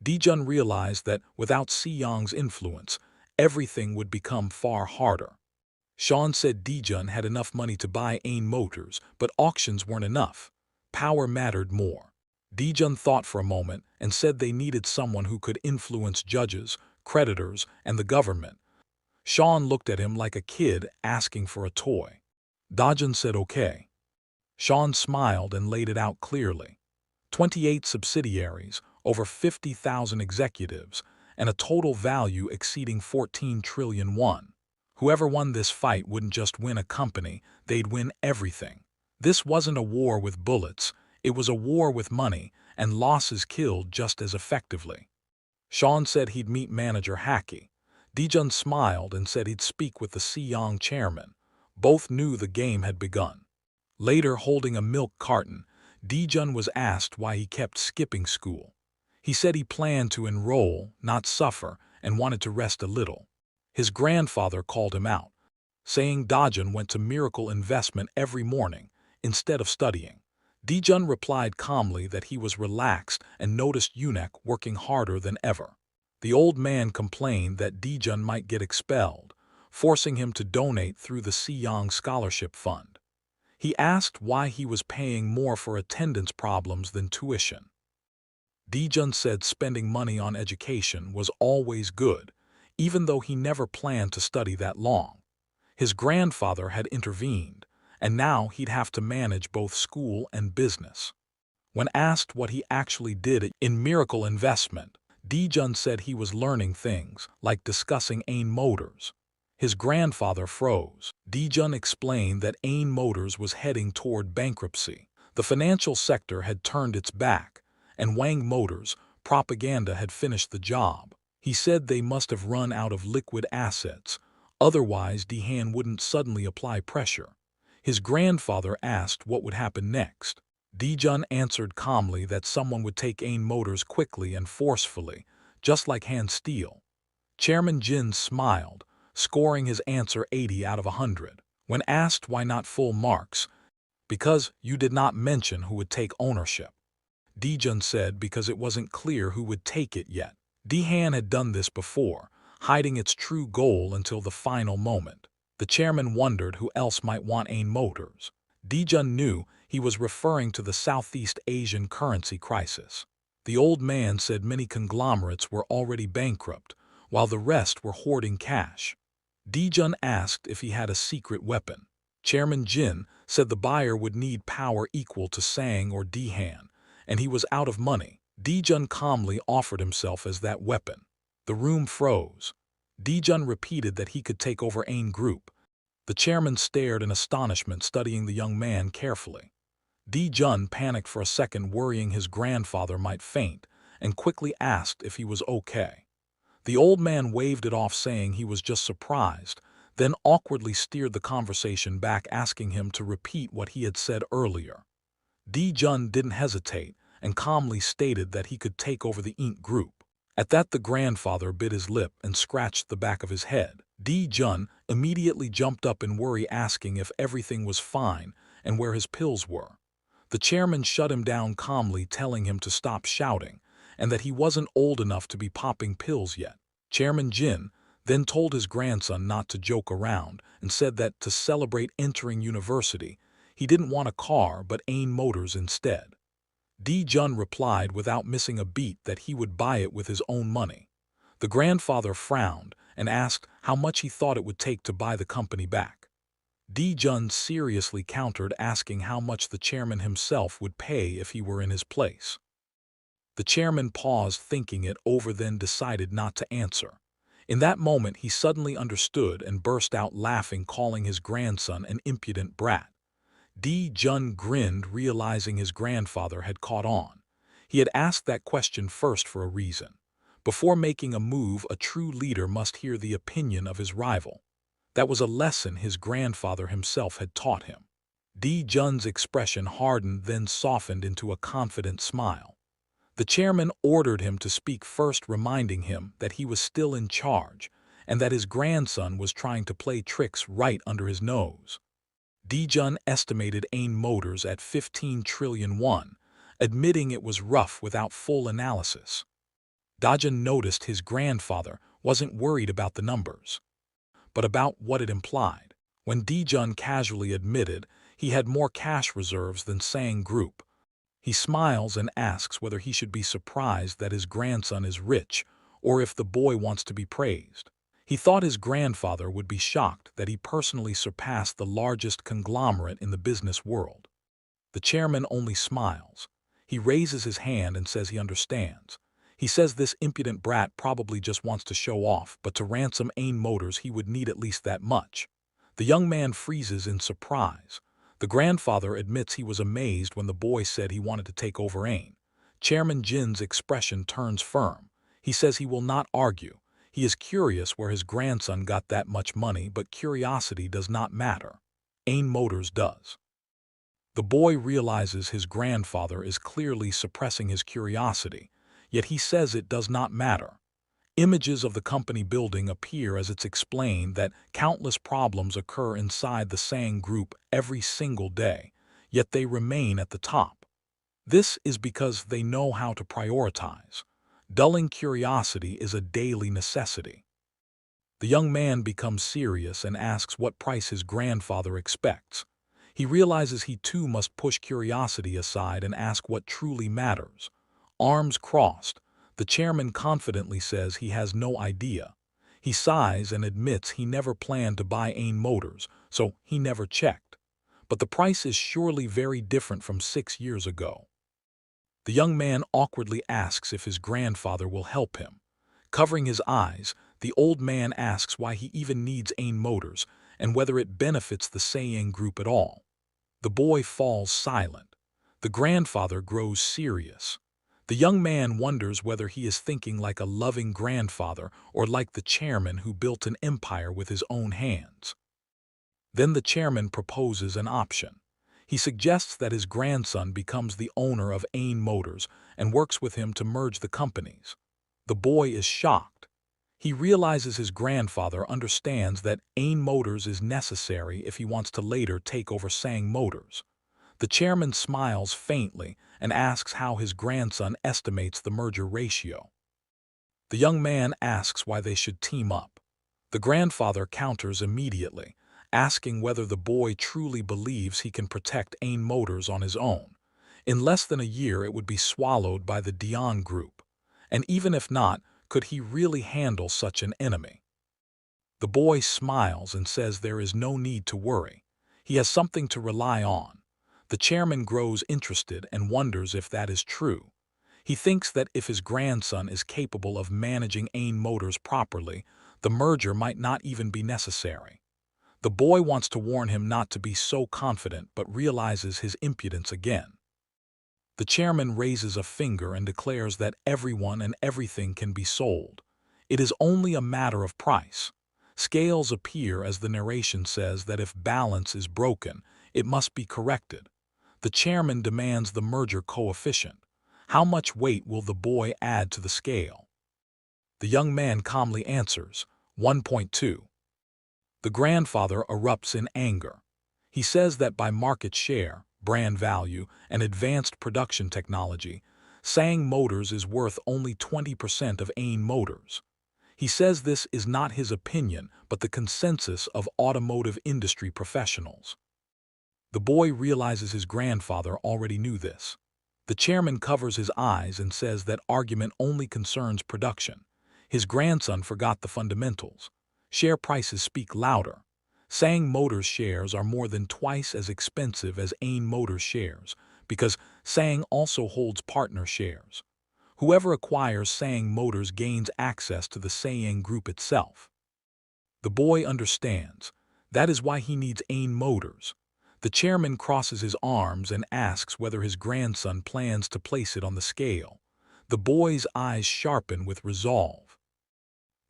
Dijun realized that without Siyang's influence, everything would become far harder. Sean said Dijun had enough money to buy Ain Motors, but auctions weren't enough. Power mattered more. Dijun thought for a moment and said they needed someone who could influence judges, creditors, and the government. Sean looked at him like a kid asking for a toy. Dijun said okay. Sean smiled and laid it out clearly. 28 subsidiaries, over 50,000 executives, and a total value exceeding 14 trillion won. Whoever won this fight wouldn't just win a company, they'd win everything. This wasn't a war with bullets, it was a war with money, and losses killed just as effectively. Sean said he'd meet manager Haki. Dijun smiled and said he'd speak with the Siyang chairman. Both knew the game had begun. Later, holding a milk carton, Dijun was asked why he kept skipping school. He said he planned to enroll, not suffer, and wanted to rest a little. His grandfather called him out, saying Dijun went to miracle investment every morning instead of studying. Dijun replied calmly that he was relaxed and noticed Yunek working harder than ever. The old man complained that Dijun might get expelled, forcing him to donate through the Siyang Scholarship Fund. He asked why he was paying more for attendance problems than tuition. Dijun said spending money on education was always good, even though he never planned to study that long. His grandfather had intervened, and now he'd have to manage both school and business. When asked what he actually did in miracle investment, Dijun said he was learning things, like discussing Ain Motors. His grandfather froze. Dijun explained that Ain Motors was heading toward bankruptcy. The financial sector had turned its back, and Wang Motors' propaganda had finished the job. He said they must have run out of liquid assets, otherwise Dihan wouldn't suddenly apply pressure. His grandfather asked what would happen next. Dijun answered calmly that someone would take Ain Motors quickly and forcefully, just like Han Steel. Chairman Jin smiled, scoring his answer 80 out of 100. When asked why not full marks, because you did not mention who would take ownership. Dijun said because it wasn't clear who would take it yet. Dihan had done this before, hiding its true goal until the final moment. The chairman wondered who else might want Ain Motors. Dijun knew he was referring to the Southeast Asian currency crisis. The old man said many conglomerates were already bankrupt, while the rest were hoarding cash. Dijun asked if he had a secret weapon. Chairman Jin said the buyer would need power equal to Sang or Dihan, and he was out of money. Dijun calmly offered himself as that weapon. The room froze. Dijun repeated that he could take over Ain Group. The chairman stared in astonishment, studying the young man carefully. Dijun panicked for a second, worrying his grandfather might faint, and quickly asked if he was okay. The old man waved it off, saying he was just surprised, then awkwardly steered the conversation back, asking him to repeat what he had said earlier. Dijun didn't hesitate and calmly stated that he could take over the Ink Group. At that, the grandfather bit his lip and scratched the back of his head. Jun immediately jumped up in worry, asking if everything was fine and where his pills were. The chairman shut him down calmly, telling him to stop shouting and that he wasn't old enough to be popping pills yet. Chairman Jin then told his grandson not to joke around and said that to celebrate entering university, he didn't want a car but Ain Motors instead. Jun replied without missing a beat that he would buy it with his own money. The grandfather frowned and asked how much he thought it would take to buy the company back. Jun seriously countered, asking how much the chairman himself would pay if he were in his place. The chairman paused, thinking it over, then decided not to answer. In that moment, he suddenly understood and burst out laughing, calling his grandson an impudent brat. Jun grinned, realizing his grandfather had caught on. He had asked that question first for a reason. Before making a move, a true leader must hear the opinion of his rival. That was a lesson his grandfather himself had taught him. Jun's expression hardened, then softened into a confident smile. The chairman ordered him to speak first, reminding him that he was still in charge and that his grandson was trying to play tricks right under his nose. Jun estimated Ain Motors at 15 trillion won, admitting it was rough without full analysis. Jun noticed his grandfather wasn't worried about the numbers, but about what it implied. When Jun casually admitted he had more cash reserves than Sang Group, he smiles and asks whether he should be surprised that his grandson is rich or if the boy wants to be praised. He thought his grandfather would be shocked that he personally surpassed the largest conglomerate in the business world. The chairman only smiles. He raises his hand and says he understands. He says this impudent brat probably just wants to show off, but to ransom Ain Motors he would need at least that much. The young man freezes in surprise. The grandfather admits he was amazed when the boy said he wanted to take over Ain. Chairman Jin's expression turns firm. He says he will not argue. He is curious where his grandson got that much money, but curiosity does not matter. Ain Motors does. The boy realizes his grandfather is clearly suppressing his curiosity, yet he says it does not matter. Images of the company building appear as it's explained that countless problems occur inside the Sang Group every single day, yet they remain at the top. This is because they know how to prioritize. Dulling curiosity is a daily necessity. The young man becomes serious and asks what price his grandfather expects. He realizes he too must push curiosity aside and ask what truly matters. Arms crossed, the chairman confidently says he has no idea. He sighs and admits he never planned to buy Ain Motors, so he never checked. But the price is surely very different from 6 years ago. The young man awkwardly asks if his grandfather will help him. Covering his eyes, the old man asks why he even needs Ain Motors and whether it benefits the Sang Group at all. The boy falls silent. The grandfather grows serious. The young man wonders whether he is thinking like a loving grandfather or like the chairman who built an empire with his own hands. Then the chairman proposes an option. He suggests that his grandson becomes the owner of Ain Motors and works with him to merge the companies. The boy is shocked. He realizes his grandfather understands that Ain Motors is necessary if he wants to later take over Sang Motors. The chairman smiles faintly and asks how his grandson estimates the merger ratio. The young man asks why they should team up. The grandfather counters immediately, asking whether the boy truly believes he can protect Ain Motors on his own. In less than a year it would be swallowed by the Dion Group, and even if not, could he really handle such an enemy? The boy smiles and says there is no need to worry. He has something to rely on. The chairman grows interested and wonders if that is true. He thinks that if his grandson is capable of managing Ain Motors properly, the merger might not even be necessary. The boy wants to warn him not to be so confident, but realizes his impudence again. The chairman raises a finger and declares that everyone and everything can be sold. It is only a matter of price. Scales appear as the narration says that if balance is broken, it must be corrected. The chairman demands the merger coefficient. How much weight will the boy add to the scale? The young man calmly answers, 1.2. The grandfather erupts in anger. He says that by market share, brand value, and advanced production technology, Sang Motors is worth only 20% of Ain Motors. He says this is not his opinion, but the consensus of automotive industry professionals. The boy realizes his grandfather already knew this. The chairman covers his eyes and says that argument only concerns production. His grandson forgot the fundamentals. Share prices speak louder. Sang Motors shares are more than twice as expensive as Ain Motors shares, because Sang also holds partner shares. Whoever acquires Sang Motors gains access to the Sang Group itself. The boy understands. That is why he needs Ain Motors. The chairman crosses his arms and asks whether his grandson plans to place it on the scale. The boy's eyes sharpen with resolve.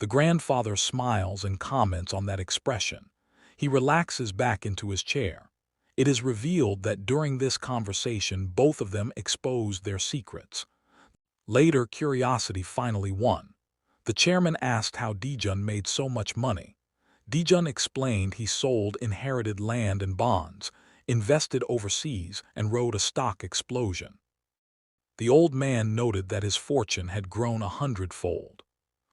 The grandfather smiles and comments on that expression. He relaxes back into his chair. It is revealed that during this conversation both of them exposed their secrets. Later, curiosity finally won. The chairman asked how Dijun made so much money. Dijun explained he sold inherited land and bonds, invested overseas, and rode a stock explosion. The old man noted that his fortune had grown 100-fold.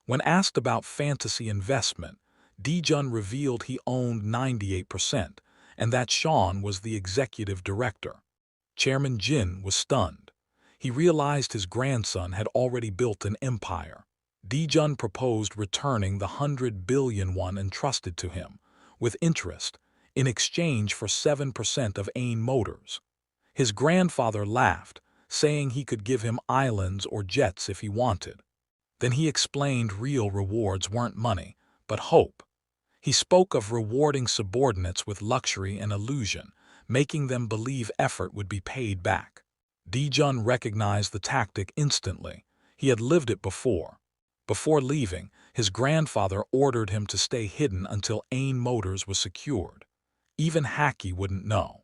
When asked about fantasy investment, Dijun revealed he owned 98% and that Sean was the executive director. Chairman Jin was stunned. He realized his grandson had already built an empire. Dijun proposed returning the 100 billion won entrusted to him, with interest, in exchange for 7% of Ain Motors. His grandfather laughed, saying he could give him islands or jets if he wanted. Then he explained real rewards weren't money, but hope. He spoke of rewarding subordinates with luxury and illusion, making them believe effort would be paid back. Dijun recognized the tactic instantly. He had lived it before. Before leaving, his grandfather ordered him to stay hidden until Ain Motors was secured. Even Haki wouldn't know.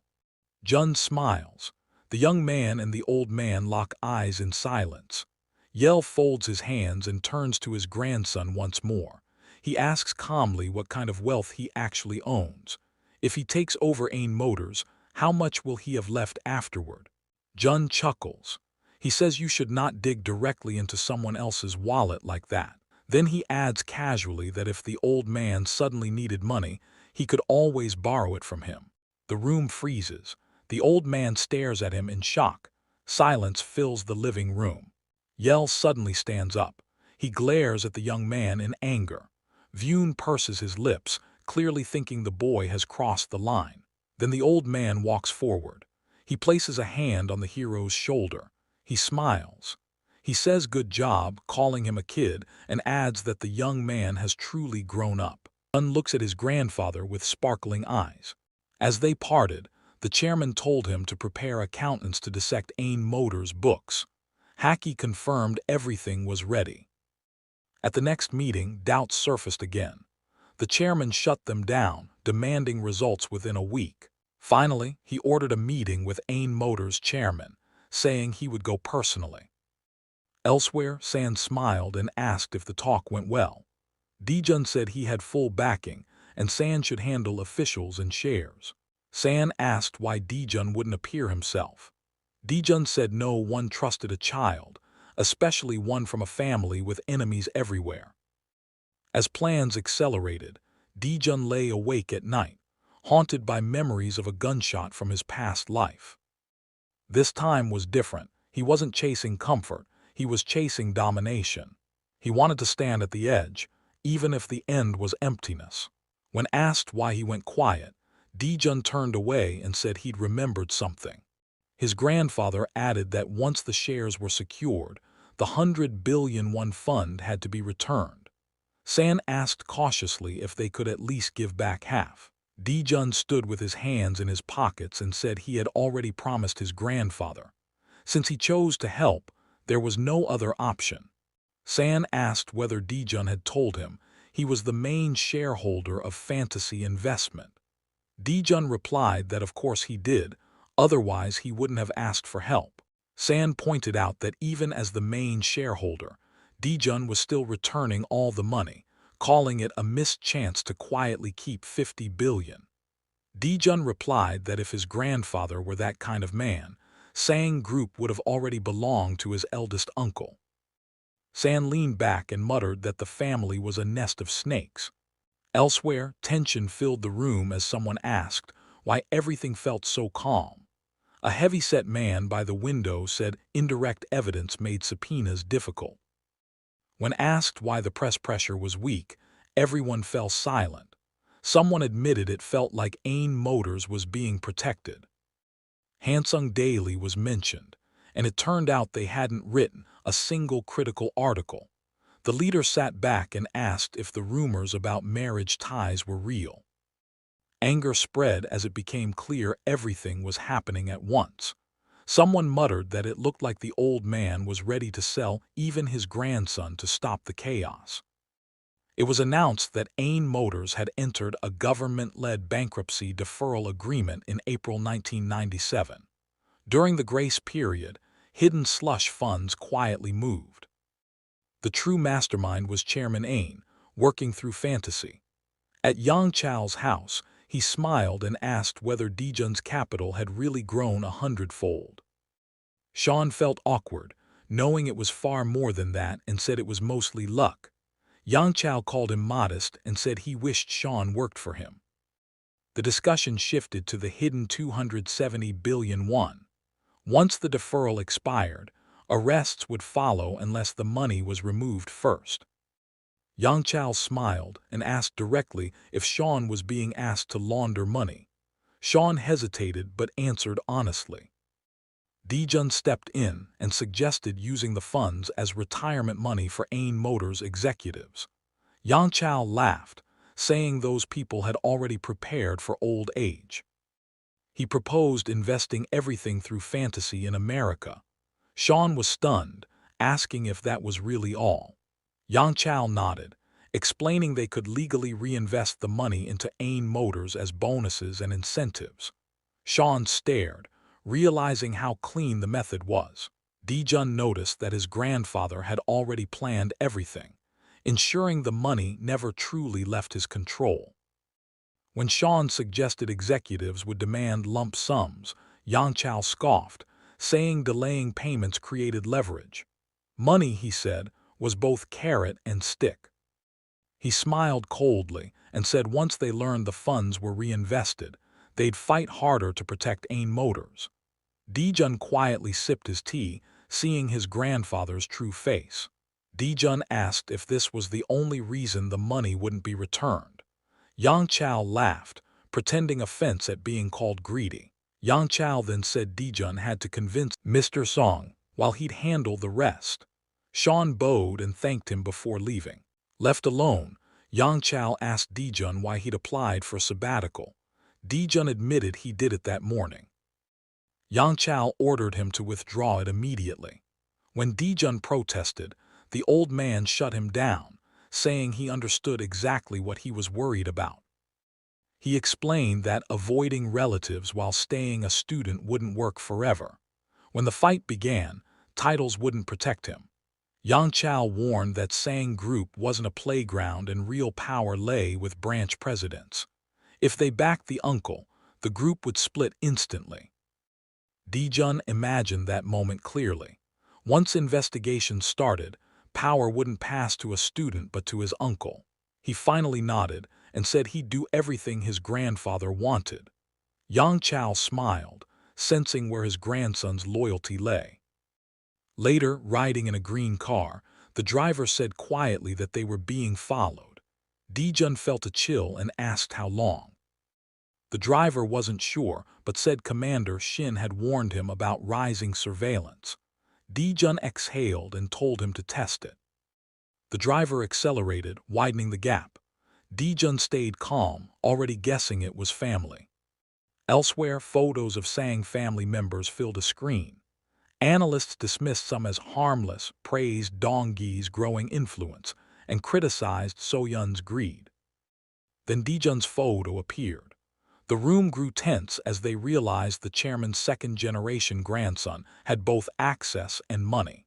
Jun smiles. The young man and the old man lock eyes in silence. Yell folds his hands and turns to his grandson once more. He asks calmly what kind of wealth he actually owns. If he takes over Ain Motors, how much will he have left afterward? Jun chuckles. He says you should not dig directly into someone else's wallet like that. Then he adds casually that if the old man suddenly needed money, he could always borrow it from him. The room freezes. The old man stares at him in shock. Silence fills the living room. Yell suddenly stands up. He glares at the young man in anger. Vyun purses his lips, clearly thinking the boy has crossed the line. Then the old man walks forward. He places a hand on the hero's shoulder. He smiles. He says good job, calling him a kid, and adds that the young man has truly grown up. Jun looks at his grandfather with sparkling eyes. As they parted, the chairman told him to prepare accountants to dissect Ain Motors' books. Haki confirmed everything was ready. At the next meeting, doubts surfaced again. The chairman shut them down, demanding results within a week. Finally, he ordered a meeting with Ain Motors' chairman, saying he would go personally. Elsewhere, San smiled and asked if the talk went well. Dijun said he had full backing, and San should handle officials and shares. San asked why Dijun wouldn't appear himself. Dijun said no one trusted a child, especially one from a family with enemies everywhere. As plans accelerated, Dijun lay awake at night, haunted by memories of a gunshot from his past life. This time was different. He wasn't chasing comfort, he was chasing domination. He wanted to stand at the edge, even if the end was emptiness. When asked why he went quiet, Dijun turned away and said he'd remembered something. His grandfather added that once the shares were secured, the 100 billion won fund had to be returned. San asked cautiously if they could at least give back half. Dijun stood with his hands in his pockets and said he had already promised his grandfather. Since he chose to help, there was no other option. San asked whether Dijun had told him he was the main shareholder of Fantasy Investment. Dijun replied that of course he did, otherwise he wouldn't have asked for help. San pointed out that even as the main shareholder, Dijun was still returning all the money, calling it a missed chance to quietly keep 50 billion. Dijun replied that if his grandfather were that kind of man, Sang Group would have already belonged to his eldest uncle. San leaned back and muttered that the family was a nest of snakes. Elsewhere, tension filled the room as someone asked why everything felt so calm. A heavy-set man by the window said indirect evidence made subpoenas difficult. When asked why the press pressure was weak, everyone fell silent. Someone admitted it felt like Ain Motors was being protected. Hansung Daily was mentioned, and it turned out they hadn't written a single critical article. The leader sat back and asked if the rumors about marriage ties were real. Anger spread as it became clear everything was happening at once. Someone muttered that it looked like the old man was ready to sell even his grandson to stop the chaos. It was announced that Ain Motors had entered a government-led bankruptcy deferral agreement in April 1997. During the grace period, hidden slush funds quietly moved. The true mastermind was Chairman Ain, working through fantasy. At Yang Chao's house, he smiled and asked whether Dijun's capital had really grown 100-fold. Sean felt awkward, knowing it was far more than that, and said it was mostly luck. Yang Chao called him modest and said he wished Sean worked for him. The discussion shifted to the hidden 270 billion won. Once the deferral expired, arrests would follow unless the money was removed first. Yang Chao smiled and asked directly if Sean was being asked to launder money. Sean hesitated but answered honestly. Dijun stepped in and suggested using the funds as retirement money for Ain Motors executives. Yang Chao laughed, saying those people had already prepared for old age. He proposed investing everything through fantasy in America. Sean was stunned, asking if that was really all. Yang Chao nodded, explaining they could legally reinvest the money into Ain Motors as bonuses and incentives. Sean stared, realizing how clean the method was. Dijun noticed that his grandfather had already planned everything, ensuring the money never truly left his control. When Sean suggested executives would demand lump sums, Yang Chao scoffed, saying delaying payments created leverage. Money, he said, was both carrot and stick. He smiled coldly and said once they learned the funds were reinvested, they'd fight harder to protect Ain Motors. Dijun quietly sipped his tea, seeing his grandfather's true face. Dijun asked if this was the only reason the money wouldn't be returned. Yang Chao laughed, pretending offense at being called greedy. Yang Chao then said Dijun had to convince Mr. Song, while he'd handle the rest. Sean bowed and thanked him before leaving. Left alone, Yang Chao asked Dijun why he'd applied for a sabbatical. Dijun admitted he did it that morning. Yang Chao ordered him to withdraw it immediately. When Dijun protested, the old man shut him down, saying he understood exactly what he was worried about. He explained that avoiding relatives while staying a student wouldn't work forever. When the fight began, titles wouldn't protect him. Yang Chao warned that Sang Group wasn't a playground and real power lay with branch presidents. If they backed the uncle, the group would split instantly. Dijun imagined that moment clearly. Once investigations started, power wouldn't pass to a student but to his uncle. He finally nodded and said he'd do everything his grandfather wanted. Yang Chao smiled, sensing where his grandson's loyalty lay. Later, riding in a green car, the driver said quietly that they were being followed. Dijun felt a chill and asked how long. The driver wasn't sure, but said Commander Shin had warned him about rising surveillance. Dijun exhaled and told him to test it. The driver accelerated, widening the gap. Dijun stayed calm, already guessing it was family. Elsewhere, photos of Sang family members filled a screen. Analysts dismissed some as harmless, praised Donggi's growing influence, and criticized Soyun's greed. Then Dijun's photo appeared. The room grew tense as they realized the chairman's second-generation grandson had both access and money.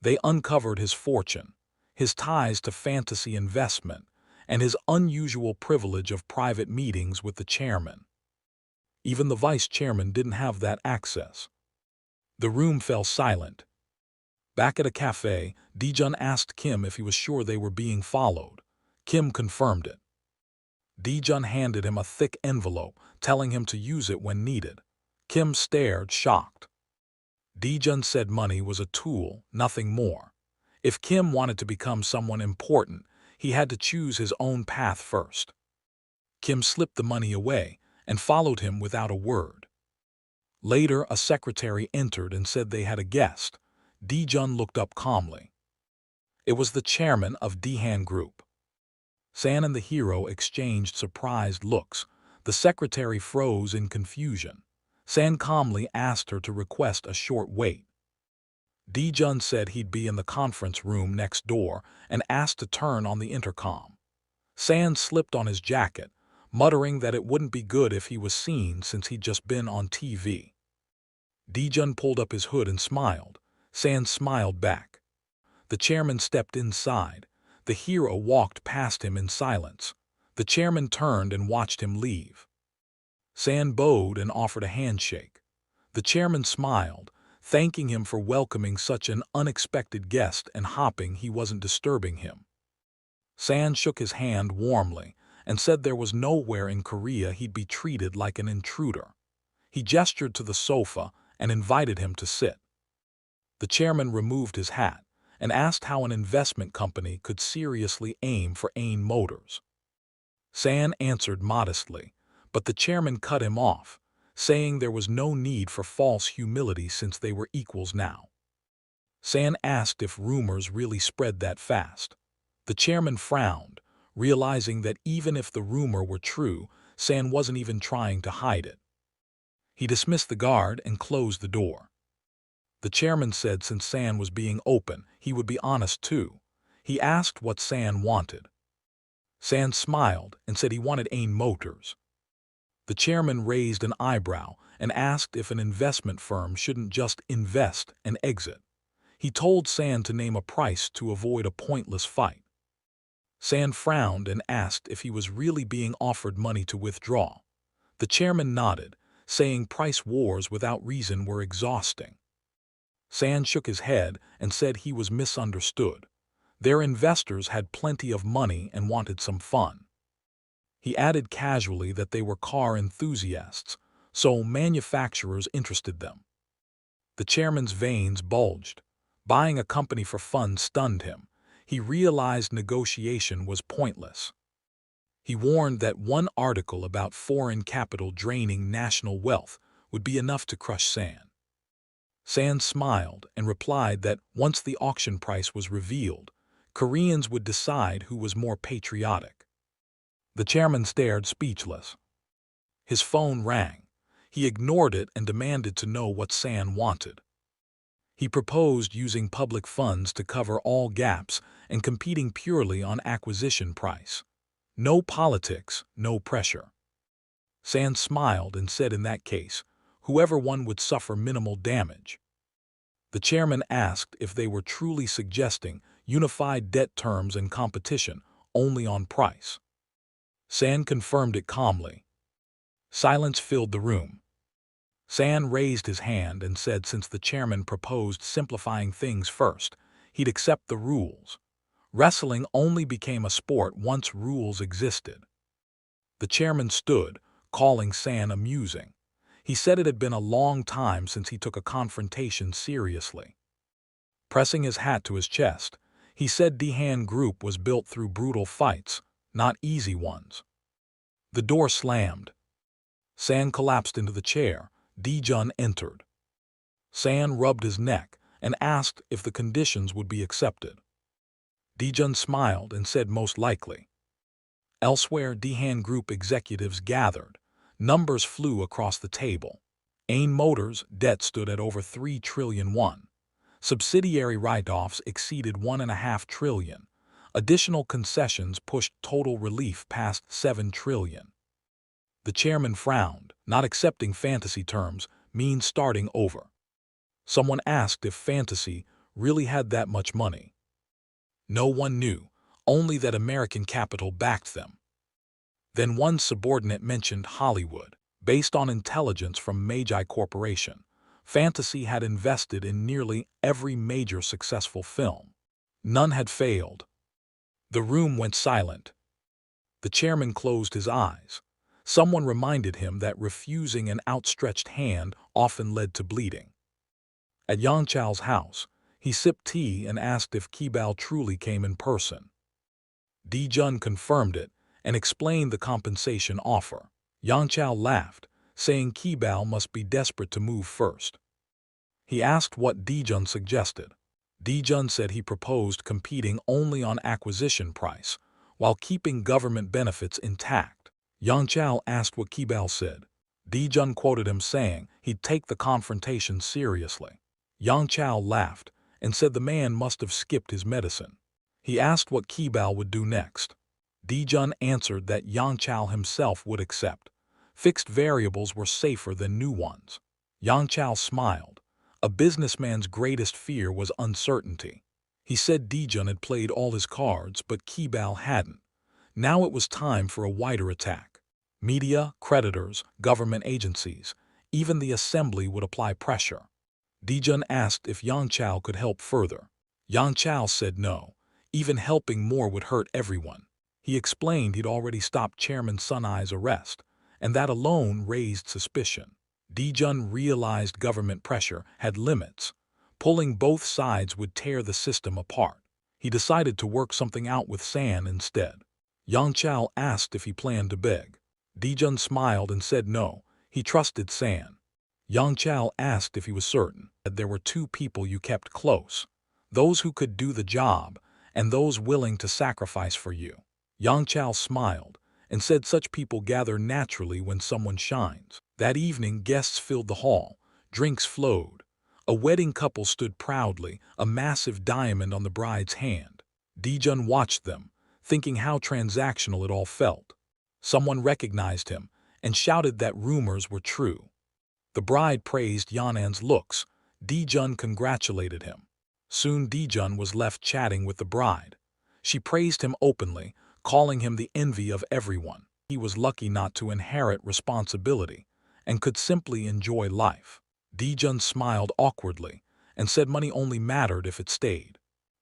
They uncovered his fortune. his ties to fantasy investment, and his unusual privilege of private meetings with the chairman. Even the vice chairman didn't have that access. The room fell silent. Back at a cafe, Dijun asked Kim if he was sure they were being followed. Kim confirmed it. Dijun handed him a thick envelope, telling him to use it when needed. Kim stared, shocked. Dijun said money was a tool, nothing more. If Kim wanted to become someone important, he had to choose his own path first. Kim slipped the money away and followed him without a word. Later, a secretary entered and said they had a guest. Dijun looked up calmly. It was the chairman of Dihan Group. San and the hero exchanged surprised looks. The secretary froze in confusion. San calmly asked her to request a short wait. Dijun said he'd be in the conference room next door and asked to turn on the intercom. San slipped on his jacket, muttering that it wouldn't be good if he was seen since he'd just been on TV. Dijun pulled up his hood and smiled. San smiled back. The chairman stepped inside. The hero walked past him in silence. The chairman turned and watched him leave. San bowed and offered a handshake. The chairman smiled, thanking him for welcoming such an unexpected guest and hoping he wasn't disturbing him. San shook his hand warmly and said there was nowhere in Korea he'd be treated like an intruder. He gestured to the sofa and invited him to sit. The chairman removed his hat and asked how an investment company could seriously aim for Ain Motors. San answered modestly, but the chairman cut him off, saying there was no need for false humility since they were equals now. San asked if rumors really spread that fast. The chairman frowned, realizing that even if the rumor were true, San wasn't even trying to hide it. He dismissed the guard and closed the door. The chairman said since San was being open, he would be honest too. He asked what San wanted. San smiled and said he wanted Ain Motors. The chairman raised an eyebrow and asked if an investment firm shouldn't just invest and exit. He told San to name a price to avoid a pointless fight. San frowned and asked if he was really being offered money to withdraw. The chairman nodded, saying price wars without reason were exhausting. San shook his head and said he was misunderstood. Their investors had plenty of money and wanted some fun. He added casually that they were car enthusiasts, so manufacturers interested them. The chairman's veins bulged. Buying a company for fun stunned him. He realized negotiation was pointless. He warned that one article about foreign capital draining national wealth would be enough to crush San. San smiled and replied that once the auction price was revealed, Koreans would decide who was more patriotic. The chairman stared speechless. His phone rang. He ignored it and demanded to know what San wanted. He proposed using public funds to cover all gaps and competing purely on acquisition price. No politics, no pressure. San smiled and said in that case, whoever won would suffer minimal damage. The chairman asked if they were truly suggesting unified debt terms and competition only on price. San confirmed it calmly. Silence filled the room. San raised his hand and said since the chairman proposed simplifying things first, he'd accept the rules. Wrestling only became a sport once rules existed. The chairman stood, calling San amusing. He said it had been a long time since he took a confrontation seriously. Pressing his hat to his chest, he said Dihan Group was built through brutal fights, not easy ones. The door slammed. San collapsed into the chair. Dijun entered. San rubbed his neck and asked if the conditions would be accepted. Dijun smiled and said most likely. Elsewhere, Dihan Group executives gathered. Numbers flew across the table. Ain Motors' debt stood at over 3 trillion won. Subsidiary write-offs exceeded 1.5 trillion. Additional concessions pushed total relief past 7 trillion. The chairman frowned. Not accepting fantasy terms means starting over. Someone asked if fantasy really had that much money. No one knew, only that American capital backed them. Then one subordinate mentioned Hollywood. Based on intelligence from Magi Corporation, Fantasy had invested in nearly every major successful film. None had failed. The room went silent. The chairman closed his eyes. Someone reminded him that refusing an outstretched hand often led to bleeding. At Yang Chao's house, he sipped tea and asked if Kibao truly came in person. Dijun confirmed it and explained the compensation offer. Yang Chao laughed, saying Kibao must be desperate to move first. He asked what Dijun suggested. Dijun said he proposed competing only on acquisition price, while keeping government benefits intact. Yang Chao asked what Kibao said. Dijun quoted him saying he'd take the confrontation seriously. Yang Chao laughed and said the man must have skipped his medicine. He asked what Kibao would do next. Dijun answered that Yang Chao himself would accept. Fixed variables were safer than new ones. Yang Chao smiled. A businessman's greatest fear was uncertainty. He said Dijun had played all his cards, but Kibao hadn't. Now it was time for a wider attack. Media, creditors, government agencies, even the assembly would apply pressure. Dijun asked if Yang Chao could help further. Yang Chao said no. Even helping more would hurt everyone. He explained he'd already stopped Chairman Sun Ai's arrest, and that alone raised suspicion. Dijun realized government pressure had limits. Pulling both sides would tear the system apart. He decided to work something out with San instead. Yang Chao asked if he planned to beg. Dijun smiled and said no, he trusted San. Yang Chao asked if he was certain that there were two people you kept close, those who could do the job and those willing to sacrifice for you. Yang Chao smiled and said such people gather naturally when someone shines. That evening, guests filled the hall. Drinks flowed. A wedding couple stood proudly, a massive diamond on the bride's hand. Dijun watched them, thinking how transactional it all felt. Someone recognized him and shouted that rumors were true. The bride praised Yanan's looks. Dijun congratulated him. Soon Dijun was left chatting with the bride. She praised him openly, calling him the envy of everyone. He was lucky not to inherit responsibility and could simply enjoy life. Dijun smiled awkwardly and said money only mattered if it stayed.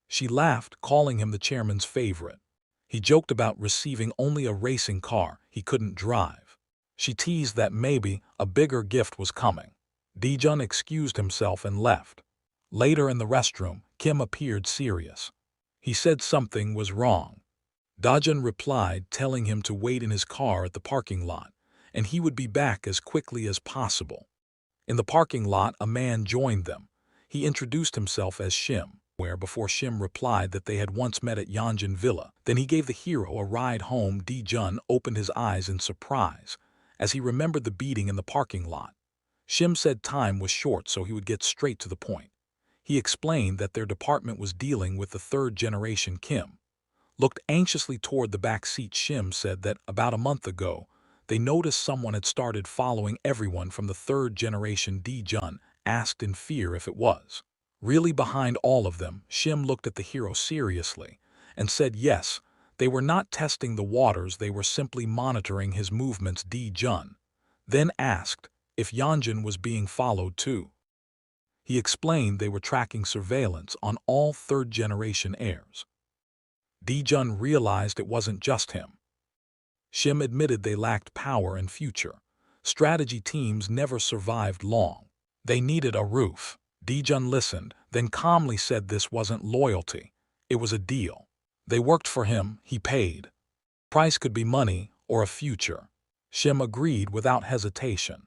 She laughed, calling him the chairman's favorite. He joked about receiving only a racing car he couldn't drive. She teased that maybe a bigger gift was coming. Dijun excused himself and left. Later in the restroom, Kim appeared serious. He said something was wrong. Dijun replied, telling him to wait in his car at the parking lot, and he would be back as quickly as possible. In the parking lot, a man joined them. He introduced himself as Shim, where before Shim replied that they had once met at Yanjin Villa. Then he gave the hero a ride home. Dijun opened his eyes in surprise as he remembered the beating in the parking lot. Shim said time was short, so he would get straight to the point. He explained that their department was dealing with the third-generation Kim. Looked anxiously toward the back seat. Shim said that about a month ago, they noticed someone had started following everyone from the third generation. Dijun asked in fear if it was really behind all of them. Shim looked at the hero seriously and said yes, they were not testing the waters, they were simply monitoring his movements. Dijun then asked if Yanjin was being followed too. He explained they were tracking surveillance on all third-generation heirs. Dijun realized it wasn't just him. Shim admitted they lacked power and future. Strategy teams never survived long. They needed a roof. Dijun listened, then calmly said this wasn't loyalty. It was a deal. They worked for him, he paid. Price could be money or a future. Shim agreed without hesitation.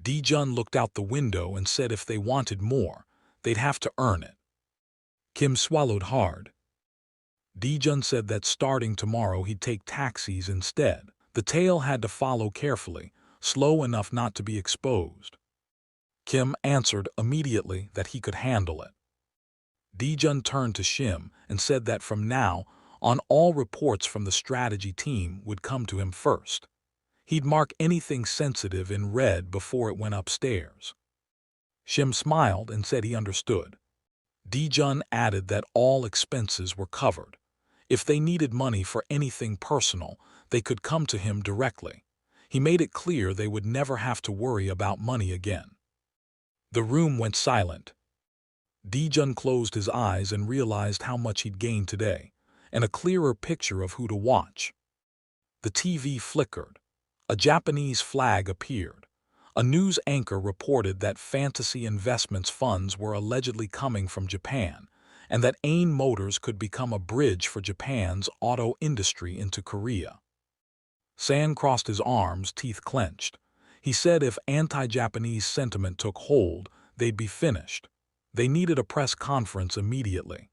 Dijun looked out the window and said if they wanted more, they'd have to earn it. Kim swallowed hard. Dijun said that starting tomorrow he'd take taxis instead. The tail had to follow carefully, slow enough not to be exposed. Kim answered immediately that he could handle it. Dijun turned to Shim and said that from now on all reports from the strategy team would come to him first. He'd mark anything sensitive in red before it went upstairs. Shim smiled and said he understood. Dijun added that all expenses were covered. If they needed money for anything personal, they could come to him directly. He made it clear they would never have to worry about money again. The room went silent. Dijun closed his eyes and realized how much he'd gained today, and a clearer picture of who to watch. The TV flickered. A Japanese flag appeared. A news anchor reported that fantasy investments funds were allegedly coming from Japan, and that AIN Motors could become a bridge for Japan's auto industry into Korea. San crossed his arms, teeth clenched. He said if anti-Japanese sentiment took hold, they'd be finished. They needed a press conference immediately.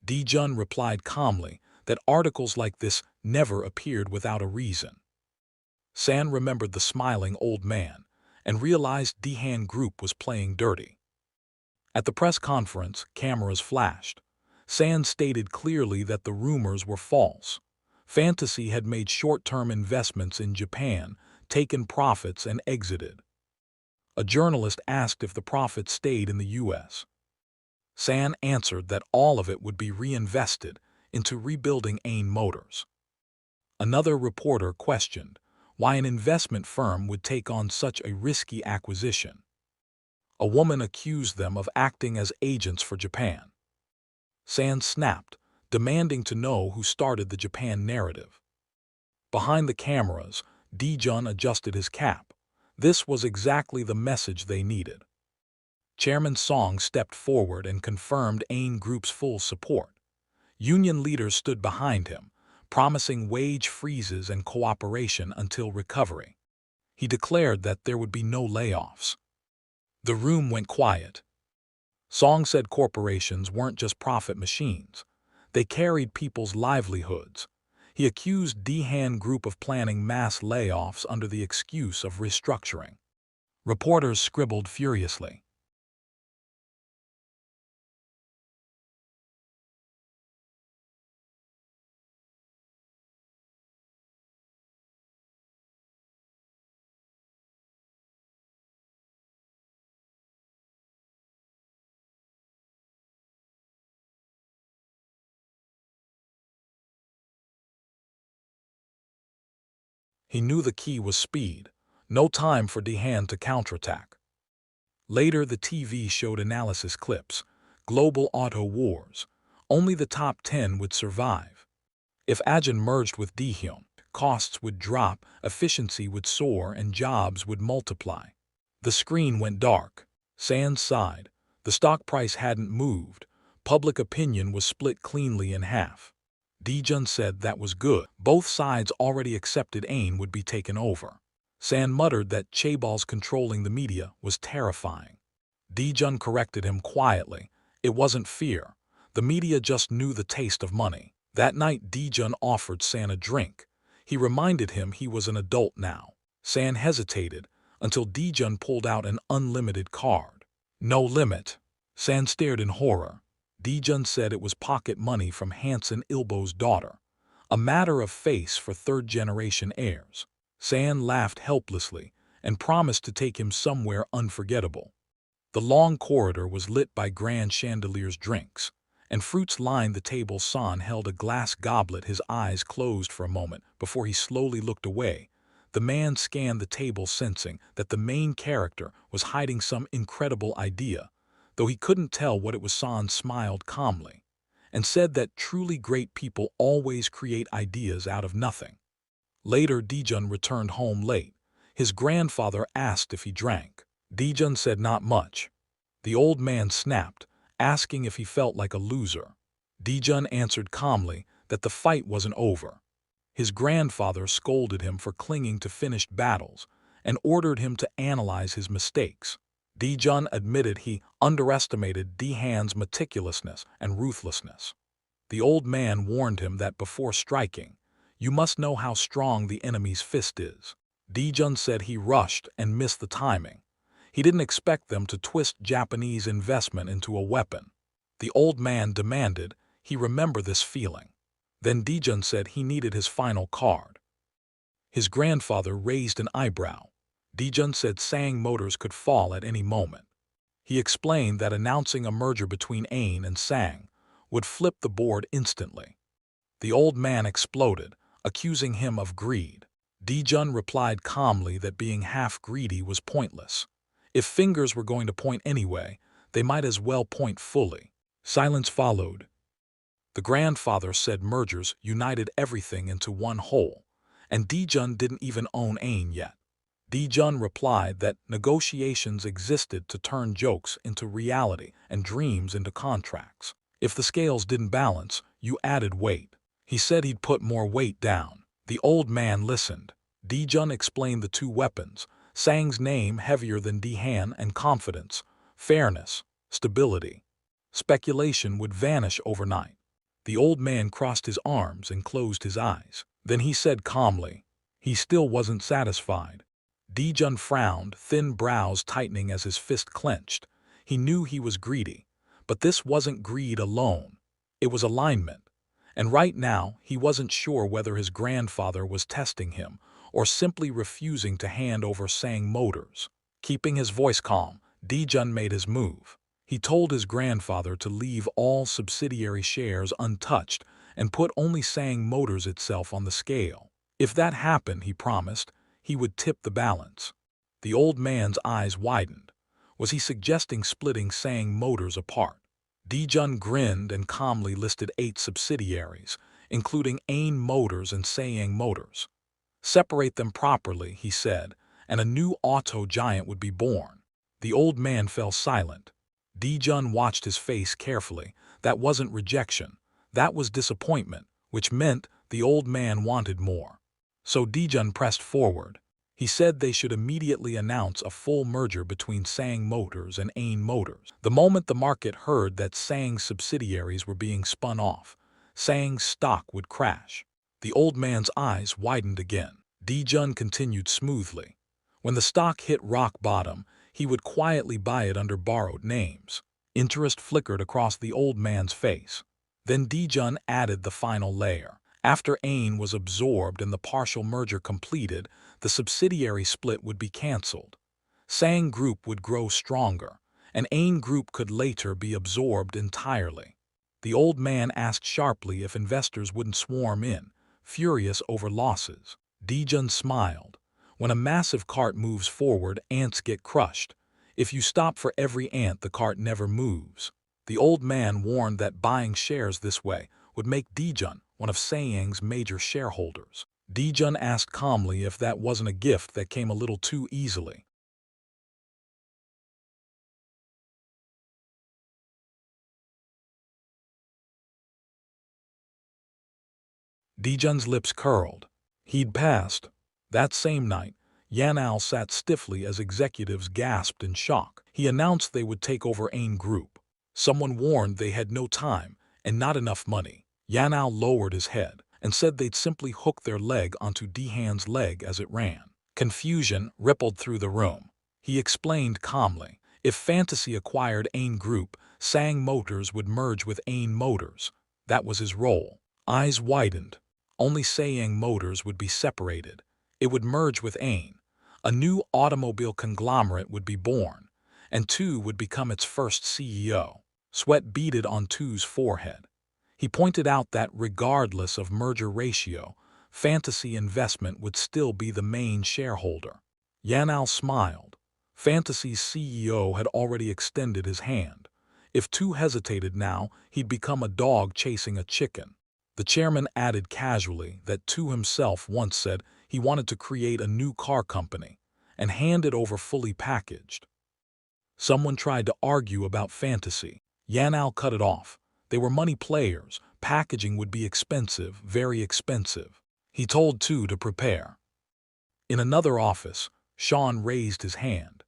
Dijun replied calmly that articles like this never appeared without a reason. San remembered the smiling old man and realized Dihan Group was playing dirty. At the press conference, cameras flashed. San stated clearly that the rumors were false. Fantasy had made short-term investments in Japan, taken profits, and exited. A journalist asked if the profits stayed in the U.S. San answered that all of it would be reinvested into rebuilding AIN Motors. Another reporter questioned why an investment firm would take on such a risky acquisition. A woman accused them of acting as agents for Japan. San snapped, demanding to know who started the Japan narrative. Behind the cameras, Dijun adjusted his cap. This was exactly the message they needed. Chairman Song stepped forward and confirmed AIN Group's full support. Union leaders stood behind him, promising wage freezes and cooperation until recovery. He declared that there would be no layoffs. The room went quiet. Song said corporations weren't just profit machines. They carried people's livelihoods. He accused Dihan Group of planning mass layoffs under the excuse of restructuring. Reporters scribbled furiously. He knew the key was speed. No time for Dihan to counterattack. Later, the TV showed analysis clips. Global auto wars. Only the top 10 would survive. If Ajin merged with Dihyun, costs would drop, efficiency would soar, and jobs would multiply. The screen went dark. San sighed. The stock price hadn't moved. Public opinion was split cleanly in half. Dijun said that was good. Both sides already accepted AIN would be taken over. San muttered that Chaebal's controlling the media was terrifying. Dijun corrected him quietly. It wasn't fear. The media just knew the taste of money. That night, Dijun offered San a drink. He reminded him he was an adult now. San hesitated until Dijun pulled out an unlimited card. No limit. San stared in horror. Dijun said it was pocket money from Hanson Ilbo's daughter, a matter of face for third-generation heirs. San laughed helplessly and promised to take him somewhere unforgettable. The long corridor was lit by grand chandeliers, drinks, and fruits lined the table. San held a glass goblet, his eyes closed for a moment before he slowly looked away. The man scanned the table, sensing that the main character was hiding some incredible idea. Though he couldn't tell what it was, San smiled calmly and said that truly great people always create ideas out of nothing. Later, Dijun returned home late. His grandfather asked if he drank. Dijun said not much. The old man snapped, asking if he felt like a loser. Dijun answered calmly that the fight wasn't over. His grandfather scolded him for clinging to finished battles and ordered him to analyze his mistakes. Dijun admitted he underestimated Dihan's meticulousness and ruthlessness. The old man warned him that before striking, you must know how strong the enemy's fist is. Dijun said he rushed and missed the timing. He didn't expect them to twist Japanese investment into a weapon. The old man demanded he remember this feeling. Then Dijun said he needed his final card. His grandfather raised an eyebrow. Dijun said Sang Motors could fall at any moment. He explained that announcing a merger between Ain and Sang would flip the board instantly. The old man exploded, accusing him of greed. Dijun replied calmly that being half greedy was pointless. If fingers were going to point anyway, they might as well point fully. Silence followed. The grandfather said mergers united everything into one whole, and Dijun didn't even own Ain yet. Dijun replied that negotiations existed to turn jokes into reality and dreams into contracts. If the scales didn't balance, you added weight. He said he'd put more weight down. The old man listened. Dijun explained the two weapons, Sang's name heavier than Dihan and confidence, fairness, stability. Speculation would vanish overnight. The old man crossed his arms and closed his eyes. Then he said calmly, he still wasn't satisfied. Dijun frowned, thin brows tightening as his fist clenched. He knew he was greedy, but this wasn't greed alone. It was alignment. And right now, he wasn't sure whether his grandfather was testing him or simply refusing to hand over Sang Motors. Keeping his voice calm, Dijun made his move. He told his grandfather to leave all subsidiary shares untouched and put only Sang Motors itself on the scale. If that happened, he promised, he would tip the balance. The old man's eyes widened. Was he suggesting splitting Sang Motors apart? Dijun grinned and calmly listed 8 subsidiaries, including Ain Motors and Sayang Motors. Separate them properly, he said, and a new auto giant would be born. The old man fell silent. Dijun watched his face carefully. That wasn't rejection. That was disappointment, which meant the old man wanted more. So Dijun pressed forward. He said they should immediately announce a full merger between Sang Motors and Ain Motors. The moment the market heard that Sang's subsidiaries were being spun off, Sang's stock would crash. The old man's eyes widened again. Dijun continued smoothly. When the stock hit rock bottom, he would quietly buy it under borrowed names. Interest flickered across the old man's face. Then Dijun added the final layer. After Ain was absorbed and the partial merger completed, the subsidiary split would be cancelled. Sang Group would grow stronger, and Ain Group could later be absorbed entirely. The old man asked sharply if investors wouldn't swarm in, furious over losses. Dijun smiled. When a massive cart moves forward, ants get crushed. If you stop for every ant, the cart never moves. The old man warned that buying shares this way would make Dijun one of Sayang's major shareholders. Dijun asked calmly if that wasn't a gift that came a little too easily. Dijun's lips curled. He'd passed. That same night, Yahello sat stiffly as executives gasped in shock. He announced they would take over Ain Group. Someone warned they had no time and not enough money. Yahello lowered his head and said they'd simply hook their leg onto Dihan's leg as it ran. Confusion rippled through the room. He explained calmly, if Fantasy acquired Ain Group, Sang Motors would merge with Ain Motors. That was his role. Eyes widened. Only Sayang Motors would be separated. It would merge with Ain. A new automobile conglomerate would be born, and Tu would become its first CEO. Sweat beaded on Tu's forehead. He pointed out that regardless of merger ratio, Fantasy Investment would still be the main shareholder. Yahello smiled. Fantasy's CEO had already extended his hand. If Tu hesitated now, he'd become a dog chasing a chicken. The chairman added casually that Tu himself once said he wanted to create a new car company and hand it over fully packaged. Someone tried to argue about Fantasy. Yahello cut it off. They were money players. Packaging would be expensive, very expensive. He told Tu to prepare. In another office, Sean raised his hand.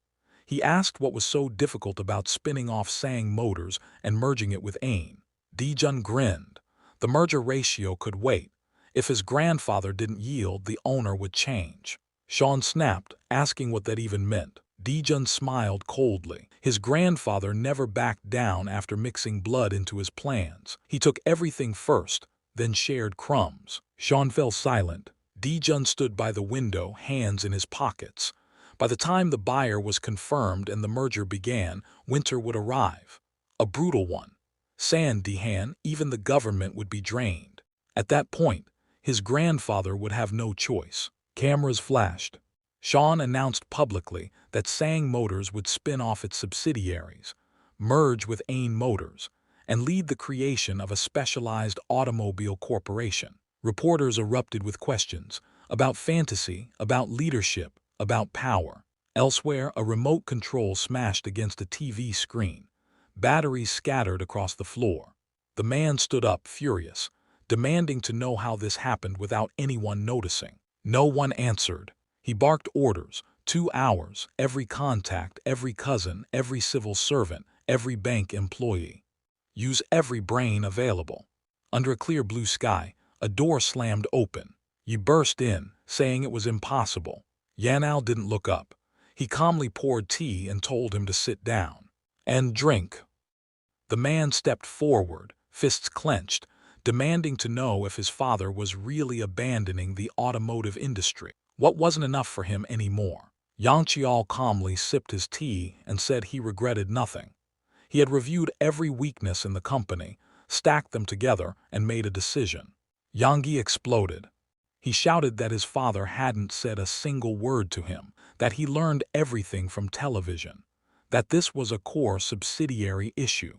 He asked what was so difficult about spinning off Sang Motors and merging it with Ain. Dijun grinned. The merger ratio could wait. If his grandfather didn't yield, the owner would change. Sean snapped, asking what that even meant. Dijun smiled coldly. His grandfather never backed down after mixing blood into his plans. He took everything first, then shared crumbs. Sean fell silent. Dijun stood by the window, hands in his pockets. By the time the buyer was confirmed and the merger began, winter would arrive. A brutal one. Sand Dehan, even the government would be drained. At that point, his grandfather would have no choice. Cameras flashed. Sean announced publicly that Sang Motors would spin off its subsidiaries, merge with Ain Motors, and lead the creation of a specialized automobile corporation. Reporters erupted with questions about fantasy, about leadership, about power. Elsewhere, a remote control smashed against a TV screen. Batteries scattered across the floor. The man stood up, furious, demanding to know how this happened without anyone noticing. No one answered. He barked orders, 2 hours, every contact, every cousin, every civil servant, every bank employee. Use every brain available. Under a clear blue sky, a door slammed open. Yi burst in, saying it was impossible. Yanao didn't look up. He calmly poured tea and told him to sit down. And drink. The man stepped forward, fists clenched, demanding to know if his father was really abandoning the automotive industry. What wasn't enough for him anymore? Yang Qiao calmly sipped his tea and said he regretted nothing. He had reviewed every weakness in the company, stacked them together, and made a decision. Yang Yi exploded. He shouted that his father hadn't said a single word to him, that he learned everything from television, that this was a core subsidiary issue.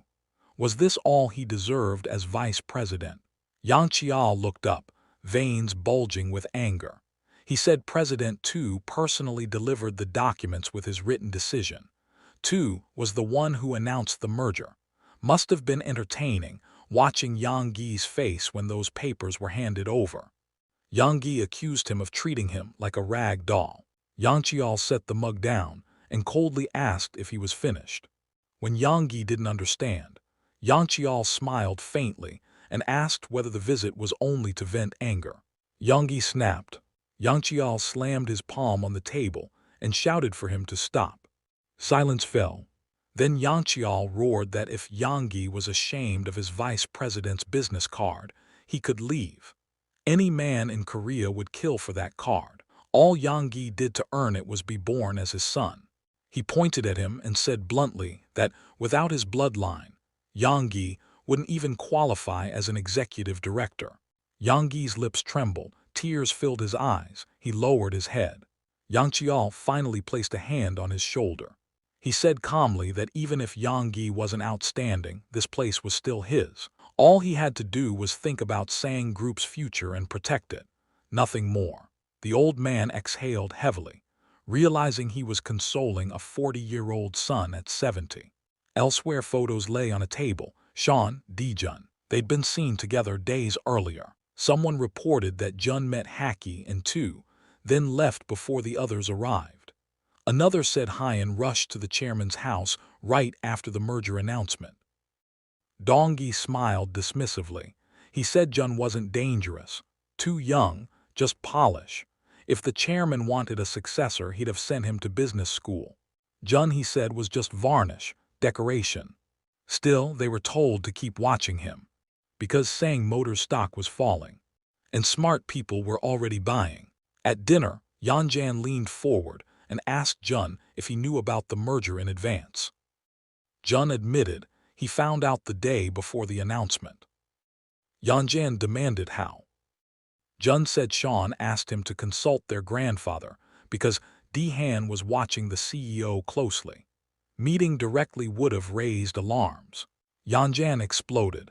Was this all he deserved as vice president? Yang Qiao looked up, veins bulging with anger. He said President Tu personally delivered the documents with his written decision. Tu was the one who announced the merger. Must have been entertaining, watching Yang Yi's face when those papers were handed over. Yang Yi accused him of treating him like a rag doll. Yang Qiao set the mug down and coldly asked if he was finished. When Yang Yi didn't understand, Yang Qiao smiled faintly and asked whether the visit was only to vent anger. Yang Yi snapped. Yang Qiao slammed his palm on the table and shouted for him to stop. Silence fell. Then Yang Qiao roared that if Yang Yi was ashamed of his vice president's business card, he could leave. Any man in Korea would kill for that card. All Yang Yi did to earn it was be born as his son. He pointed at him and said bluntly that without his bloodline, Yang Yi wouldn't even qualify as an executive director. Yang Yi's lips trembled, tears filled his eyes, he lowered his head. Yang Qiao finally placed a hand on his shoulder. He said calmly that even if Yang Yi wasn't outstanding, this place was still his. All he had to do was think about Sang Group's future and protect it. Nothing more. The old man exhaled heavily, realizing he was consoling a 40-year-old son at 70. Elsewhere, photos lay on a table. Sean, Dijun. They'd been seen together days earlier. Someone reported that Jun met Haki and Tu, then left before the others arrived. Another said Hyen rushed to the chairman's house right after the merger announcement. Dongyi smiled dismissively. He said Jun wasn't dangerous, too young, just polish. If the chairman wanted a successor, he'd have sent him to business school. Jun, he said, was just varnish, decoration. Still, they were told to keep watching him, because Sang Motors stock was falling, and smart people were already buying. At dinner, Yanjan leaned forward and asked Jun if he knew about the merger in advance. Jun admitted he found out the day before the announcement. Yanjan demanded how. Jun said Sean asked him to consult their grandfather because Dehan was watching the CEO closely. Meeting directly would have raised alarms. Yanjan exploded.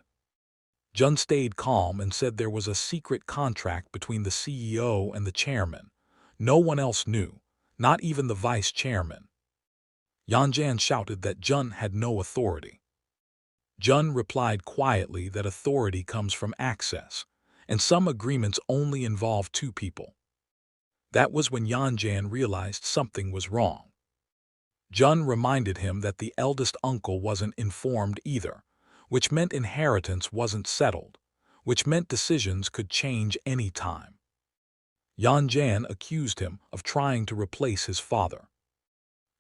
Jun stayed calm and said there was a secret contract between the CEO and the chairman. No one else knew, not even the vice chairman. Yanjan shouted that Jun had no authority. Jun replied quietly that authority comes from access, and some agreements only involve 2 people. That was when Yanjan realized something was wrong. Jun reminded him that the eldest uncle wasn't informed either, which meant inheritance wasn't settled, which meant decisions could change any time. Yanjan accused him of trying to replace his father.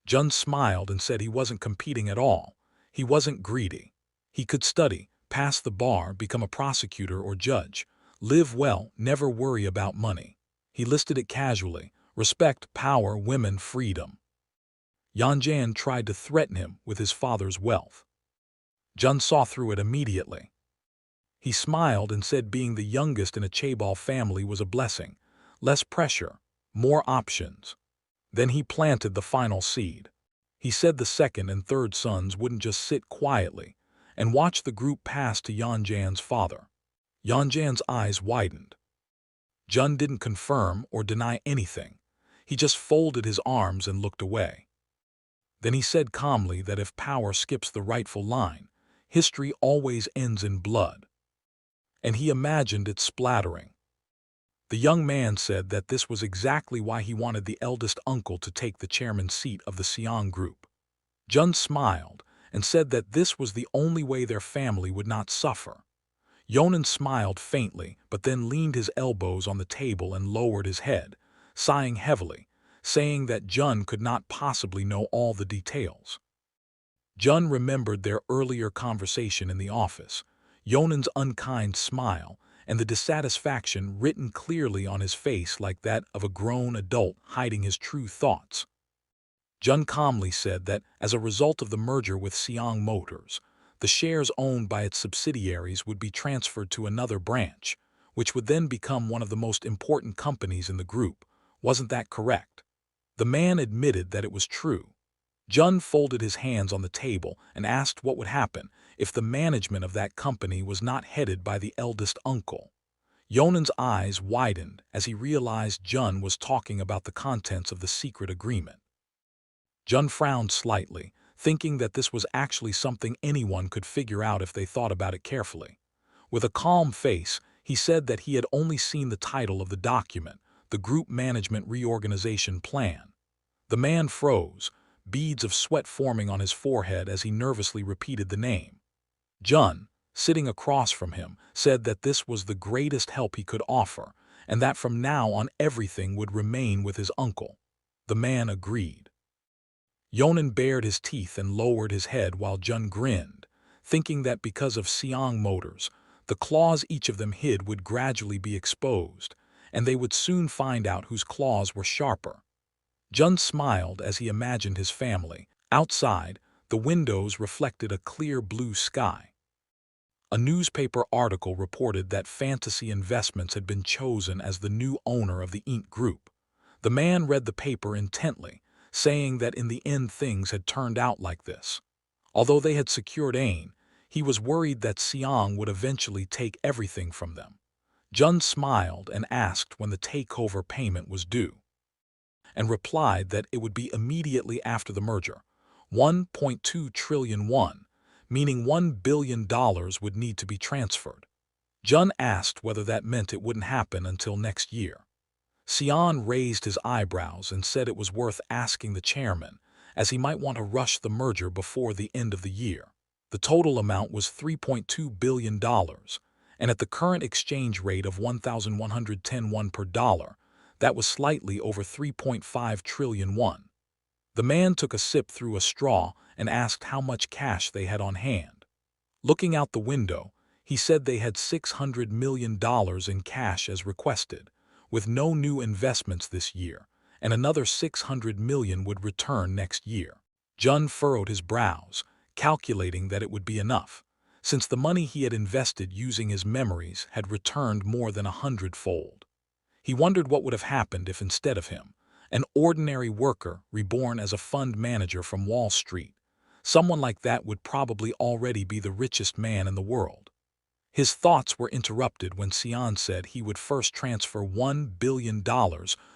Jun smiled and said he wasn't competing at all. He wasn't greedy. He could study, pass the bar, become a prosecutor or judge, live well, never worry about money. He listed it casually: respect, power, women, freedom. Yanjian tried to threaten him with his father's wealth. Jun saw through it immediately. He smiled and said being the youngest in a chaebol family was a blessing. Less pressure, more options. Then he planted the final seed. He said the second and third sons wouldn't just sit quietly and watch the group pass to Yanjian's father. Yanjian's eyes widened. Jun didn't confirm or deny anything. He just folded his arms and looked away. Then he said calmly that if power skips the rightful line, history always ends in blood. And he imagined it splattering. The young man said that this was exactly why he wanted the eldest uncle to take the chairman's seat of the Siang group. Jun smiled and said that this was the only way their family would not suffer. Yonan smiled faintly, but then leaned his elbows on the table and lowered his head, sighing heavily, saying that Jun could not possibly know all the details. Jun remembered their earlier conversation in the office, Yonan's unkind smile, and the dissatisfaction written clearly on his face like that of a grown adult hiding his true thoughts. Jun calmly said that, as a result of the merger with Siang Motors, the shares owned by its subsidiaries would be transferred to another branch, which would then become one of the most important companies in the group. Wasn't that correct? The man admitted that it was true. Jun folded his hands on the table and asked what would happen if the management of that company was not headed by the eldest uncle. Yonan's eyes widened as he realized Jun was talking about the contents of the secret agreement. Jun frowned slightly, thinking that this was actually something anyone could figure out if they thought about it carefully. With a calm face, he said that he had only seen the title of the document, the Group Management Reorganization Plan. The man froze, beads of sweat forming on his forehead as he nervously repeated the name. Jun, sitting across from him, said that this was the greatest help he could offer, and that from now on everything would remain with his uncle. The man agreed. Yonan bared his teeth and lowered his head while Jun grinned, thinking that because of Siang Motors, the claws each of them hid would gradually be exposed, and they would soon find out whose claws were sharper. Jun smiled as he imagined his family. Outside, the windows reflected a clear blue sky. A newspaper article reported that Fantasy Investments had been chosen as the new owner of the Int Group. The man read the paper intently, saying that in the end things had turned out like this. Although they had secured Ain, he was worried that Siang would eventually take everything from them. Jun smiled and asked when the takeover payment was due, and replied that it would be immediately after the merger, 1.2 trillion won, meaning $1 billion would need to be transferred. Jun asked whether that meant it wouldn't happen until next year. Sion raised his eyebrows and said it was worth asking the chairman, as he might want to rush the merger before the end of the year. The total amount was $3.2 billion, and at the current exchange rate of 1,110 won per dollar, that was slightly over 3.5 trillion won. The man took a sip through a straw and asked how much cash they had on hand. Looking out the window, he said they had $600 million in cash as requested, with no new investments this year, and another 600 million would return next year. Jun furrowed his brows, calculating that it would be enough, since the money he had invested using his memories had returned more than 100-fold. He wondered what would have happened if instead of him, an ordinary worker reborn as a fund manager from Wall Street, someone like that would probably already be the richest man in the world. His thoughts were interrupted when Sion said he would first transfer $1 billion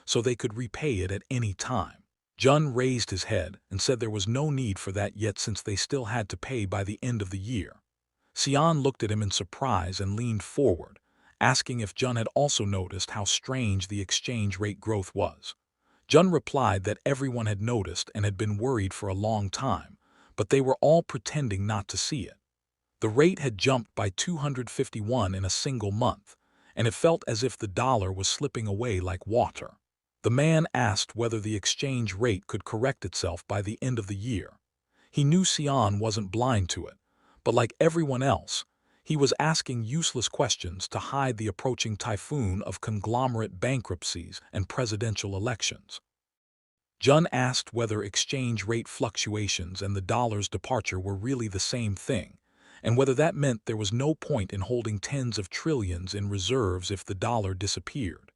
so they could repay it at any time. Jun raised his head and said there was no need for that yet since they still had to pay by the end of the year. Sion looked at him in surprise and leaned forward, asking if Jun had also noticed how strange the exchange rate growth was. Jun replied that everyone had noticed and had been worried for a long time, but they were all pretending not to see it. The rate had jumped by 251 in a single month, and it felt as if the dollar was slipping away like water. The man asked whether the exchange rate could correct itself by the end of the year. He knew Sion wasn't blind to it, but like everyone else, he was asking useless questions to hide the approaching typhoon of conglomerate bankruptcies and presidential elections. Jun asked whether exchange rate fluctuations and the dollar's departure were really the same thing, and whether that meant there was no point in holding tens of trillions in reserves if the dollar disappeared.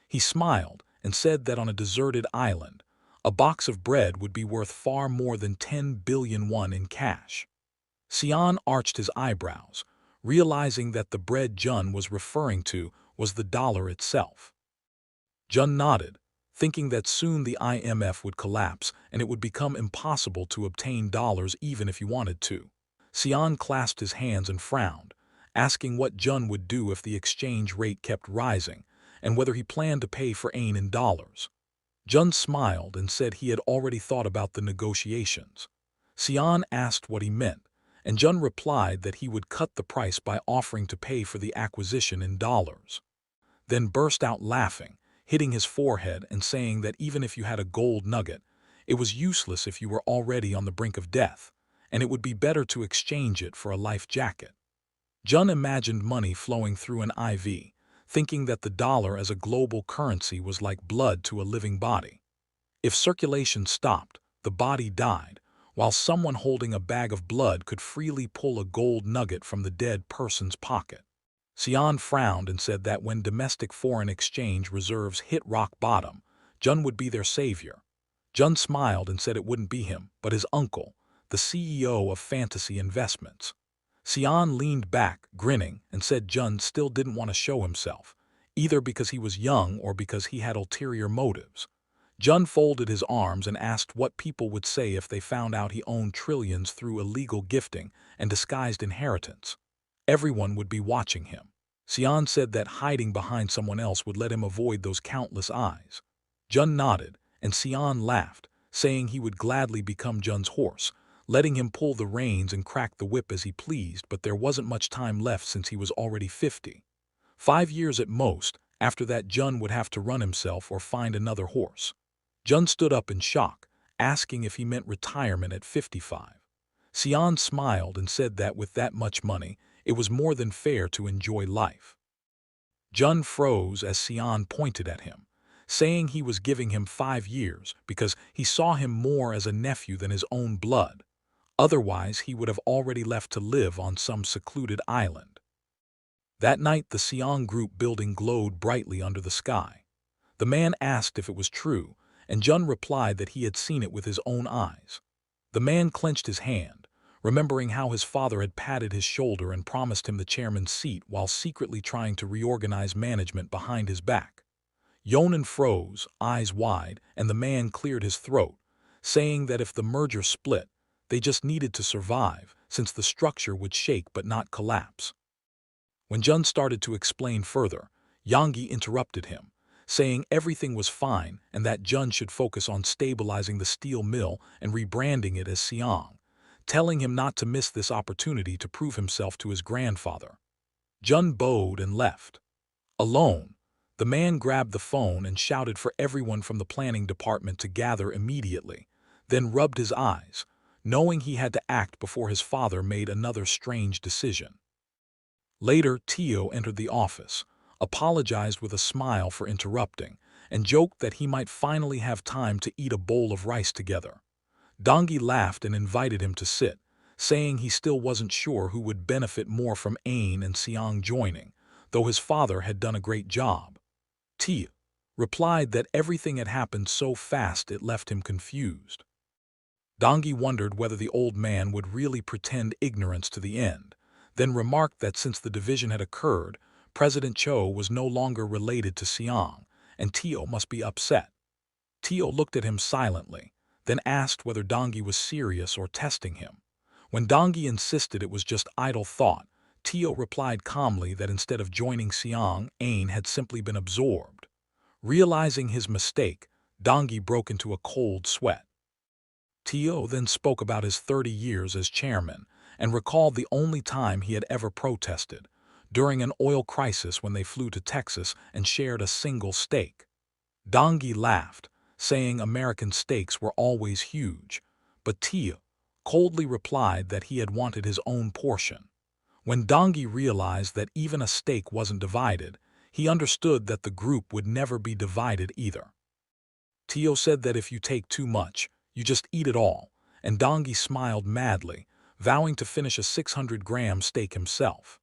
He smiled and said that on a deserted island, a box of bread would be worth far more than 10 billion won in cash. Xian arched his eyebrows, realizing that the bread Jun was referring to was the dollar itself. Jun nodded, thinking that soon the IMF would collapse and it would become impossible to obtain dollars even if you wanted to. Xian clasped his hands and frowned, asking what Jun would do if the exchange rate kept rising and whether he planned to pay for ain in dollars. Jun smiled and said he had already thought about the negotiations. Xian asked what he meant, and Jun replied that he would cut the price by offering to pay for the acquisition in dollars. Then burst out laughing, hitting his forehead and saying that even if you had a gold nugget, it was useless if you were already on the brink of death, and it would be better to exchange it for a life jacket. Jun imagined money flowing through an IV, thinking that the dollar as a global currency was like blood to a living body. If circulation stopped, the body died, while someone holding a bag of blood could freely pull a gold nugget from the dead person's pocket. Xian frowned and said that when domestic foreign exchange reserves hit rock bottom, Jun would be their savior. Jun smiled and said it wouldn't be him, but his uncle, the CEO of Fantasy Investments. Xian leaned back, grinning, and said Jun still didn't want to show himself, either because he was young or because he had ulterior motives. Jun folded his arms and asked what people would say if they found out he owned trillions through illegal gifting and disguised inheritance. Everyone would be watching him. Xian said that hiding behind someone else would let him avoid those countless eyes. Jun nodded, and Xian laughed, saying he would gladly become Jun's horse, letting him pull the reins and crack the whip as he pleased, but there wasn't much time left since he was already 50. 5 years at most, after that Jun would have to run himself or find another horse. Jun stood up in shock, asking if he meant retirement at 55. Xian smiled and said that with that much money, it was more than fair to enjoy life. Jun froze as Xian pointed at him, saying he was giving him 5 years because he saw him more as a nephew than his own blood. Otherwise, he would have already left to live on some secluded island. That night, the Xian group building glowed brightly under the sky. The man asked if it was true, and Jun replied that he had seen it with his own eyes. The man clenched his hand, remembering how his father had patted his shoulder and promised him the chairman's seat while secretly trying to reorganize management behind his back. Yonan froze, eyes wide, and the man cleared his throat, saying that if the merger split, they just needed to survive, since the structure would shake but not collapse. When Jun started to explain further, Yanggi interrupted him, saying everything was fine and that Jun should focus on stabilizing the steel mill and rebranding it as Xiang, telling him not to miss this opportunity to prove himself to his grandfather. Jun bowed and left. Alone, the man grabbed the phone and shouted for everyone from the planning department to gather immediately, then rubbed his eyes, knowing he had to act before his father made another strange decision. Later, Tio entered the office, apologized with a smile for interrupting, and joked that he might finally have time to eat a bowl of rice together. Dongi laughed and invited him to sit, saying he still wasn't sure who would benefit more from Ain and Xiang joining, though his father had done a great job. Tio replied that everything had happened so fast it left him confused. Dongi wondered whether the old man would really pretend ignorance to the end, then remarked that since the division had occurred, President Cho was no longer related to Xiang, and Tio must be upset. Tio looked at him silently, then asked whether Dongi was serious or testing him. When Dongi insisted it was just idle thought, Tio replied calmly that instead of joining Xiang, Ain had simply been absorbed. Realizing his mistake, Dongi broke into a cold sweat. Tio then spoke about his 30 years as chairman and recalled the only time he had ever protested, during an oil crisis when they flew to Texas and shared a single steak. Dongi laughed, saying American steaks were always huge, but Tio coldly replied that he had wanted his own portion. When Dongi realized that even a steak wasn't divided, he understood that the group would never be divided either. Tio said that if you take too much, you just eat it all, and Dongi smiled madly, vowing to finish a 600-gram steak himself.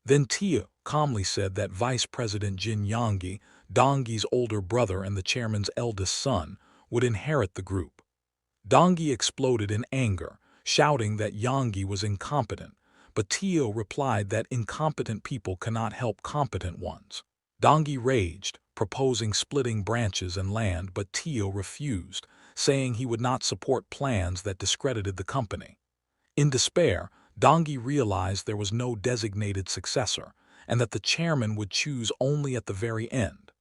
Then Tio calmly said that Vice President Jin Yonggi, Dongi's older brother and the chairman's eldest son, would inherit the group. Dongi exploded in anger, shouting that Yonggi was incompetent, but Tio replied that incompetent people cannot help competent ones. Dongi raged, proposing splitting branches and land, but Tio refused, saying he would not support plans that discredited the company. In despair, Dongi realized there was no designated successor, and that the chairman would choose only at the very end.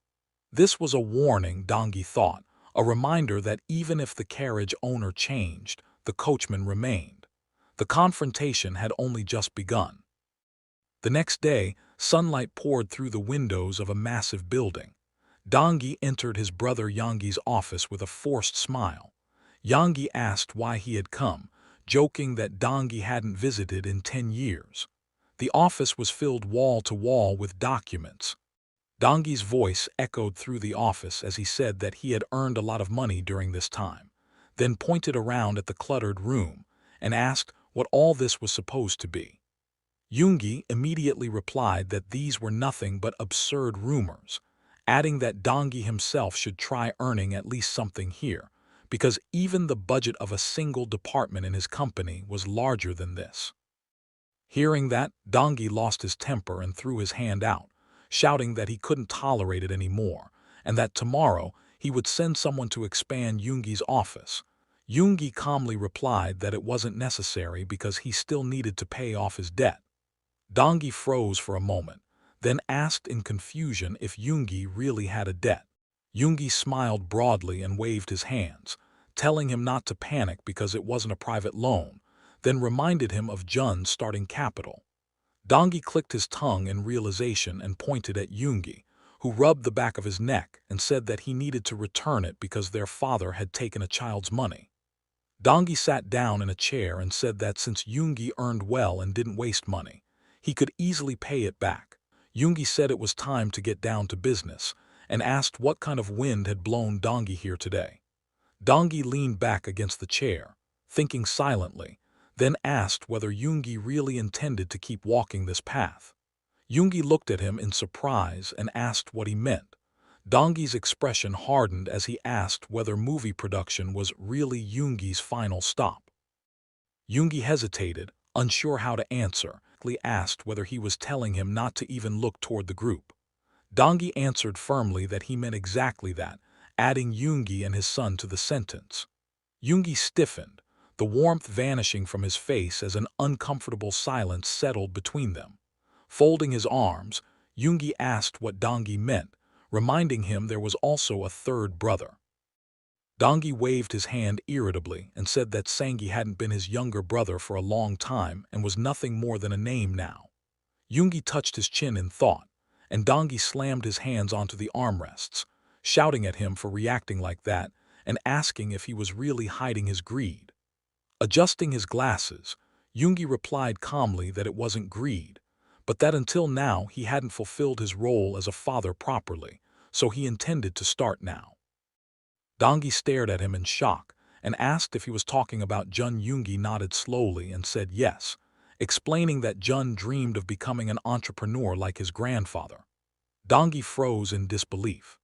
This was a warning, Dongi thought, a reminder that even if the carriage owner changed, the coachman remained. The confrontation had only just begun. The next day, sunlight poured through the windows of a massive building. Dongi entered his brother Yonggi's office with a forced smile. Yonggi asked why he had come, joking that Dongi hadn't visited in 10 years. The office was filled wall to wall with documents. Dongi's voice echoed through the office as he said that he had earned a lot of money during this time, then pointed around at the cluttered room and asked what all this was supposed to be. Yonggi immediately replied that these were nothing but absurd rumors, adding that Dongi himself should try earning at least something here, because even the budget of a single department in his company was larger than this. Hearing that, Dongi lost his temper and threw his hand out, shouting that he couldn't tolerate it anymore, and that tomorrow he would send someone to expand Yonggi's office. Yonggi calmly replied that it wasn't necessary because he still needed to pay off his debt. Dongi froze for a moment, then asked in confusion if Yonggi really had a debt. Yonggi smiled broadly and waved his hands, telling him not to panic because it wasn't a private loan, then reminded him of Jun's starting capital. Dongi clicked his tongue in realization and pointed at Yonggi, who rubbed the back of his neck and said that he needed to return it because their father had taken a child's money. Dongi sat down in a chair and said that since Yonggi earned well and didn't waste money, he could easily pay it back. Yonggi said it was time to get down to business and asked what kind of wind had blown Dongi here today. Dongi leaned back against the chair, thinking silently, then asked whether Yonggi really intended to keep walking this path. Yonggi looked at him in surprise and asked what he meant. Dongi's expression hardened as he asked whether movie production was really Yonggi's final stop. Yonggi hesitated, unsure how to answer, asked whether he was telling him not to even look toward the group. Dongi answered firmly that he meant exactly that, adding Yonggi and his son to the sentence. Yonggi stiffened, the warmth vanishing from his face as an uncomfortable silence settled between them. Folding his arms, Yonggi asked what Dongi meant, reminding him there was also a third brother. Dongi waved his hand irritably and said that Sangi hadn't been his younger brother for a long time and was nothing more than a name now. Yonggi touched his chin in thought, and Dongi slammed his hands onto the armrests, shouting at him for reacting like that and asking if he was really hiding his greed. Adjusting his glasses, Yonggi replied calmly that it wasn't greed, but that until now he hadn't fulfilled his role as a father properly, so he intended to start now. Dongi stared at him in shock and asked if he was talking about Jun. Yonggi nodded slowly and said yes, explaining that Jun dreamed of becoming an entrepreneur like his grandfather. Dongi froze in disbelief.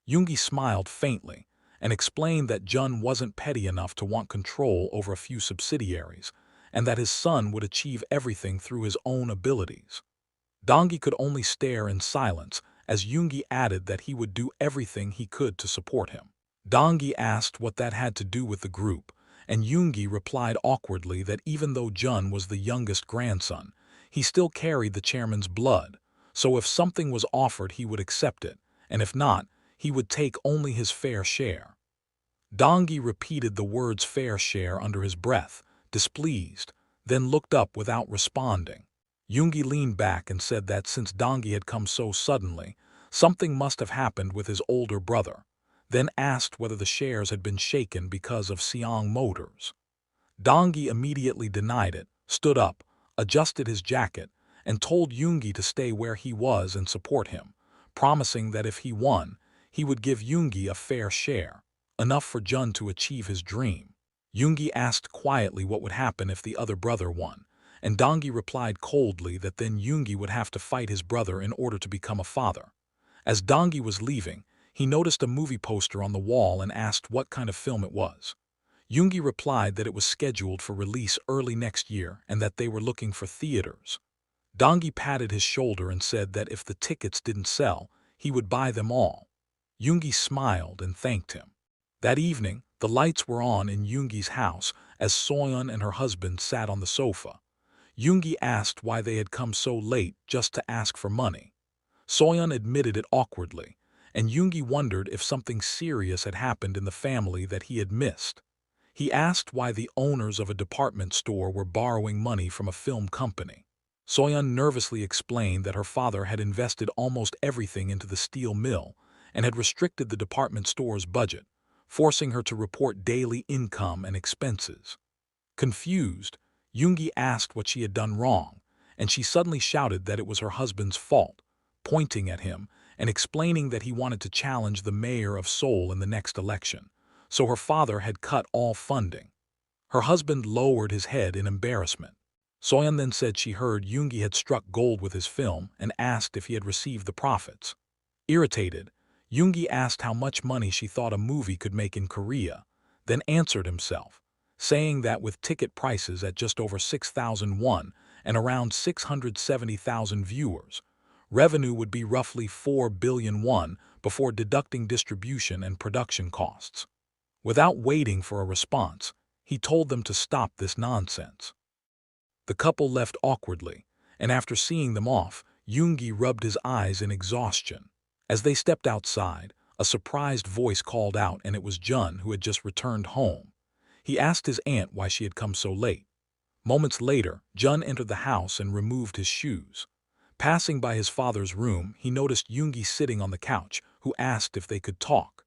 Yonggi smiled faintly and explained that Jun wasn't petty enough to want control over a few subsidiaries, and that his son would achieve everything through his own abilities. Dongi could only stare in silence as Yonggi added that he would do everything he could to support him. Dongi asked what that had to do with the group, and Yonggi replied awkwardly that even though Jun was the youngest grandson, he still carried the chairman's blood, so if something was offered he would accept it, and if not, he would take only his fair share. Dongi repeated the words fair share under his breath, displeased, then looked up without responding. Yonggi leaned back and said that since Dongi had come so suddenly, something must have happened with his older brother, then asked whether the shares had been shaken because of Siang Motors. Dongi immediately denied it, stood up, adjusted his jacket, and told Yonggi to stay where he was and support him, promising that if he won, he would give Yonggi a fair share. enough for Jun to achieve his dream. Yoongi asked quietly what would happen if the other brother won, and Dongi replied coldly that then Yoongi would have to fight his brother in order to become a father. As Dongi was leaving, he noticed a movie poster on the wall and asked what kind of film it was. Yoongi replied that it was scheduled for release early next year and that they were looking for theaters. Dongi patted his shoulder and said that if the tickets didn't sell, he would buy them all. Yoongi smiled and thanked him. That evening, the lights were on in Yoongi's house as Soyeon and her husband sat on the sofa. Yoongi asked why they had come so late just to ask for money. Soyeon admitted it awkwardly, and Yoongi wondered if something serious had happened in the family that he had missed. He asked why the owners of a department store were borrowing money from a film company. Soyeon nervously explained that her father had invested almost everything into the steel mill and had restricted the department store's budget, forcing her to report daily income and expenses. Confused, Yoongi asked what she had done wrong, and she suddenly shouted that it was her husband's fault, pointing at him and explaining that he wanted to challenge the mayor of Seoul in the next election, so her father had cut all funding. Her husband lowered his head in embarrassment. Soyeon then said she heard Yoongi had struck gold with his film and asked if he had received the profits. Irritated, Yoongi asked how much money she thought a movie could make in Korea, then answered himself, saying that with ticket prices at just over 6,000 won and around 670,000 viewers, revenue would be roughly 4 billion won before deducting distribution and production costs. Without waiting for a response, he told them to stop this nonsense. The couple left awkwardly, and after seeing them off, Yoongi rubbed his eyes in exhaustion. As they stepped outside, a surprised voice called out, and it was Jun, who had just returned home. He asked his aunt why she had come so late. Moments later, Jun entered the house and removed his shoes. Passing by his father's room, he noticed Yoongi sitting on the couch, who asked if they could talk.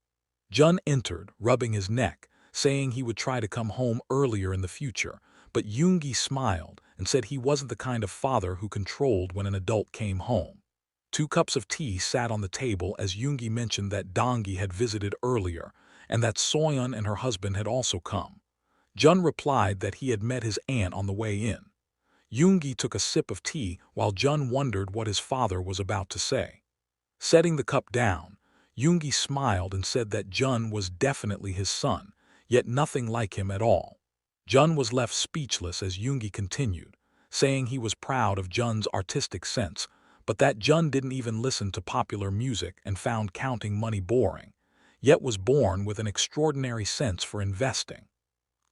Jun entered, rubbing his neck, saying he would try to come home earlier in the future, but Yoongi smiled and said he wasn't the kind of father who controlled when an adult came home. 2 cups of tea sat on the table as Yoongi mentioned that Dongi had visited earlier and that Soyeon and her husband had also come. Jun replied that he had met his aunt on the way in. Yoongi took a sip of tea while Jun wondered what his father was about to say. Setting the cup down, Yoongi smiled and said that Jun was definitely his son, yet nothing like him at all. Jun was left speechless as Yoongi continued, saying he was proud of Jun's artistic sense, but that Jun didn't even listen to popular music and found counting money boring, yet was born with an extraordinary sense for investing.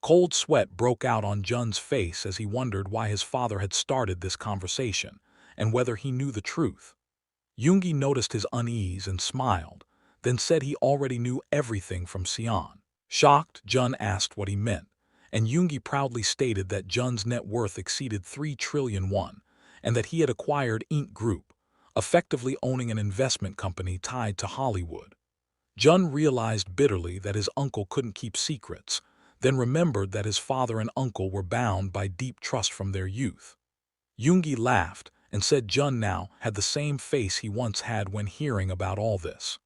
Cold sweat broke out on Jun's face as he wondered why his father had started this conversation and whether he knew the truth. Yoongi noticed his unease and smiled, then said he already knew everything from Sion. Shocked, Jun asked what he meant, and Yoongi proudly stated that Jun's net worth exceeded 3 trillion won and that he had acquired Inc. Group, effectively owning an investment company tied to Hollywood. Jun realized bitterly that his uncle couldn't keep secrets, then remembered that his father and uncle were bound by deep trust from their youth. Yoongi laughed and said Jun now had the same face he once had when hearing about all this.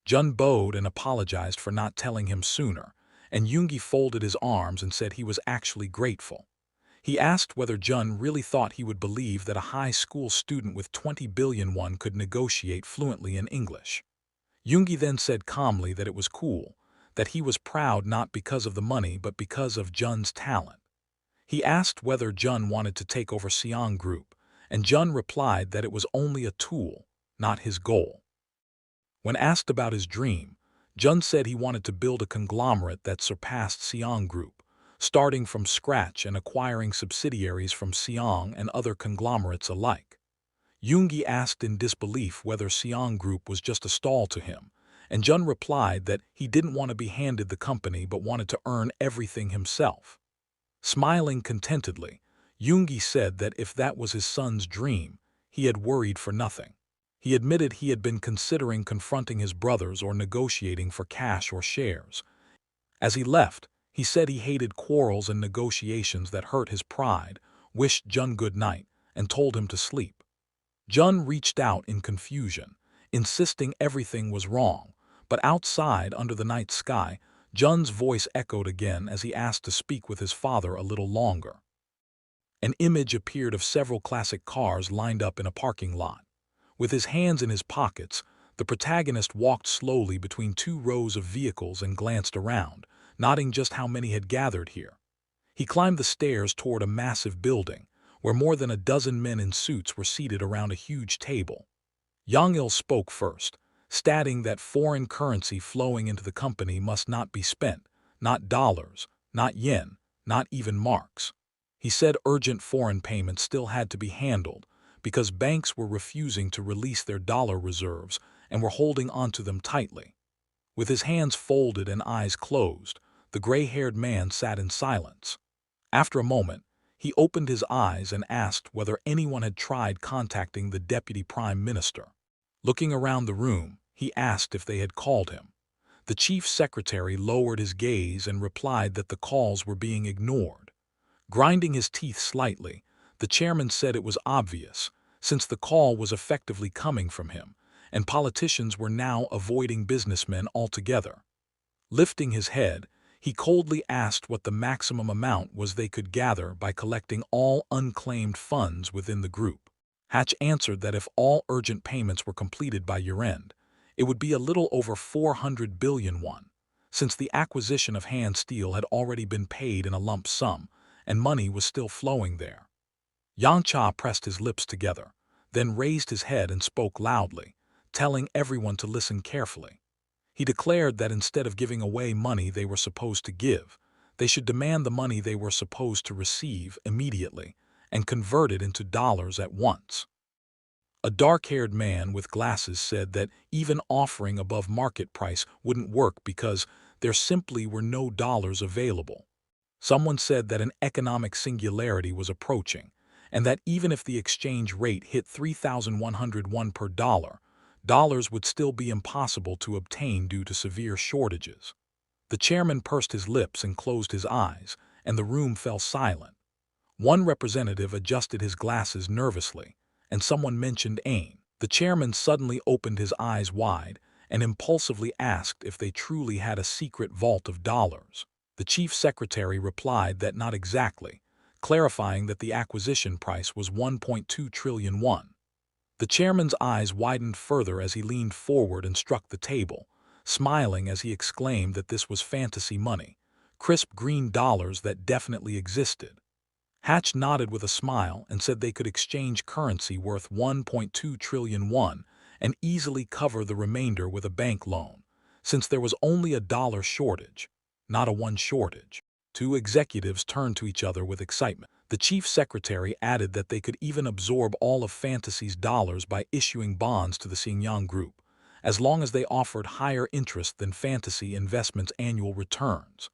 Jun bowed and apologized for not telling him sooner, and Yoongi folded his arms and said he was actually grateful. He asked whether Jun really thought he would believe that a high school student with 20 billion won could negotiate fluently in English. Yoongi then said calmly that it was cool, that he was proud not because of the money but because of Jun's talent. He asked whether Jun wanted to take over Seong Group, and Jun replied that it was only a tool, not his goal. When asked about his dream, Jun said he wanted to build a conglomerate that surpassed Seong Group, starting from scratch and acquiring subsidiaries from Seong and other conglomerates alike. Yoongi asked in disbelief whether Seong Group was just a stall to him, and Jun replied that he didn't want to be handed the company but wanted to earn everything himself. Smiling contentedly, Yoongi said that if that was his son's dream, he had worried for nothing. He admitted he had been considering confronting his brothers or negotiating for cash or shares. As he left, he said he hated quarrels and negotiations that hurt his pride, wished Jun good night, and told him to sleep. Jun reached out in confusion, insisting everything was wrong, But outside, under the night sky, Jun's voice echoed again as he asked to speak with his father a little longer. An image appeared of several classic cars lined up in a parking lot. With his hands in his pockets, the protagonist walked slowly between two rows of vehicles and glanced around, noting just how many had gathered here. He climbed the stairs toward a massive building, where more than a dozen men in suits were seated around a huge table. Yahello spoke first, stating that foreign currency flowing into the company must not be spent, not dollars, not yen, not even marks. He said urgent foreign payments still had to be handled because banks were refusing to release their dollar reserves and were holding onto them tightly. With his hands folded and eyes closed, the gray-haired man sat in silence. After a moment, he opened his eyes and asked whether anyone had tried contacting the deputy prime minister. Looking around the room, he asked if they had called him. The chief secretary lowered his gaze and replied that the calls were being ignored. Grinding his teeth slightly, the chairman said it was obvious, since the call was effectively coming from him, and politicians were now avoiding businessmen altogether. Lifting his head, he coldly asked what the maximum amount was they could gather by collecting all unclaimed funds within the group. Hatch answered that if all urgent payments were completed by year-end, it would be a little over 400 billion won, since the acquisition of hand steel had already been paid in a lump sum, and money was still flowing there. Yang Cha pressed his lips together, then raised his head and spoke loudly, telling everyone to listen carefully. He declared that instead of giving away money they were supposed to give, they should demand the money they were supposed to receive immediately and convert it into dollars at once. A dark-haired man with glasses said that even offering above market price wouldn't work because there simply were no dollars available. Someone said that an economic singularity was approaching, and that even if the exchange rate hit 3,101 per dollar, dollars would still be impossible to obtain due to severe shortages. The chairman pursed his lips and closed his eyes, and the room fell silent. One representative adjusted his glasses nervously, and someone mentioned Ain. The chairman suddenly opened his eyes wide and impulsively asked if they truly had a secret vault of dollars. The chief secretary replied that not exactly, clarifying that the acquisition price was 1.2 trillion won. The chairman's eyes widened further as he leaned forward and struck the table, smiling as he exclaimed that this was fantasy money, crisp green dollars that definitely existed. Hatch nodded with a smile and said they could exchange currency worth 1.2 trillion won and easily cover the remainder with a bank loan, since there was only a dollar shortage, not a won shortage. Two executives turned to each other with excitement. The chief secretary added that they could even absorb all of Fantasy's dollars by issuing bonds to the Xinjiang Group, as long as they offered higher interest than Fantasy Investment's annual returns.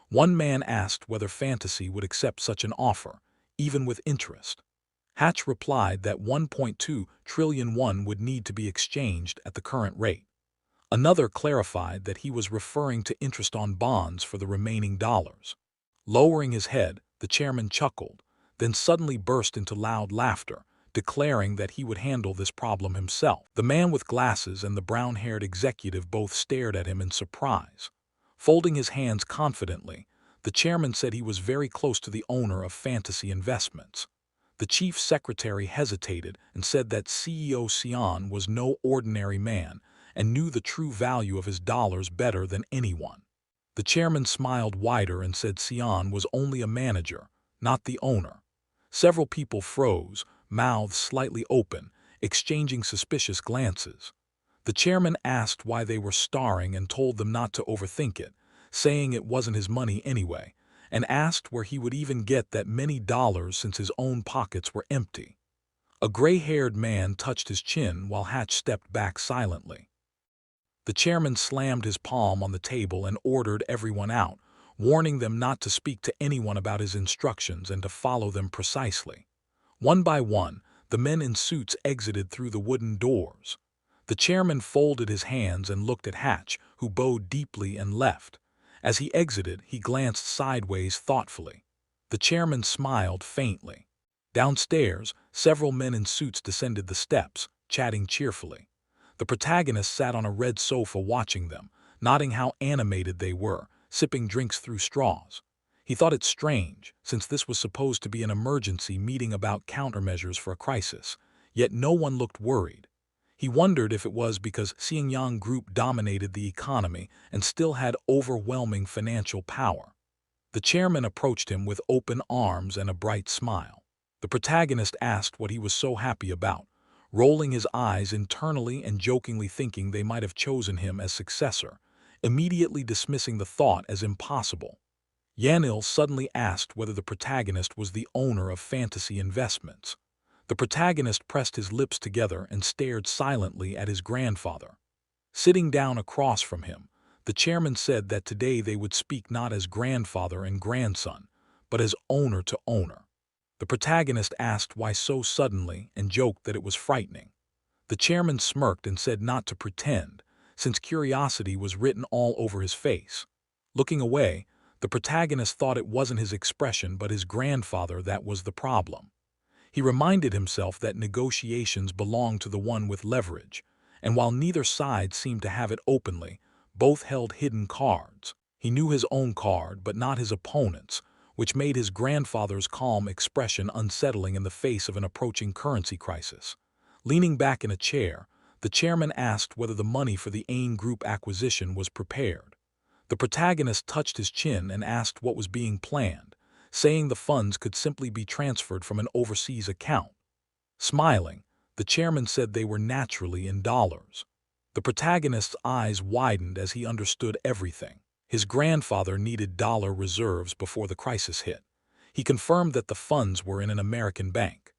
One man asked whether Fantasy would accept such an offer, even with interest. Hatch replied that 1.2 trillion won would need to be exchanged at the current rate. Another clarified that he was referring to interest on bonds for the remaining dollars. Lowering his head, the chairman chuckled, then suddenly burst into loud laughter, declaring that he would handle this problem himself. The man with glasses and the brown-haired executive both stared at him in surprise. Folding his hands confidently, the chairman said he was very close to the owner of Fantasy Investments. The chief secretary hesitated and said that CEO Xian was no ordinary man and knew the true value of his dollars better than anyone. The chairman smiled wider and said Xian was only a manager, not the owner. Several people froze, mouths slightly open, exchanging suspicious glances. The chairman asked why they were starring and told them not to overthink it, saying it wasn't his money anyway, and asked where he would even get that many dollars since his own pockets were empty. A gray-haired man touched his chin while Hatch stepped back silently. The chairman slammed his palm on the table and ordered everyone out, warning them not to speak to anyone about his instructions and to follow them precisely. One by one, the men in suits exited through the wooden doors. The chairman folded his hands and looked at Hatch, who bowed deeply and left. As he exited, he glanced sideways thoughtfully. The chairman smiled faintly. Downstairs, several men in suits descended the steps, chatting cheerfully. The protagonist sat on a red sofa watching them, nodding how animated they were, sipping drinks through straws. He thought it strange, since this was supposed to be an emergency meeting about countermeasures for a crisis, yet no one looked worried. He wondered if it was because Xinjiang Group dominated the economy and still had overwhelming financial power. The chairman approached him with open arms and a bright smile. The protagonist asked what he was so happy about, rolling his eyes internally and jokingly thinking they might have chosen him as successor, immediately dismissing the thought as impossible. Yahello suddenly asked whether the protagonist was the owner of fantasy investments. The protagonist pressed his lips together and stared silently at his grandfather. Sitting down across from him, the chairman said that today they would speak not as grandfather and grandson, but as owner to owner. The protagonist asked why so suddenly and joked that it was frightening. The chairman smirked and said not to pretend, since curiosity was written all over his face. Looking away, the protagonist thought it wasn't his expression but his grandfather that was the problem. He reminded himself that negotiations belonged to the one with leverage, and while neither side seemed to have it openly, both held hidden cards. He knew his own card but not his opponent's, which made his grandfather's calm expression unsettling in the face of an approaching currency crisis. Leaning back in a chair, the chairman asked whether the money for the AIN Group acquisition was prepared. The protagonist touched his chin and asked what was being planned, saying the funds could simply be transferred from an overseas account. Smiling, the chairman said they were naturally in dollars. The protagonist's eyes widened as he understood everything. His grandfather needed dollar reserves before the crisis hit. He confirmed that the funds were in an American bank.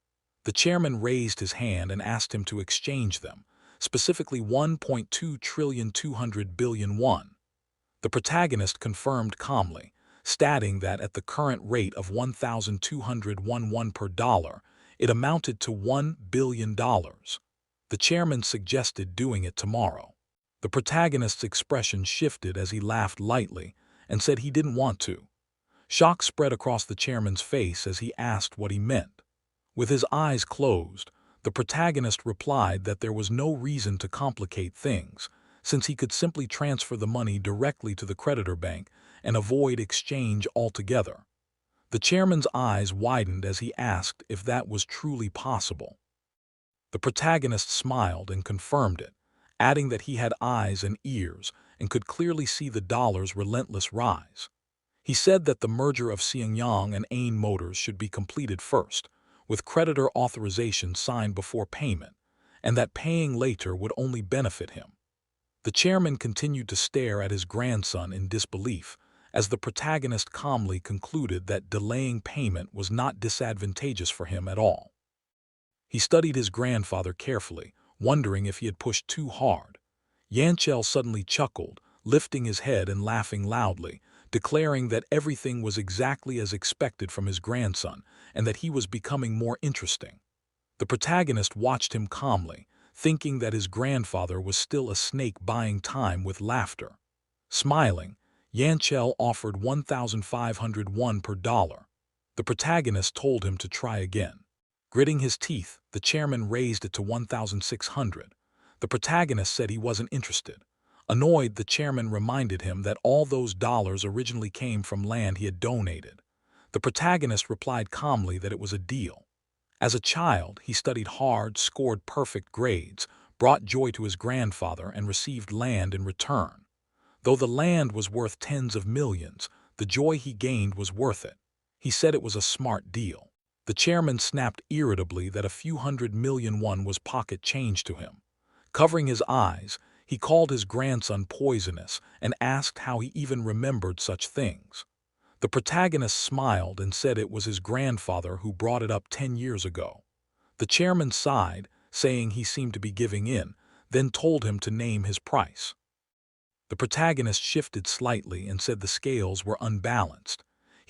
The chairman raised his hand and asked him to exchange them, specifically 1.2 trillion 200 billion won. The protagonist confirmed calmly, stating that at the current rate of 1,201 won per dollar, it amounted to $1 billion. The chairman suggested doing it tomorrow. The protagonist's expression shifted as he laughed lightly and said he didn't want to. Shock spread across the chairman's face as he asked what he meant. With his eyes closed, the protagonist replied that there was no reason to complicate things, since he could simply transfer the money directly to the creditor bank and avoid exchange altogether. The chairman's eyes widened as he asked if that was truly possible. The protagonist smiled and confirmed it, adding that he had eyes and ears and could clearly see the dollar's relentless rise. He said that the merger of Xinjiang and AIN Motors should be completed first, with creditor authorization signed before payment, and that paying later would only benefit him. The chairman continued to stare at his grandson in disbelief, as the protagonist calmly concluded that delaying payment was not disadvantageous for him at all. He studied his grandfather carefully, wondering if he had pushed too hard. Yahello suddenly chuckled, lifting his head and laughing loudly, declaring that everything was exactly as expected from his grandson and that he was becoming more interesting. The protagonist watched him calmly, thinking that his grandfather was still a snake buying time with laughter. Smiling, Yahello offered 1,500 won per dollar. The protagonist told him to try again. Gritting his teeth, the chairman raised it to 1,600. The protagonist said he wasn't interested. Annoyed, the chairman reminded him that all those dollars originally came from land he had donated. The protagonist replied calmly that it was a deal. As a child, he studied hard, scored perfect grades, brought joy to his grandfather, and received land in return. Though the land was worth tens of millions, the joy he gained was worth it. He said it was a smart deal. The chairman snapped irritably that a few 100 million won was pocket change to him. Covering his eyes, he called his grandson poisonous and asked how he even remembered such things. The protagonist smiled and said it was his grandfather who brought it up 10 years ago. The chairman sighed, saying he seemed to be giving in, then told him to name his price. The protagonist shifted slightly and said the scales were unbalanced.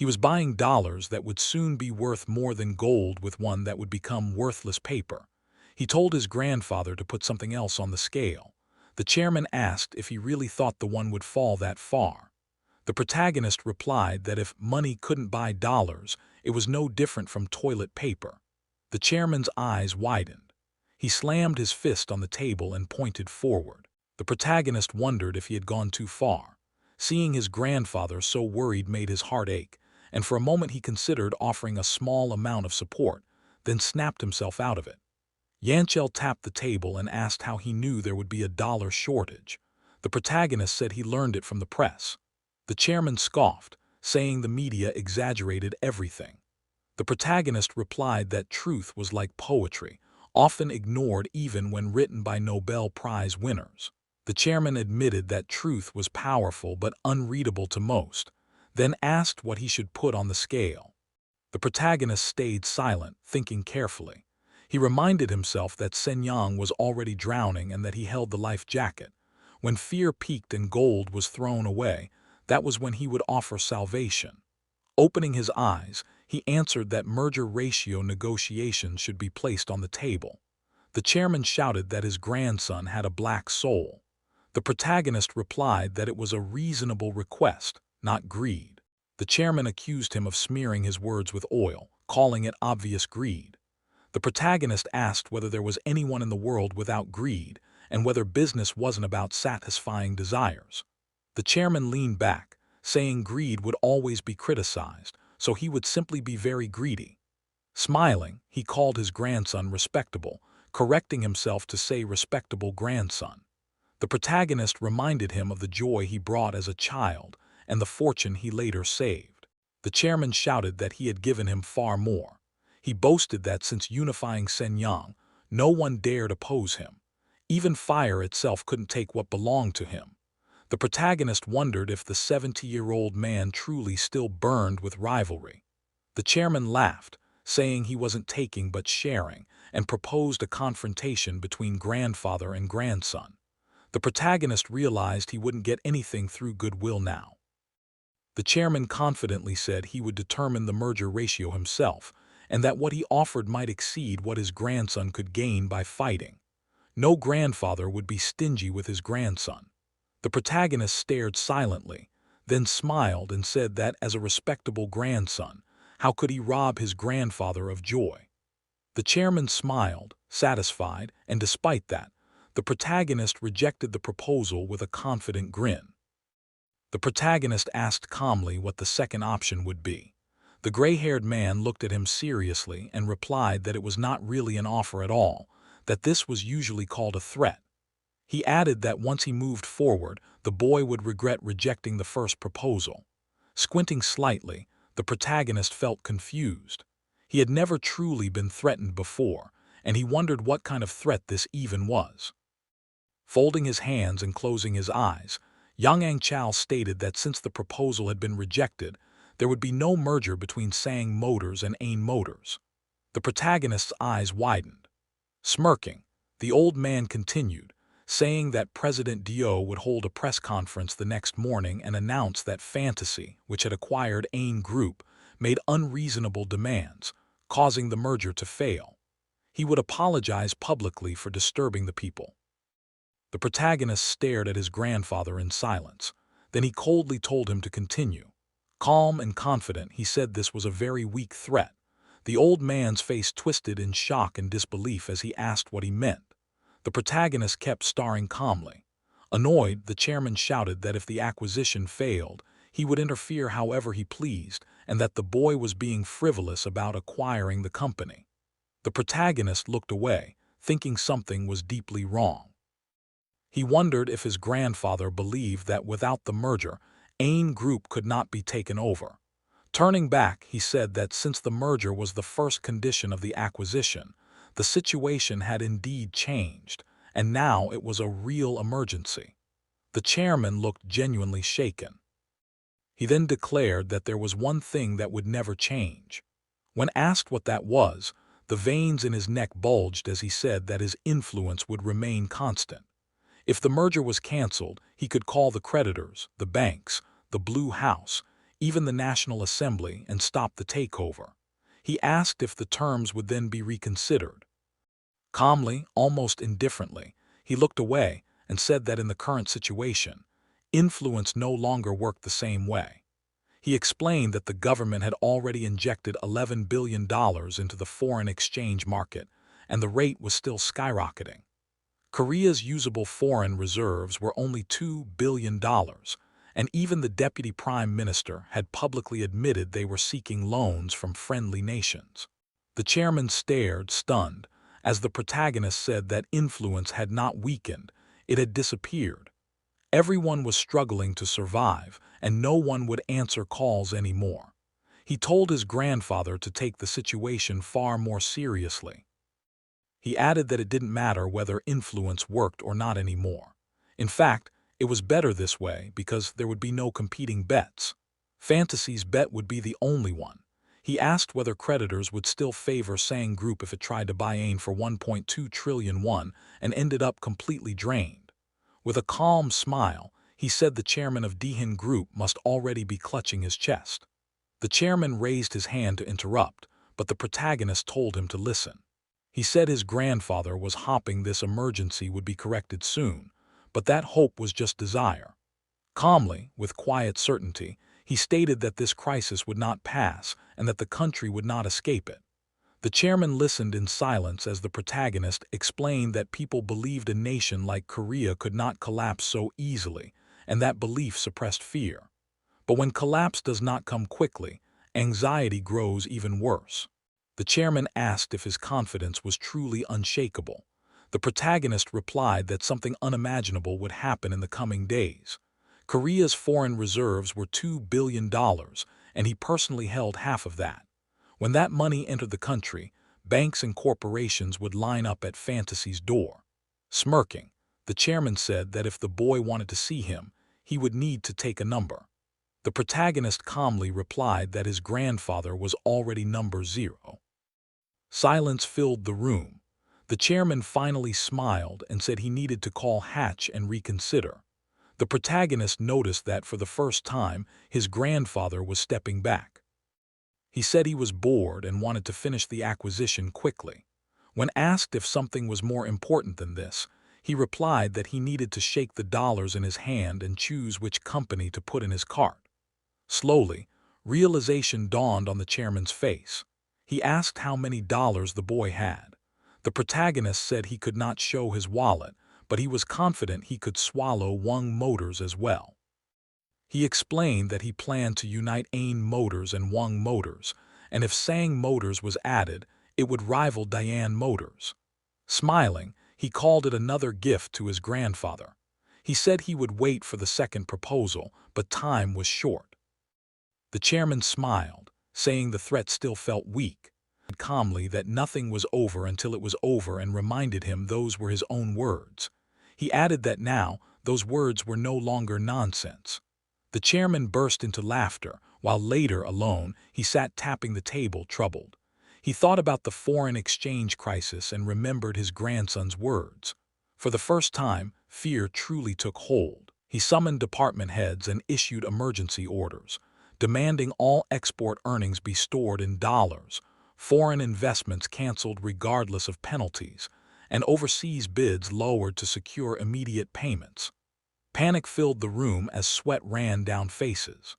He was buying dollars that would soon be worth more than gold with one that would become worthless paper. He told his grandfather to put something else on the scale. The chairman asked if he really thought the one would fall that far. The protagonist replied that if money couldn't buy dollars, it was no different from toilet paper. The chairman's eyes widened. He slammed his fist on the table and pointed forward. The protagonist wondered if he had gone too far. Seeing his grandfather so worried made his heart ache, and for a moment he considered offering a small amount of support, then snapped himself out of it. Yanchel tapped the table and asked how he knew there would be a dollar shortage. The protagonist said he learned it from the press. The chairman scoffed, saying the media exaggerated everything. The protagonist replied that truth was like poetry, often ignored even when written by Nobel Prize winners. The chairman admitted that truth was powerful but unreadable to most, then asked what he should put on the scale. The protagonist stayed silent, thinking carefully. He reminded himself that Senyang was already drowning and that he held the life jacket. When fear peaked and gold was thrown away, that was when he would offer salvation. Opening his eyes, he answered that merger ratio negotiations should be placed on the table. The chairman shouted that his grandson had a black soul. The protagonist replied that it was a reasonable request, not greed. The chairman accused him of smearing his words with oil, calling it obvious greed. The protagonist asked whether there was anyone in the world without greed and whether business wasn't about satisfying desires. The chairman leaned back, saying greed would always be criticized, so he would simply be very greedy. Smiling, he called his grandson respectable, correcting himself to say respectable grandson. The protagonist reminded him of the joy he brought as a child and the fortune he later saved. The chairman shouted that he had given him far more. He boasted that since unifying Senyang, no one dared oppose him. Even fire itself couldn't take what belonged to him. The protagonist wondered if the 70-year-old man truly still burned with rivalry. The chairman laughed, saying he wasn't taking but sharing, and proposed a confrontation between grandfather and grandson. The protagonist realized he wouldn't get anything through goodwill now. The chairman confidently said he would determine the merger ratio himself, and that what he offered might exceed what his grandson could gain by fighting. No grandfather would be stingy with his grandson. The protagonist stared silently, then smiled and said that as a respectable grandson, how could he rob his grandfather of joy? The chairman smiled, satisfied, and despite that, the protagonist rejected the proposal with a confident grin. The protagonist asked calmly what the second option would be. The gray-haired man looked at him seriously and replied that it was not really an offer at all, that this was usually called a threat. He added that once he moved forward, the boy would regret rejecting the first proposal. Squinting slightly, the protagonist felt confused. He had never truly been threatened before, and he wondered what kind of threat this even was. Folding his hands and closing his eyes, Yang Angchao stated that since the proposal had been rejected, there would be no merger between Sang Motors and Ain Motors. The protagonist's eyes widened. Smirking, the old man continued, saying that President Dio would hold a press conference the next morning and announce that Fantasy, which had acquired Ain Group, made unreasonable demands, causing the merger to fail. He would apologize publicly for disturbing the people. The protagonist stared at his grandfather in silence. Then he coldly told him to continue. Calm and confident, he said this was a very weak threat. The old man's face twisted in shock and disbelief as he asked what he meant. The protagonist kept staring calmly. Annoyed, the chairman shouted that if the acquisition failed, he would interfere however he pleased, and that the boy was being frivolous about acquiring the company. The protagonist looked away, thinking something was deeply wrong. He wondered if his grandfather believed that without the merger, Ain Group could not be taken over. Turning back, he said that since the merger was the first condition of the acquisition, the situation had indeed changed, and now it was a real emergency. The chairman looked genuinely shaken. He then declared that there was one thing that would never change. When asked what that was, the veins in his neck bulged as he said that his influence would remain constant. If the merger was canceled, he could call the creditors, the banks, the Blue House, even the National Assembly, and stop the takeover. He asked if the terms would then be reconsidered. Calmly, almost indifferently, he looked away and said that in the current situation, influence no longer worked the same way. He explained that the government had already injected $11 billion into the foreign exchange market, and the rate was still skyrocketing. Korea's usable foreign reserves were only $2 billion, and even the deputy prime minister had publicly admitted they were seeking loans from friendly nations. The chairman stared, stunned, as the protagonist said that influence had not weakened, it had disappeared. Everyone was struggling to survive, and no one would answer calls anymore. He told his grandfather to take the situation far more seriously. He added that it didn't matter whether influence worked or not anymore. In fact, it was better this way because there would be no competing bets. Fantasy's bet would be the only one. He asked whether creditors would still favor Sang Group if it tried to buy AIN for 1.2 trillion won and ended up completely drained. With a calm smile, he said the chairman of Daehin Group must already be clutching his chest. The chairman raised his hand to interrupt, but the protagonist told him to listen. He said his grandfather was hoping this emergency would be corrected soon, but that hope was just desire. Calmly, with quiet certainty, he stated that this crisis would not pass and that the country would not escape it. The chairman listened in silence as the protagonist explained that people believed a nation like Korea could not collapse so easily, and that belief suppressed fear. But when collapse does not come quickly, anxiety grows even worse. The chairman asked if his confidence was truly unshakable. The protagonist replied that something unimaginable would happen in the coming days. Korea's foreign reserves were $2 billion, and he personally held half of that. When that money entered the country, banks and corporations would line up at Fantasy's door. Smirking, the chairman said that if the boy wanted to see him, he would need to take a number. The protagonist calmly replied that his grandfather was already number 0. Silence filled the room. The chairman finally smiled and said he needed to call Hatch and reconsider. The protagonist noticed that for the first time, his grandfather was stepping back. He said he was bored and wanted to finish the acquisition quickly. When asked if something was more important than this, he replied that he needed to shake the dollars in his hand and choose which company to put in his cart. Slowly, realization dawned on the chairman's face. He asked how many dollars the boy had. The protagonist said he could not show his wallet, but he was confident he could swallow Wang Motors as well. He explained that he planned to unite AIN Motors and Wang Motors, and if Sang Motors was added, it would rival Diane Motors. Smiling, he called it another gift to his grandfather. He said he would wait for the second proposal, but time was short. The chairman smiled, saying the threat still felt weak. He said calmly that nothing was over until it was over and reminded him those were his own words. He added that now, those words were no longer nonsense. The chairman burst into laughter, while later, alone, he sat tapping the table, troubled. He thought about the foreign exchange crisis and remembered his grandson's words. For the first time, fear truly took hold. He summoned department heads and issued emergency orders, demanding all export earnings be stored in dollars, foreign investments canceled regardless of penalties, and overseas bids lowered to secure immediate payments. Panic filled the room as sweat ran down faces.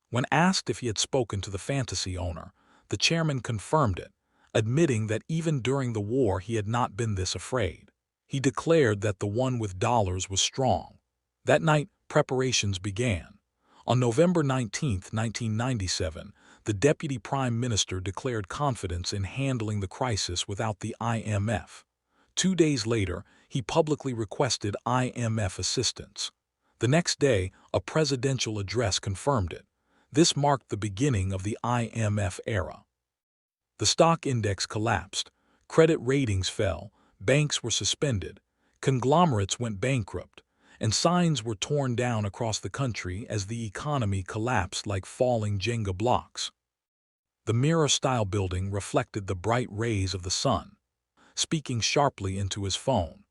When asked if he had spoken to the Fantasy owner, the chairman confirmed it, admitting that even during the war he had not been this afraid. He declared that the one with dollars was strong. That night, preparations began. On November 19, 1997, the Deputy Prime Minister declared confidence in handling the crisis without the IMF. 2 days later, he publicly requested IMF assistance. The next day, a presidential address confirmed it. This marked the beginning of the IMF era. The stock index collapsed, credit ratings fell, banks were suspended, conglomerates went bankrupt, and signs were torn down across the country as the economy collapsed like falling Jenga blocks. The mirror-style building reflected the bright rays of the sun. Speaking sharply into his phone,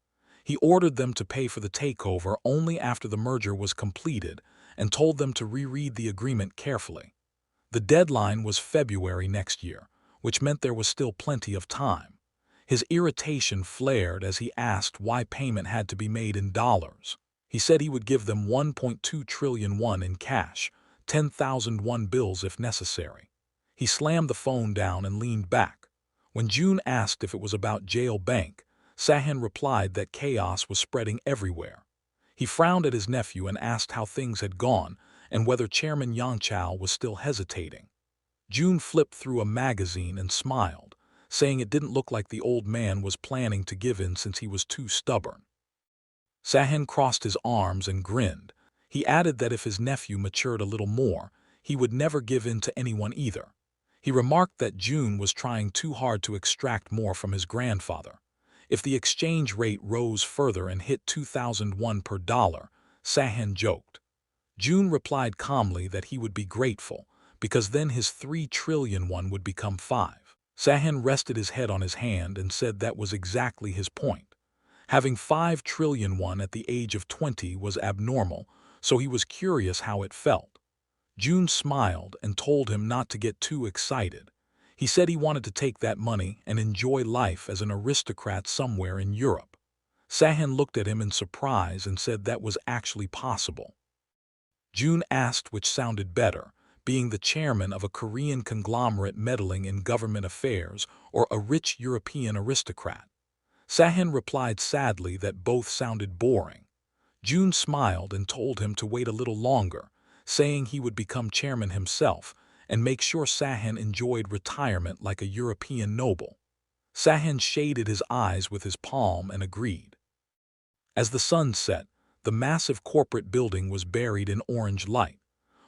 he ordered them to pay for the takeover only after the merger was completed and told them to reread the agreement carefully. The deadline was February next year, which meant there was still plenty of time. His irritation flared as he asked why payment had to be made in dollars. He said he would give them 1.2 trillion won in cash, 10,000 won bills if necessary. He slammed the phone down and leaned back. When June asked if it was about Jail Bank, Sahin replied that chaos was spreading everywhere. He frowned at his nephew and asked how things had gone and whether Chairman Yang Chao was still hesitating. June flipped through a magazine and smiled, saying it didn't look like the old man was planning to give in since he was too stubborn. Sahin crossed his arms and grinned. He added that if his nephew matured a little more, he would never give in to anyone either. He remarked that June was trying too hard to extract more from his grandfather. If the exchange rate rose further and hit 2001 per dollar, Sahin joked. June replied calmly that he would be grateful, because then his 3 trillion won would become 5. Sahin rested his head on his hand and said that was exactly his point. Having 5 trillion won at the age of 20 was abnormal, so he was curious how it felt. June smiled and told him not to get too excited. He said he wanted to take that money and enjoy life as an aristocrat somewhere in Europe. Sahin looked at him in surprise and said that was actually possible. June asked which sounded better, being the chairman of a Korean conglomerate meddling in government affairs or a rich European aristocrat. Sahin replied sadly that both sounded boring. June smiled and told him to wait a little longer, saying he would become chairman himself and make sure Sahin enjoyed retirement like a European noble. Sahin shaded his eyes with his palm and agreed. As the sun set, the massive corporate building was buried in orange light.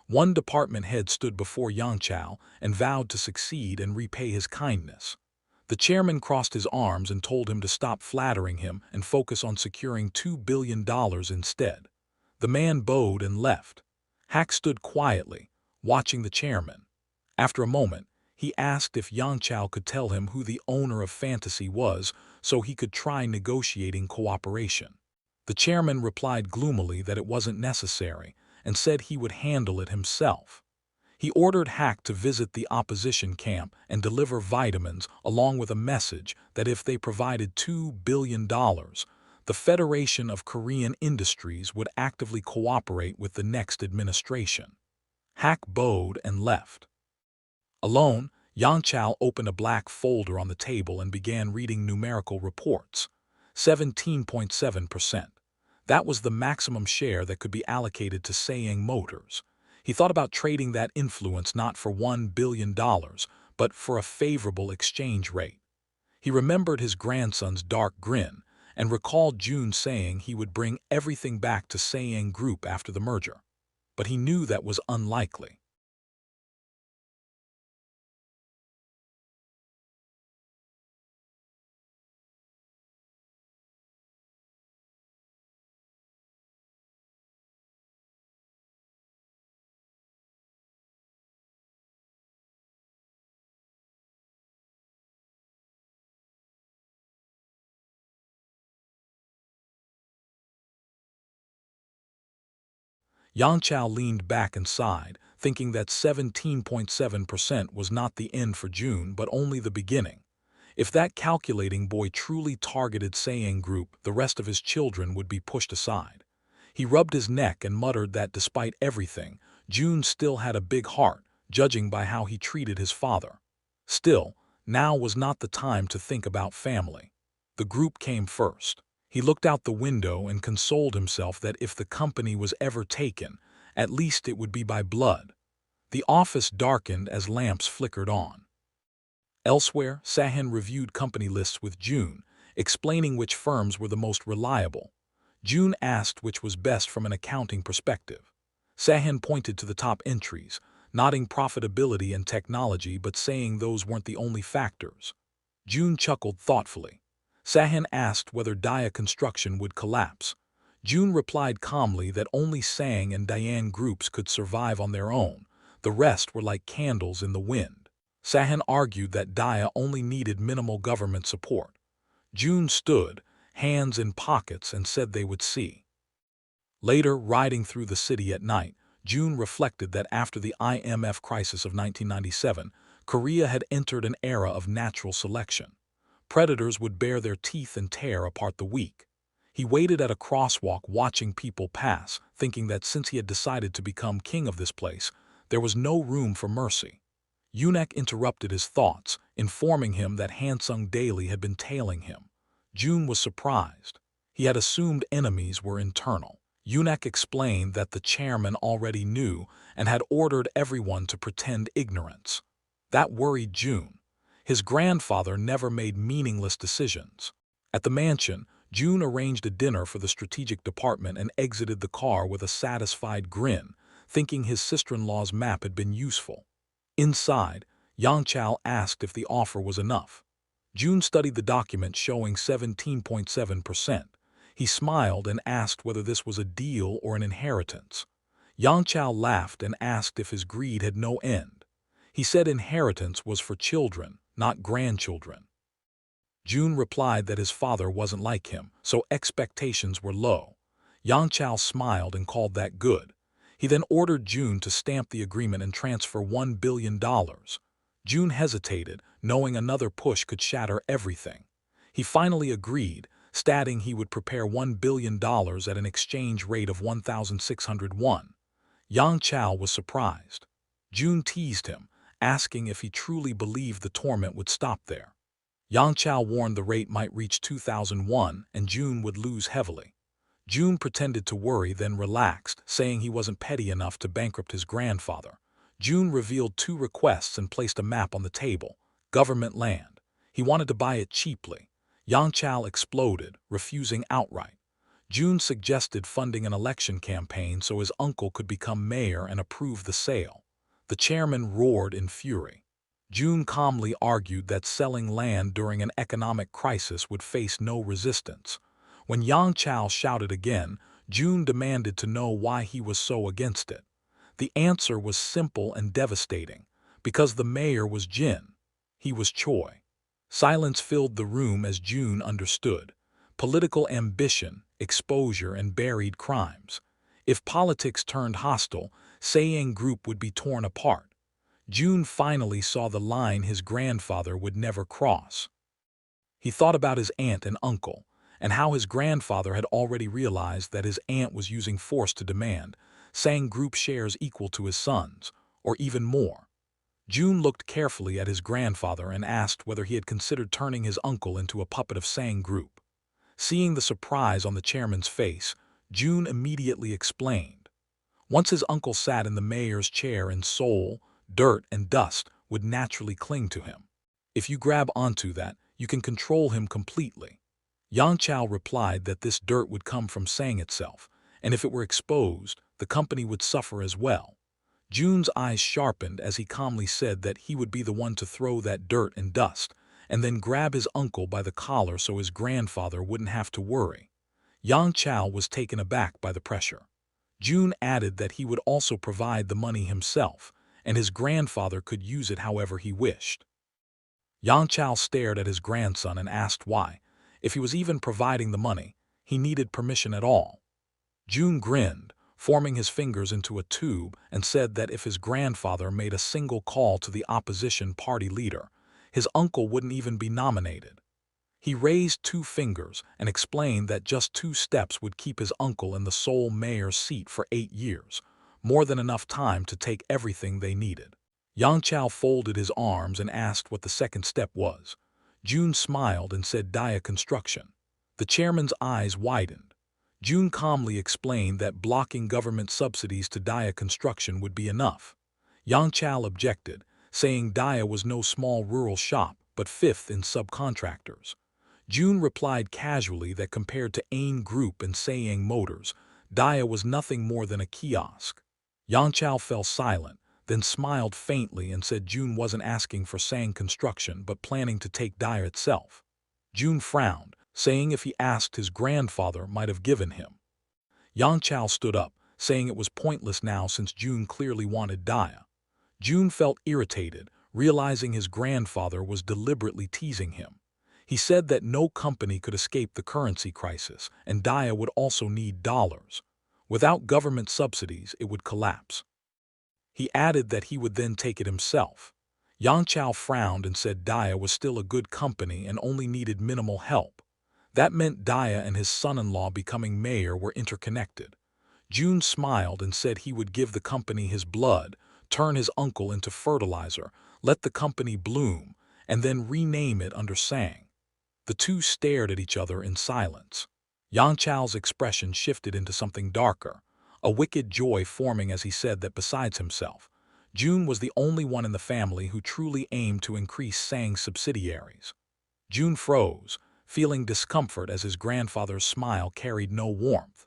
One department head stood before Yang Chao and vowed to succeed and repay his kindness. The chairman crossed his arms and told him to stop flattering him and focus on securing $2 billion instead. The man bowed and left. Hack stood quietly, watching the chairman. After a moment, he asked if Yang Chao could tell him who the owner of Fantasy was so he could try negotiating cooperation. The chairman replied gloomily that it wasn't necessary and said he would handle it himself. He ordered Hack to visit the opposition camp and deliver vitamins along with a message that if they provided $2 billion, the Federation of Korean Industries would actively cooperate with the next administration. Hack bowed and left. Alone, Yang Chao opened a black folder on the table and began reading numerical reports. 17.7%. That was the maximum share that could be allocated to Saying Motors. He thought about trading that influence not for $1 billion, but for a favorable exchange rate. He remembered his grandson's dark grin and recalled June saying he would bring everything back to Saying Group after the merger. But he knew that was unlikely. Yang Chao leaned back and sighed, thinking that 17.7% was not the end for June but only the beginning. If that calculating boy truly targeted Saying Group, the rest of his children would be pushed aside. He rubbed his neck and muttered that despite everything, June still had a big heart, judging by how he treated his father. Still, now was not the time to think about family. The group came first. He looked out the window and consoled himself that if the company was ever taken, at least it would be by blood. The office darkened as lamps flickered on. Elsewhere, Sahin reviewed company lists with June, explaining which firms were the most reliable. June asked which was best from an accounting perspective. Sahin pointed to the top entries, nodding profitability and technology but saying those weren't the only factors. June chuckled thoughtfully. Sahin asked whether Daya Construction would collapse. June replied calmly that only Sang and Diane groups could survive on their own. The rest were like candles in the wind. Sahin argued that Daya only needed minimal government support. June stood, hands in pockets, and said they would see. Later, riding through the city at night, June reflected that after the IMF crisis of 1997, Korea had entered an era of natural selection. Predators would bare their teeth and tear apart the weak. He waited at a crosswalk watching people pass, thinking that since he had decided to become king of this place, there was no room for mercy. Yunek interrupted his thoughts, informing him that Hansung Daily had been tailing him. June was surprised. He had assumed enemies were internal. Yunek explained that the chairman already knew and had ordered everyone to pretend ignorance. That worried June. His grandfather never made meaningless decisions. At the mansion, June arranged a dinner for the strategic department and exited the car with a satisfied grin, thinking his sister-in-law's map had been useful. Inside, Yangchao asked if the offer was enough. June studied the document showing 17.7%. He smiled and asked whether this was a deal or an inheritance. Yangchao laughed and asked if his greed had no end. He said inheritance was for children, not grandchildren. June replied that his father wasn't like him, so expectations were low. Yangchao smiled and called that good. He then ordered June to stamp the agreement and transfer $1 billion. June hesitated, knowing another push could shatter everything. He finally agreed, stating he would prepare $1 billion at an exchange rate of 1,601. Yangchao was surprised. June teased him, asking if he truly believed the torment would stop there. Yangchao warned the rate might reach 2001 and June would lose heavily. June pretended to worry, then relaxed, saying he wasn't petty enough to bankrupt his grandfather. June revealed 2 requests and placed a map on the table: government land. He wanted to buy it cheaply. Yangchao exploded, refusing outright. June suggested funding an election campaign so his uncle could become mayor and approve the sale. The chairman roared in fury. June calmly argued that selling land during an economic crisis would face no resistance. When Yangchao shouted again, June demanded to know why he was so against it. The answer was simple and devastating. Because the mayor was Jin. He was Choi. Silence filled the room as June understood. Political ambition, exposure, and buried crimes. If politics turned hostile, Sayang Group would be torn apart. June finally saw the line his grandfather would never cross. He thought about his aunt and uncle, and how his grandfather had already realized that his aunt was using force to demand Sayang Group shares equal to his son's, or even more. June looked carefully at his grandfather and asked whether he had considered turning his uncle into a puppet of Sayang Group. Seeing the surprise on the chairman's face, June immediately explained. Once his uncle sat in the mayor's chair in Seoul, dirt and dust would naturally cling to him. If you grab onto that, you can control him completely. Yangchao replied that this dirt would come from Sayang itself, and if it were exposed, the company would suffer as well. June's eyes sharpened as he calmly said that he would be the one to throw that dirt and dust, and then grab his uncle by the collar so his grandfather wouldn't have to worry. Yangchao was taken aback by the pressure. June added that he would also provide the money himself, and his grandfather could use it however he wished. Yangchao stared at his grandson and asked why, if he was even providing the money, he needed permission at all. June grinned, forming his fingers into a tube, and said that if his grandfather made a single call to the opposition party leader, his uncle wouldn't even be nominated. He raised 2 fingers and explained that just 2 steps would keep his uncle in the Seoul mayor's seat for 8 years, more than enough time to take everything they needed. Yangchao folded his arms and asked what the second step was. June smiled and said Dia construction. The chairman's eyes widened. June calmly explained that blocking government subsidies to Dia construction would be enough. Yangchao objected, saying Dia was no small rural shop, but 5th in subcontractors. June replied casually that compared to Ain Group and Sayang Motors, Dia was nothing more than a kiosk. Yangchao fell silent, then smiled faintly and said June wasn't asking for Sayang construction but planning to take Dia itself. June frowned, saying if he asked his grandfather might have given him. Yangchao stood up, saying it was pointless now since June clearly wanted Dia. June felt irritated, realizing his grandfather was deliberately teasing him. He said that no company could escape the currency crisis, and Dia would also need dollars. Without government subsidies, it would collapse. He added that he would then take it himself. Yangchao frowned and said Dia was still a good company and only needed minimal help. That meant Dia and his son-in-law becoming mayor were interconnected. June smiled and said he would give the company his blood, turn his uncle into fertilizer, let the company bloom, and then rename it under Sang. The two stared at each other in silence. Yang Chao's expression shifted into something darker, a wicked joy forming as he said that besides himself, June was the only one in the family who truly aimed to increase Sang's subsidiaries. June froze, feeling discomfort as his grandfather's smile carried no warmth.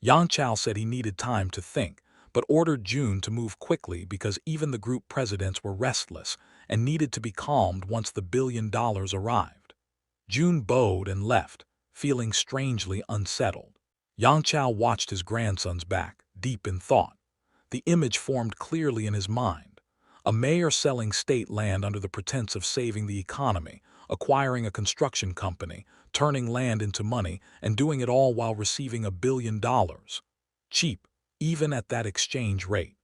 Yang Chao said he needed time to think, but ordered June to move quickly because even the group presidents were restless and needed to be calmed once the $1 billion arrived. June bowed and left, feeling strangely unsettled. Yang Chao watched his grandson's back, deep in thought. The image formed clearly in his mind. A mayor selling state land under the pretense of saving the economy, acquiring a construction company, turning land into money, and doing it all while receiving $1 billion. Cheap, even at that exchange rate.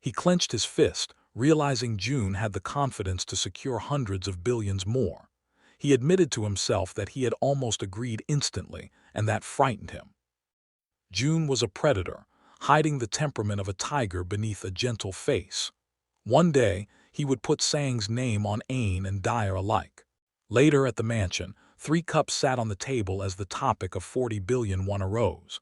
He clenched his fist, realizing June had the confidence to secure hundreds of billions more. He admitted to himself that he had almost agreed instantly, and that frightened him. June was a predator, hiding the temperament of a tiger beneath a gentle face. One day, he would put Sang's name on Ain and Dyer alike. Later at the mansion, 3 cups sat on the table as the topic of 40 billion arose.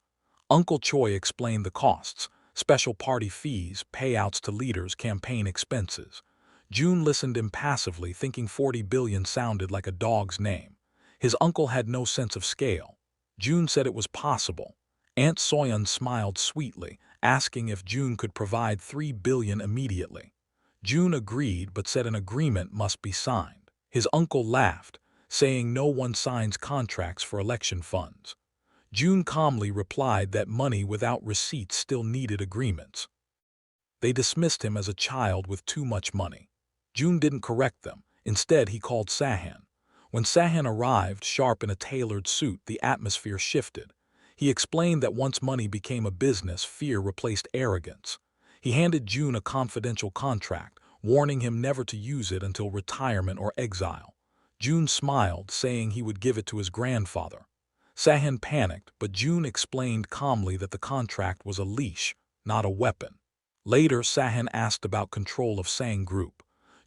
Uncle Choi explained the costs, special party fees, payouts to leaders, campaign expenses. June listened impassively, thinking 40 billion sounded like a dog's name. His uncle had no sense of scale. June said it was possible. Aunt Soyeon smiled sweetly, asking if June could provide 3 billion immediately. June agreed but said an agreement must be signed. His uncle laughed, saying no one signs contracts for election funds. June calmly replied that money without receipts still needed agreements. They dismissed him as a child with too much money. June didn't correct them. Instead, he called Sahan. When Sahan arrived, sharp in a tailored suit, the atmosphere shifted. He explained that once money became a business, fear replaced arrogance. He handed June a confidential contract, warning him never to use it until retirement or exile. June smiled, saying he would give it to his grandfather. Sahan panicked, but June explained calmly that the contract was a leash, not a weapon. Later, Sahan asked about control of Sang Group.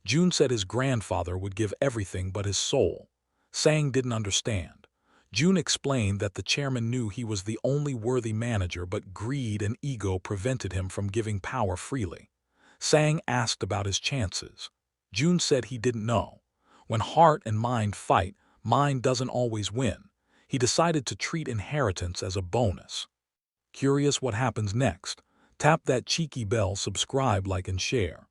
June said his grandfather would give everything but his soul. Sang didn't understand. June explained that the chairman knew he was the only worthy manager, but greed and ego prevented him from giving power freely. Sang asked about his chances. June said he didn't know. When heart and mind fight, mind doesn't always win. He decided to treat inheritance as a bonus. Curious what happens next? Tap that cheeky bell, subscribe, like, and share.